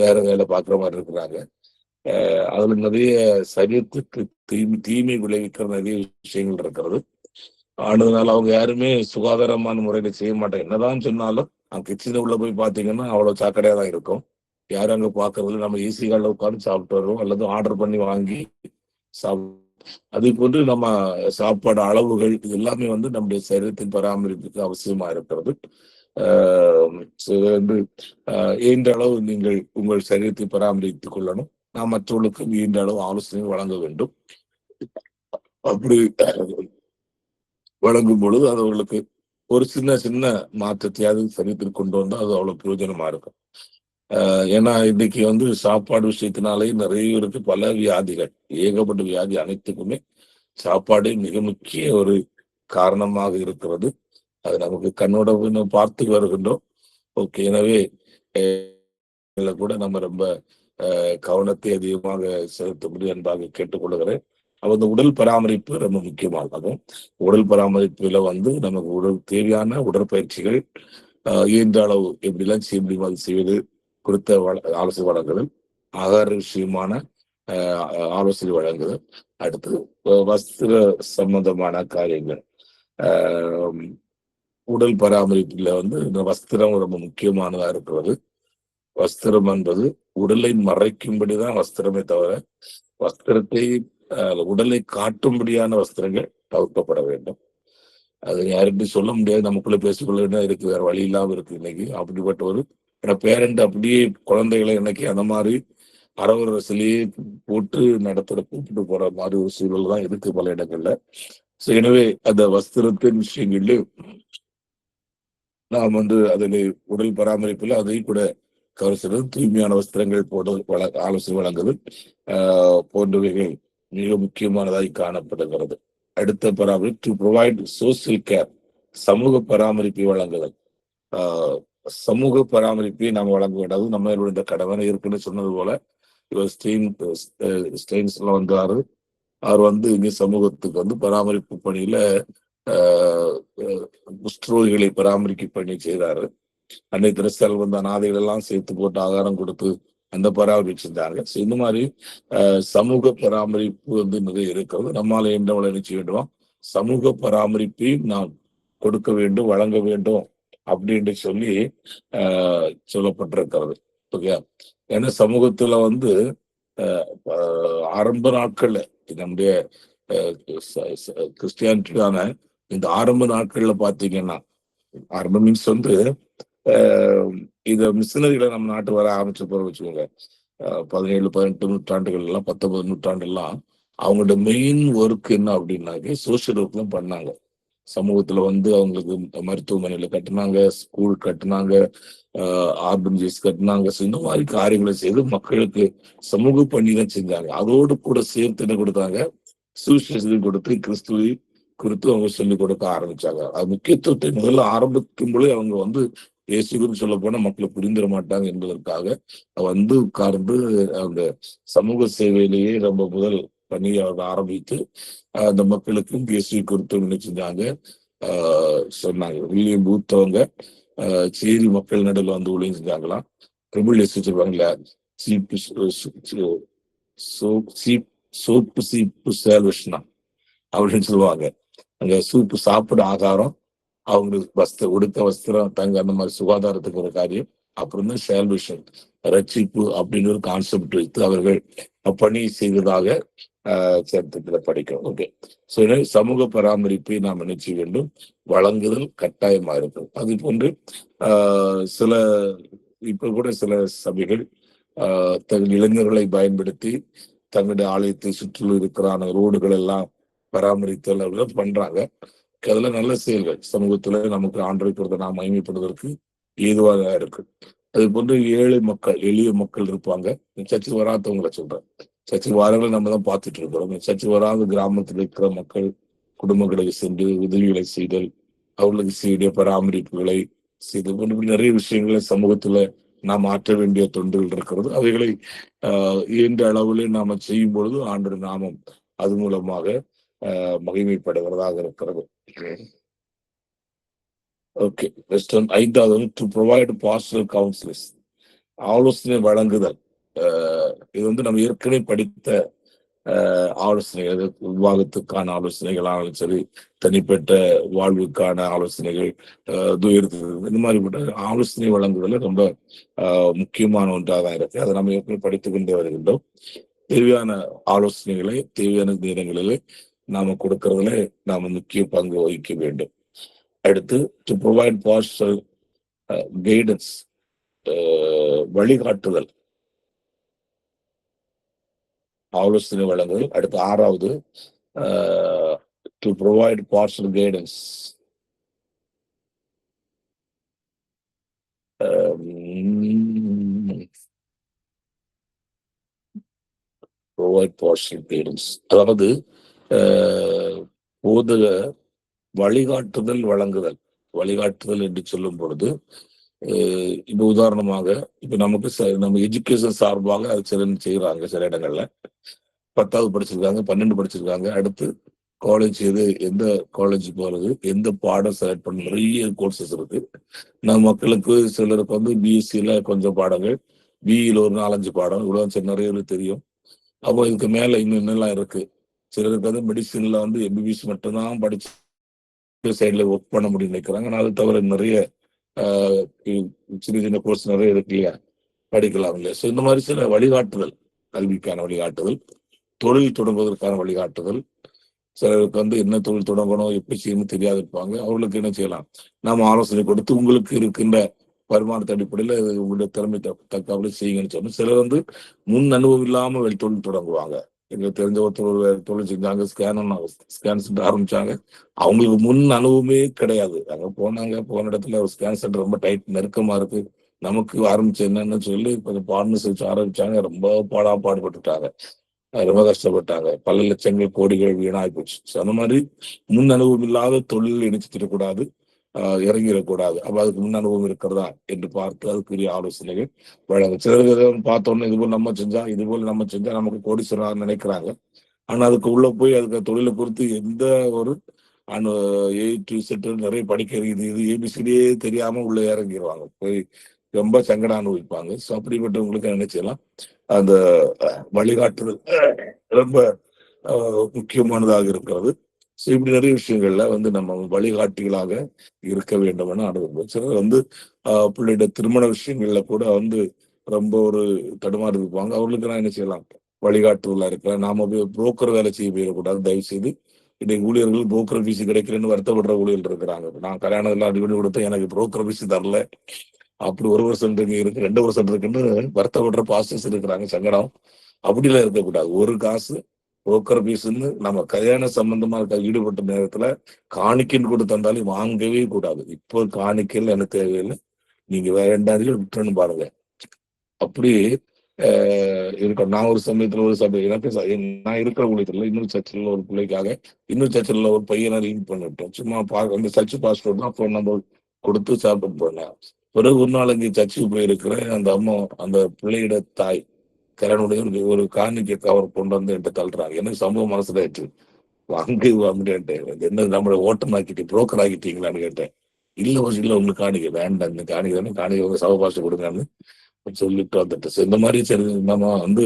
வேற வேலை பார்க்குற மாதிரி இருக்கிறாங்க. அதுல நிறைய சரீரத்துக்கு தீமை விளைவிக்கிற நிறைய விஷயங்கள் இருக்கிறது. ஆனதுனால அவங்க யாருமே சுகாதாரமான முறையில செய்ய மாட்டாங்க. என்னதான் சொன்னாலும் கிச்சன் உள்ள போய் பாத்தீங்கன்னா அவ்வளவு சாக்கடையா தான் இருக்கும். யாரும் அங்க பாக்குறது, நம்ம ஏசி காலில் உட்காந்து சாப்பிட்டு வருவோம் அல்லது ஆர்டர் பண்ணி வாங்கி சாப்பிடுவோம். அது போன்று நம்ம சாப்பாடு அளவுகள் இது எல்லாமே வந்து நம்முடைய சரீரத்தின் பராமரிப்புக்கு அவசியமா இருக்கிறது. வந்து இயன்ற அளவு நீங்கள் உங்கள் சரீரத்தை பராமரித்துக் கொள்ளணும். நான் மற்றவர்களுக்கு இயன்ற அளவு ஆலோசனை வழங்க வேண்டும். அப்படி வழங்கும் பொழுது அது அவர்களுக்கு ஒரு சின்ன சின்ன மாற்றத்தையாவது சரீரத்தில் கொண்டு வந்தால் அது அவ்வளவு பிரயோஜனமா இருக்கும். ஏன்னா இன்னைக்கு வந்து சாப்பாடு விஷயத்தினாலே நிறைய பேருக்கு பல வியாதிகள், ஏகப்பட்ட வியாதி அனைத்துக்குமே சாப்பாடு மிக முக்கிய ஒரு காரணமாக இருக்கிறது. அது நமக்கு கண்ணோட நம்ம பார்த்து வருகின்றோம். ஓகே, எனவே கூட நம்ம ரொம்ப கவனத்தை அதிகமாக செலுத்தும்படி அன்பாக கேட்டுக்கொள்கிறேன். அந்த உடல் பராமரிப்பு ரொம்ப முக்கியமாகும். உடல் பராமரிப்புல வந்து நமக்கு உடல் தேவையான உடற்பயிற்சிகள் இயன்ற அளவு எப்படிலாம் செய்ய முடியுமோ அது செய்வது குறித்த ஆலோசனை வழங்குதல், ஆகார விஷயமான ஆலோசனை வழங்குதல், அடுத்து வஸ்திர சம்பந்தமான காரியங்கள். உடல் பராமரிப்புல வந்து இந்த வஸ்திரம் ரொம்ப முக்கியமானதா இருக்கிறது. வஸ்திரம் என்பது உடலை மறைக்கும்படிதான் வஸ்திரமே தவிர, வஸ்திரத்தை உடலை காட்டும்படியான வஸ்திரங்கள் தவிர்க்கப்பட வேண்டும். அது யாருக்கும் சொல்ல முடியாது, நமக்குள்ள பேசிக்கொள்ள இருக்கு, வேற வழி இல்லாம இருக்கு இன்னைக்கு. அப்படிப்பட்ட ஒரு பேரண்ட் அப்படியே குழந்தைகளை இன்னைக்கு அந்த மாதிரி அரவரசிலேயே போட்டு நடத்துற கூப்பிட்டு போற மாதிரி ஒரு சூழல் தான் இருக்கு பல இடங்கள்ல. எனவே அந்த வஸ்திரத்தின் விஷயங்கள்ல நாம் வந்து அதில் உடல் பராமரிப்புல அதையும் கூட கவர்ச்சி தூய்மையான வஸ்திரங்கள் போட ஆலோசனை வழங்குவது போன்றவைகள் மிக முக்கியமானதாய் காணப்படுகிறது. அடுத்த பராமரிப்பு டு ப்ரொவைட் சோசியல் கேர், சமூக பராமரிப்பை வழங்குதல். சமூக பராமரிப்பை நாம் வழங்க வேண்டாது நம்மளுடைய கடமை இருக்குன்னு சொன்னது போல இவர் ஸ்டெயின்ஸ்ல வந்தாரு. அவர் வந்து இங்க சமூகத்துக்கு வந்து பராமரிப்பு பணியில குஷ்டரோகிகளை பராமரிக்க பணி செய்தாரு. அன்னை திரஸ்தால் வந்து அநாதைகள் எல்லாம் சேர்த்து போட்டு ஆகாரம் கொடுத்து அந்த பராமரிப்பு செஞ்சாங்க. இந்த மாதிரி சமூக பராமரிப்பு வந்து நிறைய இருக்கிறது. நம்மால என்ன வளர்ச்சி வேண்டுமா சமூக பராமரிப்பையும் நாம் கொடுக்க வேண்டும், வழங்க வேண்டும் அப்படின்னு சொல்லி சொல்லப்பட்டிருக்கிறது. ஓகே, ஏன்னா சமூகத்துல வந்து ஆரம்ப நாட்கள்ல நம்முடைய கிறிஸ்டியானிட்டியான இந்த ஆரம்ப நாட்கள்ல பாத்தீங்கன்னா, ஆரம்ப மீன்ஸ் வந்து இத மிஷினரிகளை நம்ம நாட்டு வர ஆரம்பிச்ச போற வச்சுக்கோங்க, 17, 18 நூற்றாண்டுகள் எல்லாம் 19 நூற்றாண்டு எல்லாம் அவங்களோட மெயின் ஒர்க் என்ன அப்படின்னாக்க சோசியல் ஒர்க் தான் பண்ணாங்க. சமூகத்துல வந்து அவங்களுக்கு மருத்துவமனையில கட்டினாங்க, ஸ்கூல் கட்டினாங்க, ஆர்பன்ஜிஸ் கட்டினாங்க. இந்த மாதிரி காரியங்களை செய்து மக்களுக்கு சமூக பணி தான் செஞ்சாங்க. அதோடு கூட சேர்த்து என்ன கொடுத்தாங்க, சுவிசேஷத்தை கொடுத்து கிறிஸ்துவை குறித்து அவங்க சொல்லிக் கொடுக்க ஆரம்பிச்சாங்க. அது முக்கியத்துவத்தை முதல்ல ஆரம்பிக்கும் பொழுது அவங்க வந்து இயேசுன்னு சொல்ல போனா மக்களை புரிந்திட மாட்டாங்க என்பதற்காக வந்து உட்கார்ந்து அந்த சமூக சேவையிலேயே ரொம்ப முதல் பணியை அவங்க ஆரம்பித்து அந்த மக்களுக்கும் இயேசுவை குறித்து என்ன செஞ்சாங்க, சொன்னாங்க. வில்லியம் பூத் அவங்க சேரி மக்கள் நடுவில் வந்து ஊழியம் செஞ்சாங்களாம். ட்ரிபிள் எஸ் சொல்லுவாங்கல்ல, சீப்பு சோப்பு சீப்பு சேல்வேஷனா அப்படின்னு சொல்லுவாங்க. அங்க சூப்பு சாப்பிட ஆகாரம், அவங்களுக்கு உடுக்க வஸ்திரம், தங்க, அந்த மாதிரி சுகாதாரத்துக்கு ஒரு காரியம். அப்புறம் தான் சேல்வேஷன், ரட்சிப்பு அப்படின்னு ஒரு கான்செப்ட் வைத்து அவர்கள் பணி செய்ததாக சரித்திரத்துல படிக்கிறோம். ஓகே. ஸோ சமூக பராமரிப்பை நாம் நினைச்ச வேண்டும், வழங்குதல் கட்டாயமா இருக்கும். அது போன்று சில இப்ப கூட சில சபைகள் தங்கள் இளைஞர்களை பயன்படுத்தி தங்களுடைய ஆலயத்தை சுற்றிலும் இருக்கிற ரோடுகள் எல்லாம் பராமரித்தல் அப்படிலாம் பண்றாங்க. அதெல்லாம் நல்ல செயல்கள். சமூகத்துல நமக்கு ஆண்டவரை நாம் மகிமைப்படுவதற்கு ஏதுவாக இருக்கு. அது போன்று ஏழை மக்கள், எளிய மக்கள் இருப்பாங்க. சர்ச்சுக்கு வராதவங்களை சொல்றேன். சர்ச்சுக்கு வாரங்களை நம்ம தான் பார்த்துட்டு இருக்கிறோம். சர்ச்சுக்கு வராத கிராமத்தில் இருக்கிற மக்கள் குடும்பங்களுக்கு சென்று உதவிகளை செய்தல், அவர்களுக்கு செய்ய பராமரிப்புகளை செய்து போன்ற நிறைய விஷயங்களை சமூகத்துல நாம் ஆற்ற வேண்டிய தொண்டுகள் இருக்கிறது. அவைகளை இயன்ற அளவிலே நாம செய்யும் பொழுது ஆண்டு நாமம் அது மூலமாக மகிமைப்படுகிறதாக இருக்கிறது. ஓகே. ஐந்தாவது, டு ப்ரொவைட் பாஸ்டரல் கவுன்சிலர்ஸ், ஆலோசனை வழங்குதல். இது வந்து நம்ம ஏற்கனவே படித்த ஆலோசனைகள், விவாகத்துக்கான ஆலோசனைகளாலும் சரி, தனிப்பட்ட வாழ்வுக்கான ஆலோசனைகள், இந்த மாதிரிப்பட்ட ஆலோசனை வழங்குதல் ரொம்ப முக்கியமான ஒன்றாக தான் இருக்கு. அதை நம்ம ஏற்கனவே படித்துக் கொண்டே வருகின்றோம். தேவையான ஆலோசனைகளை தேவையான நேரங்களிலே நாம கொடுக்கறதுல நாம முக்கிய பங்கு வகிக்க வேண்டும். அடுத்து, டு ப்ரொவைட் பாஸ்டரல் கைடன்ஸ், வழிகாட்டுதல், ஆலோசனை வழங்குதல். அடுத்து ஆறாவது, to provide பாஸ்டரல் guidance, provide பாஸ்டரல் guidance, அதாவது போதக வழிகாட்டுதல் வழங்குதல். வழிகாட்டுதல் என்று சொல்லும் பொழுது இப்ப உதாரணமாக இப்ப நமக்கு நம்ம எஜுகேஷன் சார்பாக அது சில செய்யறாங்க. சில இடங்கள்ல 10வது படிச்சிருக்காங்க, 12 படிச்சிருக்காங்க, அடுத்து காலேஜ் எந்த காலேஜ் போறது, எந்த பாடம் செலக்ட் பண்ண, நிறைய கோர்சஸ் இருக்கு. நம்ம மக்களுக்கு சிலருக்கு வந்து பிஎஸ்சியில கொஞ்சம் பாடங்கள், பிஇல ஒரு 4-5 பாடம், இவ்வளவு நிறைய தெரியும். அப்போ இதுக்கு மேல இன்னும் என்னெல்லாம் இருக்கு. சிலருக்கு வந்து மெடிசின்ல வந்து எம்பிபிஎஸ் மட்டும்தான் படிச்சு சைட்ல ஒர்க் பண்ண முடியும் நினைக்கிறாங்க. அது தவிர நிறைய சின்ன சின்ன கோர்ஸ் நிறைய இருக்கு இல்லையா, படிக்கலாம் இல்லையா. ஸோ இந்த மாதிரி சில வழிகாட்டுதல், கல்விக்கான வழிகாட்டுதல், தொழில் தொடங்குவதற்கான வழிகாட்டுதல். சிலருக்கு வந்து என்ன தொழில் தொடங்கணும், எப்படி செய்யணும் தெரியாது இருப்பாங்க. அவர்களுக்கு என்ன செய்யலாம், நாம ஆலோசனை கொடுத்து உங்களுக்கு இருக்கின்ற வருமானத்தை அடிப்படையில் உங்களுடைய திறமை தக்காமல் செய்யுங்கன்னு சொன்னோம். சிலர் வந்து முன் அனுபவம் இல்லாம தொழில் தொடங்குவாங்க. எங்களுக்கு தெரிஞ்ச ஒருத்தர் ஒரு தொழில் செஞ்சாங்க, ஸ்கேன் சென்டர் ஆரம்பிச்சாங்க. அவங்களுக்கு முன் அனுபவமே கிடையாது. அங்க போனாங்க, போன இடத்துல ஒரு ஸ்கேன் சென்டர் ரொம்ப டைட் நெருக்கமா இருக்கு, நமக்கு ஆரம்பிச்சு என்னன்னு சொல்லி கொஞ்சம் பார்ட்னர்ஸ் வச்சு ஆரம்பிச்சாங்க. ரொம்ப பாடுபட்டுட்டாங்க, ரொம்ப கஷ்டப்பட்டாங்க. பல லட்சங்கள் கோடிகள் வீணாகி போச்சு. அந்த மாதிரி முன் அனுபவம் இல்லாத தொழில் இணைச்சிடக்கூடாது, இறங்கிடக்கூடாது. அப்ப அதுக்கு முன் அனுபவம் இருக்கிறதா என்று பார்த்து அதுக்குரிய ஆலோசனைகள் வழங்க. சிலர் பார்த்தோன்னே இதுபோல் நம்ம செஞ்சா நமக்கு கோடீஸ்வரர் நினைக்கிறாங்க. ஆனா அதுக்கு உள்ள போய் அதுக்கு தொழிலை பொறுத்து எந்த ஒரு நிறைய படிக்கிற இது ஏபிசிடியே தெரியாம உள்ள இறங்கிடுவாங்க, போய் ரொம்ப சங்கடம் அனுபவிப்பாங்க. ஸோ அப்படிப்பட்டவங்களுக்கு நினைச்சலாம் அந்த வழிகாட்டுதல் ரொம்ப முக்கியமானதாக இருக்கிறது. ஸோ இப்படி நிறைய விஷயங்கள்ல வந்து நம்ம வழிகாட்டிகளாக இருக்க வேண்டும் என அனுபவம். சிலர் வந்து பிள்ளையோட திருமண விஷயங்கள்ல கூட வந்து ரொம்ப ஒரு தடுமாறி இருப்பாங்க. அவர்களுக்கு நான் என்ன செய்யலாம், வழிகாட்டுதலா இருக்கிறேன். நாம போய் புரோக்கர் வேலை செய்ய போயிடக்கூடாது. தயவு செய்து இன்னைக்கு ஊழியர்கள் புரோக்கர் ஃபீஸ் கிடைக்கிறேன்னு வருத்தப்படுற ஊழியர்கள் இருக்கிறாங்க. நான் கல்யாணத்துல அடிக்கடி கொடுத்து எனக்கு புரோக்கர் ஃபீஸ் தரல, அப்படி 1 வருஷம் இருக்கு, 2 வருஷம் இருக்குன்னு வருத்தப்படுற பாஸ்டர்ஸ் இருக்கிறாங்க. சங்கடம் அப்படிலாம் இருக்கக்கூடாது. ஒரு காசு புரோக்கர் பீஸ்ன்னு நம்ம கல்யாண சம்பந்தமா ஈடுபட்ட நேரத்துல காணிக்கைன்னு கூட தந்தாலும் வாங்கவே கூடாது. இப்போ காணிக்கையில் எனக்கு தேவையில்லை, நீங்க வேற ரெண்டாவது விட்டுறன்னு பாருங்க. அப்படி இருக்கும். நான் ஒரு சமயத்துல ஒரு சபை எனக்கு நான் இருக்கிற ஊழியத்துல இன்னொரு சர்ச்சில் ஒரு பிள்ளைக்காக இன்னொரு சர்ச்சில் ஒரு பையனை லிங்க் பண்ணிட்டோம். சும்மா அந்த சர்ச் பாஸ்வேர்ட் தான் ஃபோன் நம்பர் கொடுத்து சாப்பிட்டு போனேன். பிறகு ஒரு நாள் இங்கே சர்ச்சுக்கு போயிருக்கிறேன். அந்த அம்மா அந்த பிள்ளையோட தாய் கரனுடைய ஒரு காணிக்கை கவர் கொண்டு வந்து என்கிட்ட தள்ளுறாங்க. எனக்கு சம்பவம் மனசுல ஆயிடுச்சு. அப்படின்ட்டு என்ன நம்மளை ஓட்டம் ஆக்கிட்டு புரோக்கர் ஆக்கிட்டீங்களான்னு கேட்டேன். இல்ல உங்களுக்கு காணிக்கை வேண்டாம், இந்த காணிக்கை காணிக்கை சவபாஷை கொடுங்கன்னு சொல்லிட்டு வந்துட்டு. இந்த மாதிரி சரி நம்ம வந்து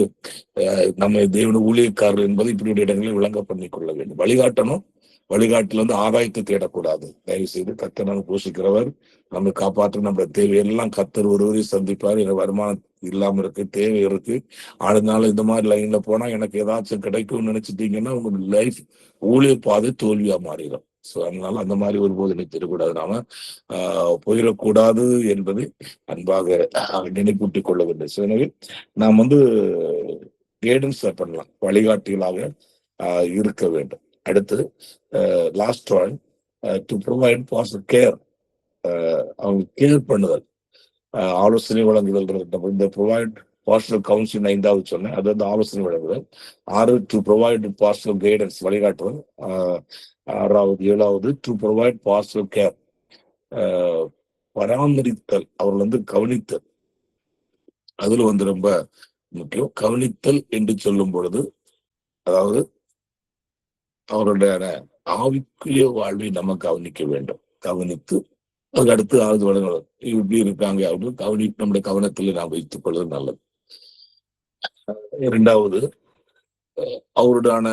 நம்ம தேவன ஊழியக்காரர் என்பது இப்படி இடங்களில் விளங்க பண்ணி கொள்ள வேண்டும். வழிகாட்டணும். வழிகாட்டுல வந்து ஆதாயத்தை தேடக்கூடாது. தயவு செய்து கர்த்தர் நம்ம போஷிக்கிறவர், நம்ம காப்பாற்ற நம்ம தேவையெல்லாம் கர்த்தர் ஒருவரையும் சந்திப்பார். எனக்கு வருமானம் இல்லாம இருக்கு, தேவை இருக்கு, அதனால இந்த மாதிரி லைன்ல போனா எனக்கு ஏதாச்சும் கிடைக்கும்னு நினைச்சிட்டீங்கன்னா உங்க லைஃப் ஊழிய பாதை தோல்வியா மாறிடும். சோ அதனால அந்த மாதிரி ஒரு போது நினைத்திடக்கூடாது. நாம போயிடக்கூடாது என்பதை அன்பாக நினைப்பூட்டிக் கொள்ள வேண்டும். ஸோ எனவே நாம் வந்து கைடன்ஸ் பண்ணலாம், வழிகாட்டிகளாக இருக்க வேண்டும். அடுத்து last one, to provide positive care, அவங்க கேர் பண்ணுதல், ஆலோசனை வழங்குதல். இந்த ப்ரொவைட் பாஸ்டல் கவுன்சிலிங் 5வது சொன்னேன், அது வந்து ஆலோசனை வழங்குதல். 6 டு ப்ரொவைட் பாஸ்டல் கைடன்ஸ், வழிகாட்டுதல். 6வது 7வது டு ப்ரொவைட் பாஸ்டல் கேர், பராமரித்தல், அவர்கள் வந்து கவனித்தல். அதுல வந்து ரொம்ப முக்கியம். கவனித்தல் என்று சொல்லும் பொழுது அதாவது அவருடைய ஆவிக்குரிய வாழ்வை நம்ம கவனிக்க வேண்டும். கவனித்து அதுக்கு அடுத்து ஆவது வளங்கள் இப்படி இருக்காங்க அப்படின்னு நம்முடைய கவனத்தில் நாம் வைத்துக் கொள்வது நல்லது. 2வது அவருடான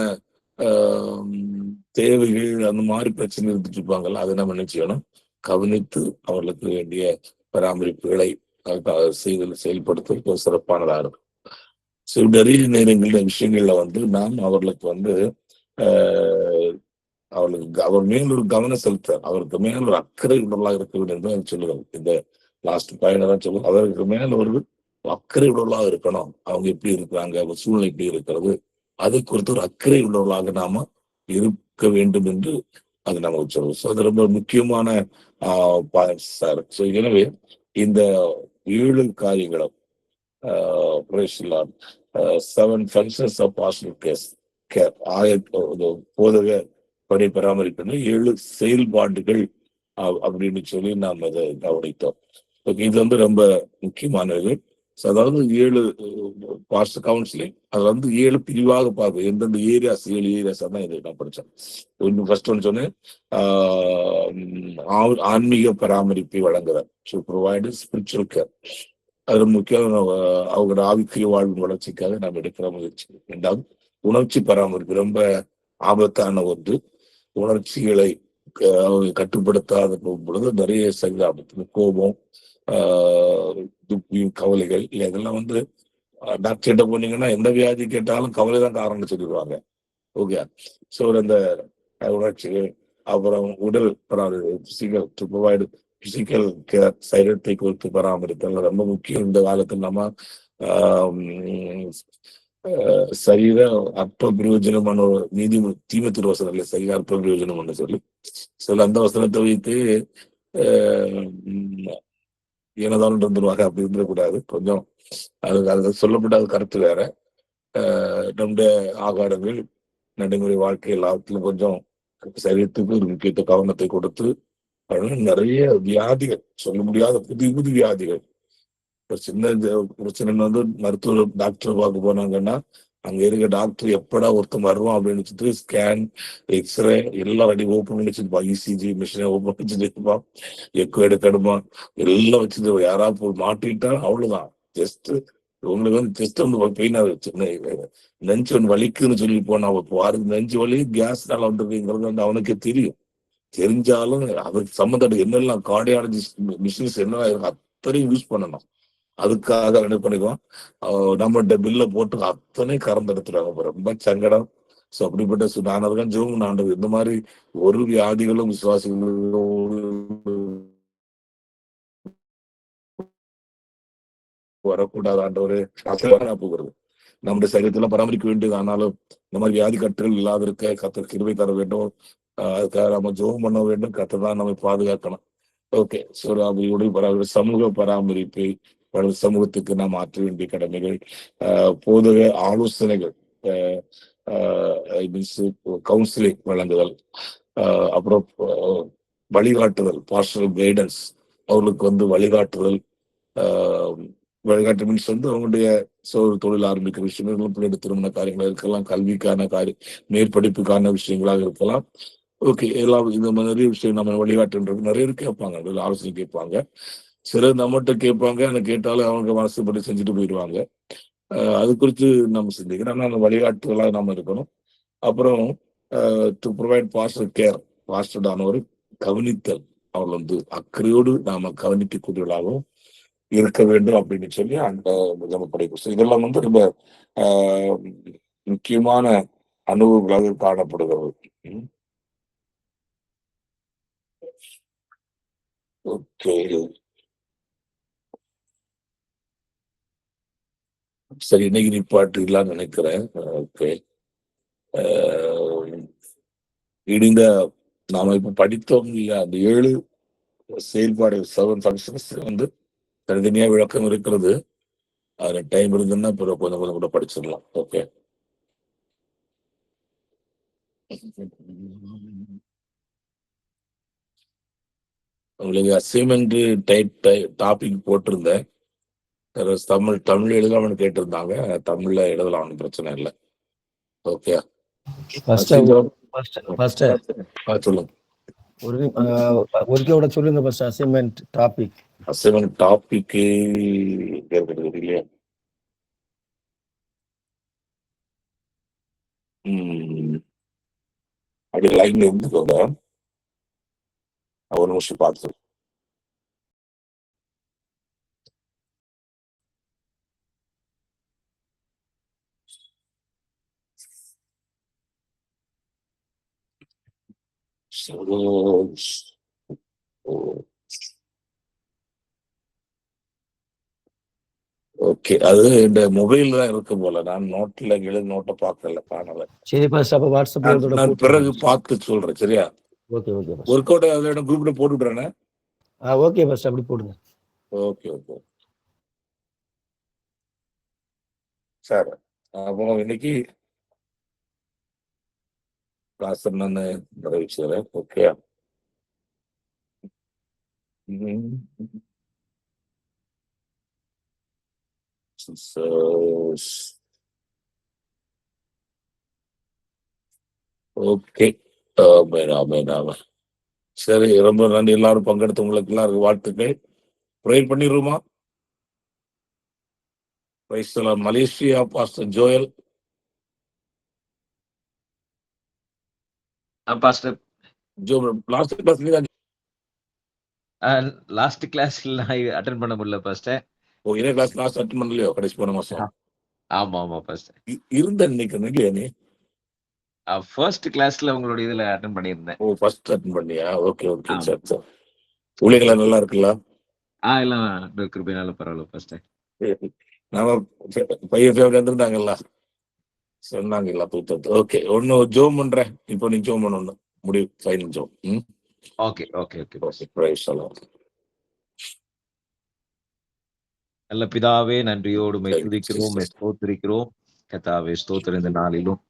தேவைகள் அந்த மாதிரி பிரச்சனை இருந்துட்டு இருப்பாங்கல்ல, அதை நம்ம என்ன செய்யணும், கவனித்து அவர்களுக்கு வேண்டிய பராமரிப்புகளை செயல்படுத்துவது சிறப்பானதா இருக்கும். நிறைய நேரங்களில் விஷயங்கள்ல வந்து நாம் அவர்களுக்கு வந்து அவர்களுக்கு அவர் மேல் ஒரு கவனம் செலுத்த, அவருக்கு மேல் ஒரு அக்கறை உடலாக இருக்க வேண்டும் என்று சொல்லுவாங்க. இந்த லாஸ்ட் பயணம் சொல்லுவோம், அவருக்கு மேல ஒரு அக்கறை உடலாக இருக்கணும். அவங்க எப்படி இருக்கிறாங்க, அவங்க சூழ்நிலை எப்படி இருக்கிறது, அதை குறித்து ஒரு அக்கறை உள்ளவர்களாக நாம இருக்க வேண்டும் என்று அது நமக்கு சொல்லுவோம். ஸோ அது ரொம்ப முக்கியமான சார். ஸோ எனவே இந்த 7 காரியங்களும் 7 functions of pastoral care, போதக பணி பராமரிப்பு 7 செயல்பாடுகள் அப்படின்னு சொல்லி நாம் அதை கவனித்தோம். இது வந்து ரொம்ப முக்கியமானது. அதாவது 7 பாஸ்டர் கவுன்சிலிங், அது வந்து 7 பிரிவாக பார்க்கும். எந்தெந்த ஏரியாஸ் 7 ஏரியாஸ் தான் இதை நான் படித்தேன். ஃபர்ஸ்ட் ஒன்று சொன்னேன், ஆன்மீக பராமரிப்பை வழங்குதல், டு ப்ரொவைட் ஸ்பிரிச்சுவல் கேர். அது முக்கியம். அவங்களோட ஆவிக்குரிய வாழ்வு வளர்ச்சிக்காக நாம் எடுக்கிற முயற்சி. 2வது உணர்ச்சி பராமரிப்பு, ரொம்ப ஆபத்தான ஒன்று. உணர்ச்சிகளை கட்டுப்படுத்தாத போகும் பொழுது நிறைய ஆபத்து, கோபம், துக்கி, கவலைகள் இதெல்லாம் வந்து டாக்டர் கிட்ட போனீங்கன்னா எந்த வியாதி கேட்டாலும் கவலை தான் காரணம்னு சொல்லிடுவாங்க. ஓகே. ஸோ அந்த உணர்ச்சிகள், அப்புறம் உடல் பிசிக்கல் கேர், சரீரத்தை குறித்து பராமரித்தல் ரொம்ப முக்கியம். இந்த காலத்தில் நம்ம சரீர அற்ப பிரயோஜனமான நீதி தீமை திருவசனம் இல்லை, சரீர அற்ப பிரயோஜனம் சொல்லி சில அந்த வசனத்தை வைத்து ஏனதான் இருந்துருவாங்க. அப்படி இருந்துடக்கூடாது. கொஞ்சம் அது சொல்லப்பட்ட கருத்து வேற. நம்முடைய ஆகாரங்கள், நடைமுறை வாழ்க்கை எல்லாத்திலும் கொஞ்சம் சரீரத்துக்கு ஒரு முக்கியத்துவ கவனத்தை கொடுத்து நிறைய வியாதிகள், சொல்ல முடியாத புதிய புதிய வியாதிகள். ஒரு சின்ன பிரச்சனை வந்து மருத்துவர் டாக்டர் பார்க்க போனாங்கன்னா அங்க இருக்க டாக்டர் எப்படா ஒருத்தன் வருவான் அப்படின்னு வச்சுட்டு ஸ்கேன், எக்ஸ்ரே எல்லாம் ரெடி ஓப்பன் பண்ணி வச்சிருப்பான். இசிஜி மிஷினை ஓப்பன் வச்சுட்டு இருப்பான், எக்கோ எடுக்கணுமா எல்லாம் வச்சுட்டு யாராவது மாட்டிட்டா அவ்வளவுதான். ஜஸ்ட் உங்களுக்கு வந்து ஜஸ்ட் வந்து பெயினா வச்சு நெஞ்சு ஒன்று வலிக்குன்னு சொல்லி போனா வாருக்கு நெஞ்சு வலி கேஸ்னால வந்துருக்குங்கிறது வந்து அவனுக்கு தெரியும். தெரிஞ்சாலும் அதுக்கு சம்மந்தப்பட்ட என்னெல்லாம் கார்டியாலஜிஸ்ட் மிஷின்ஸ் என்ன அத்தனையும் யூஸ் பண்ணணும். அதுக்காக என்ன பண்ணிக்குவோம், நம்மகிட்ட பில்ல போட்டு அத்தனை கறந்து எடுத்துருவாங்க. ரொம்ப சங்கடம். ஸோ அப்படிப்பட்ட நானதுதான் ஜோம் ஆண்டது, இந்த மாதிரி ஒரு வியாதிகளும் விசுவாசிகளும் வரக்கூடாது ஆண்டவரு போகிறது. நம்முடைய சரீரத்துல பராமரிக்க வேண்டியது. ஆனாலும் இந்த மாதிரி வியாதி கட்டுகள் இல்லாத இருக்க கர்த்தர் கிருபை தர வேண்டும். அதுக்காக நம்ம ஜெபம் பண்ண வேண்டும். கர்த்தர் தான் நம்மை பாதுகாக்கணும். ஓகே. சூறாவளியுடைய சமூக பராமரிப்பை சமூகத்துக்கு நாம் ஆற்ற வேண்டிய கடமைகள், போதக ஆலோசனைகள், கவுன்சிலிங் வழங்குதல், அப்புறம் வழிகாட்டுதல், பாஸ்டல் கைடன்ஸ், அவர்களுக்கு வந்து வழிகாட்டுதல். வழிகாட்டு மீன்ஸ் வந்து அவங்களுடைய தொழில் ஆரம்பிக்கிற விஷயங்களும், பிள்ளைங்க திருமண காரியங்களாக இருக்கலாம், கல்விக்கான மேற்படிப்புக்கான விஷயங்களாக இருக்கலாம். ஓகே. எல்லாம் இந்த மாதிரி நிறைய விஷயம் நம்ம வழிகாட்டுன்றது நிறைய பேர் கேட்பாங்க, ஆலோசனை கேட்பாங்க. சிலர் நம்மகிட்ட கேட்பாங்க, எனக்கு கேட்டாலும் அவங்க மனசுப்படி செஞ்சுட்டு போயிடுவாங்க. அது குறித்து நம்ம சிந்திக்கிறோம். ஆனால் அந்த வழிகாட்டுதலாக நம்ம இருக்கணும். அப்புறம் டு ப்ரொவைட் பாஸ்டர் கேர், பாஸ்டர்டானவர் கவனித்தல், அவர்கள் வந்து அக்கறையோடு நாம கவனிக்கக்கூடியவர்களாகவும் இருக்க வேண்டும் அப்படின்னு சொல்லி அந்த நம்ம படிக்கும். இதெல்லாம் வந்து ரொம்ப முக்கியமான அனுபவங்களாக காணப்படுகிறது. ஓகே. சரி, இன்னைக்கு நிப்பாட்டிடலாம்னு நினைக்கிறேன். ஓகே. இடிந்த நாம இப்ப படித்தோம் இல்லையா, அந்த 7 செயல்பாடு 7 ஃபங்க்ஷன்ஸ் வந்து தனித்தனியா விளக்கம் இருக்கிறது. அதுல டைம் இருந்ததுன்னா கொஞ்சம் கொஞ்சம் கூட படிச்சிடலாம். ஓகே. உங்களுக்கு அசைன்மெண்ட் டாபிக் போட்டிருந்தேன். தமிழ் எழுதலாம்னு கேட்டிருந்தாங்க. தமிழ்ல எழுதலாம், ஒன்றும் பிரச்சனை இல்லை. ஓகே. சொல்லுங்க. ஒருக்கோட சொல்லுங்க ஃபர்ஸ்ட். அசைன்மெண்ட் டாபிக் இல்லையா? அப்படி லைன்ல இருந்துக்கோங்க. ஒரு நிமிஷம் பார்த்து. ஓகே. அது இந்த மொபைல் தான் இருக்கு போல. நான் நோட்ல நோட்டை பார்க்கல, காணல. சரி பாஸ்டர், அப்ப வாட்ஸ்அப்ல நான் பிறகு பார்த்து சொல்றேன். சரியா? Okay okay. ஒர்க் அவுட் அதோட குரூப்ல போட்டு விடுறேனே. ஓகே பாஸ்டர், அப்படி போடுங்க. Okay okay sir. அப்போ இன்னைக்கு கிளாஸ் என்னன்னு நிறைவேற்றுறேன். ஓகே. ஓகே. சரி, ரொம்ப நன்றி. எல்லாரும் பங்கெடுத்து உங்களுக்கு எல்லாருக்கும் வாழ்த்துக்கள். ப்ரேயர் பண்ணிடுமா? Malaysia pastor Joel. Pastor last கிளாஸ்ல அட்டெண்ட் பண்ண முடியல பாஸ்டர். இதே கிளாஸ் லாஸ்ட் அட்டெண்ட் பண்ணலையோ கடைசி போன மாசம்? ஆமா ஆமா பாஸ்டர். இருந்த இன்னைக்கு நீ ஃபர்ஸ்ட் கிளாஸ்ல உங்களோட இதுல அட்டெண்ட் பண்ணியிருந்தேன். ஃபர்ஸ்ட் அட்டெண்ட் பண்ணியா? Okay okay. சரி சரி. ஊழியர்களா நல்லா இருக்குல்ல? எல்லாம் கிருபையால பரவாயில்ல பாஸ்டர். நம்ம பையன் இருந்தாங்கல்ல, சொன்னாங்கல்ல தூத்தது. ஓகே. ஒன்னு ஜோம் பண்றேன். இப்போ நீ ஜோம் பண்ணணும். முடிவு ஃபைனல் ஜோம். Okay okay okay. Praise the Lord. நல்ல பிதாவே, நன்றியோடு துதிக்கிறோம், ஸ்தோத்திரிக்கிறோம். கர்த்தாவே, ஸ்தோத்திரம் இந்த நாளிலும்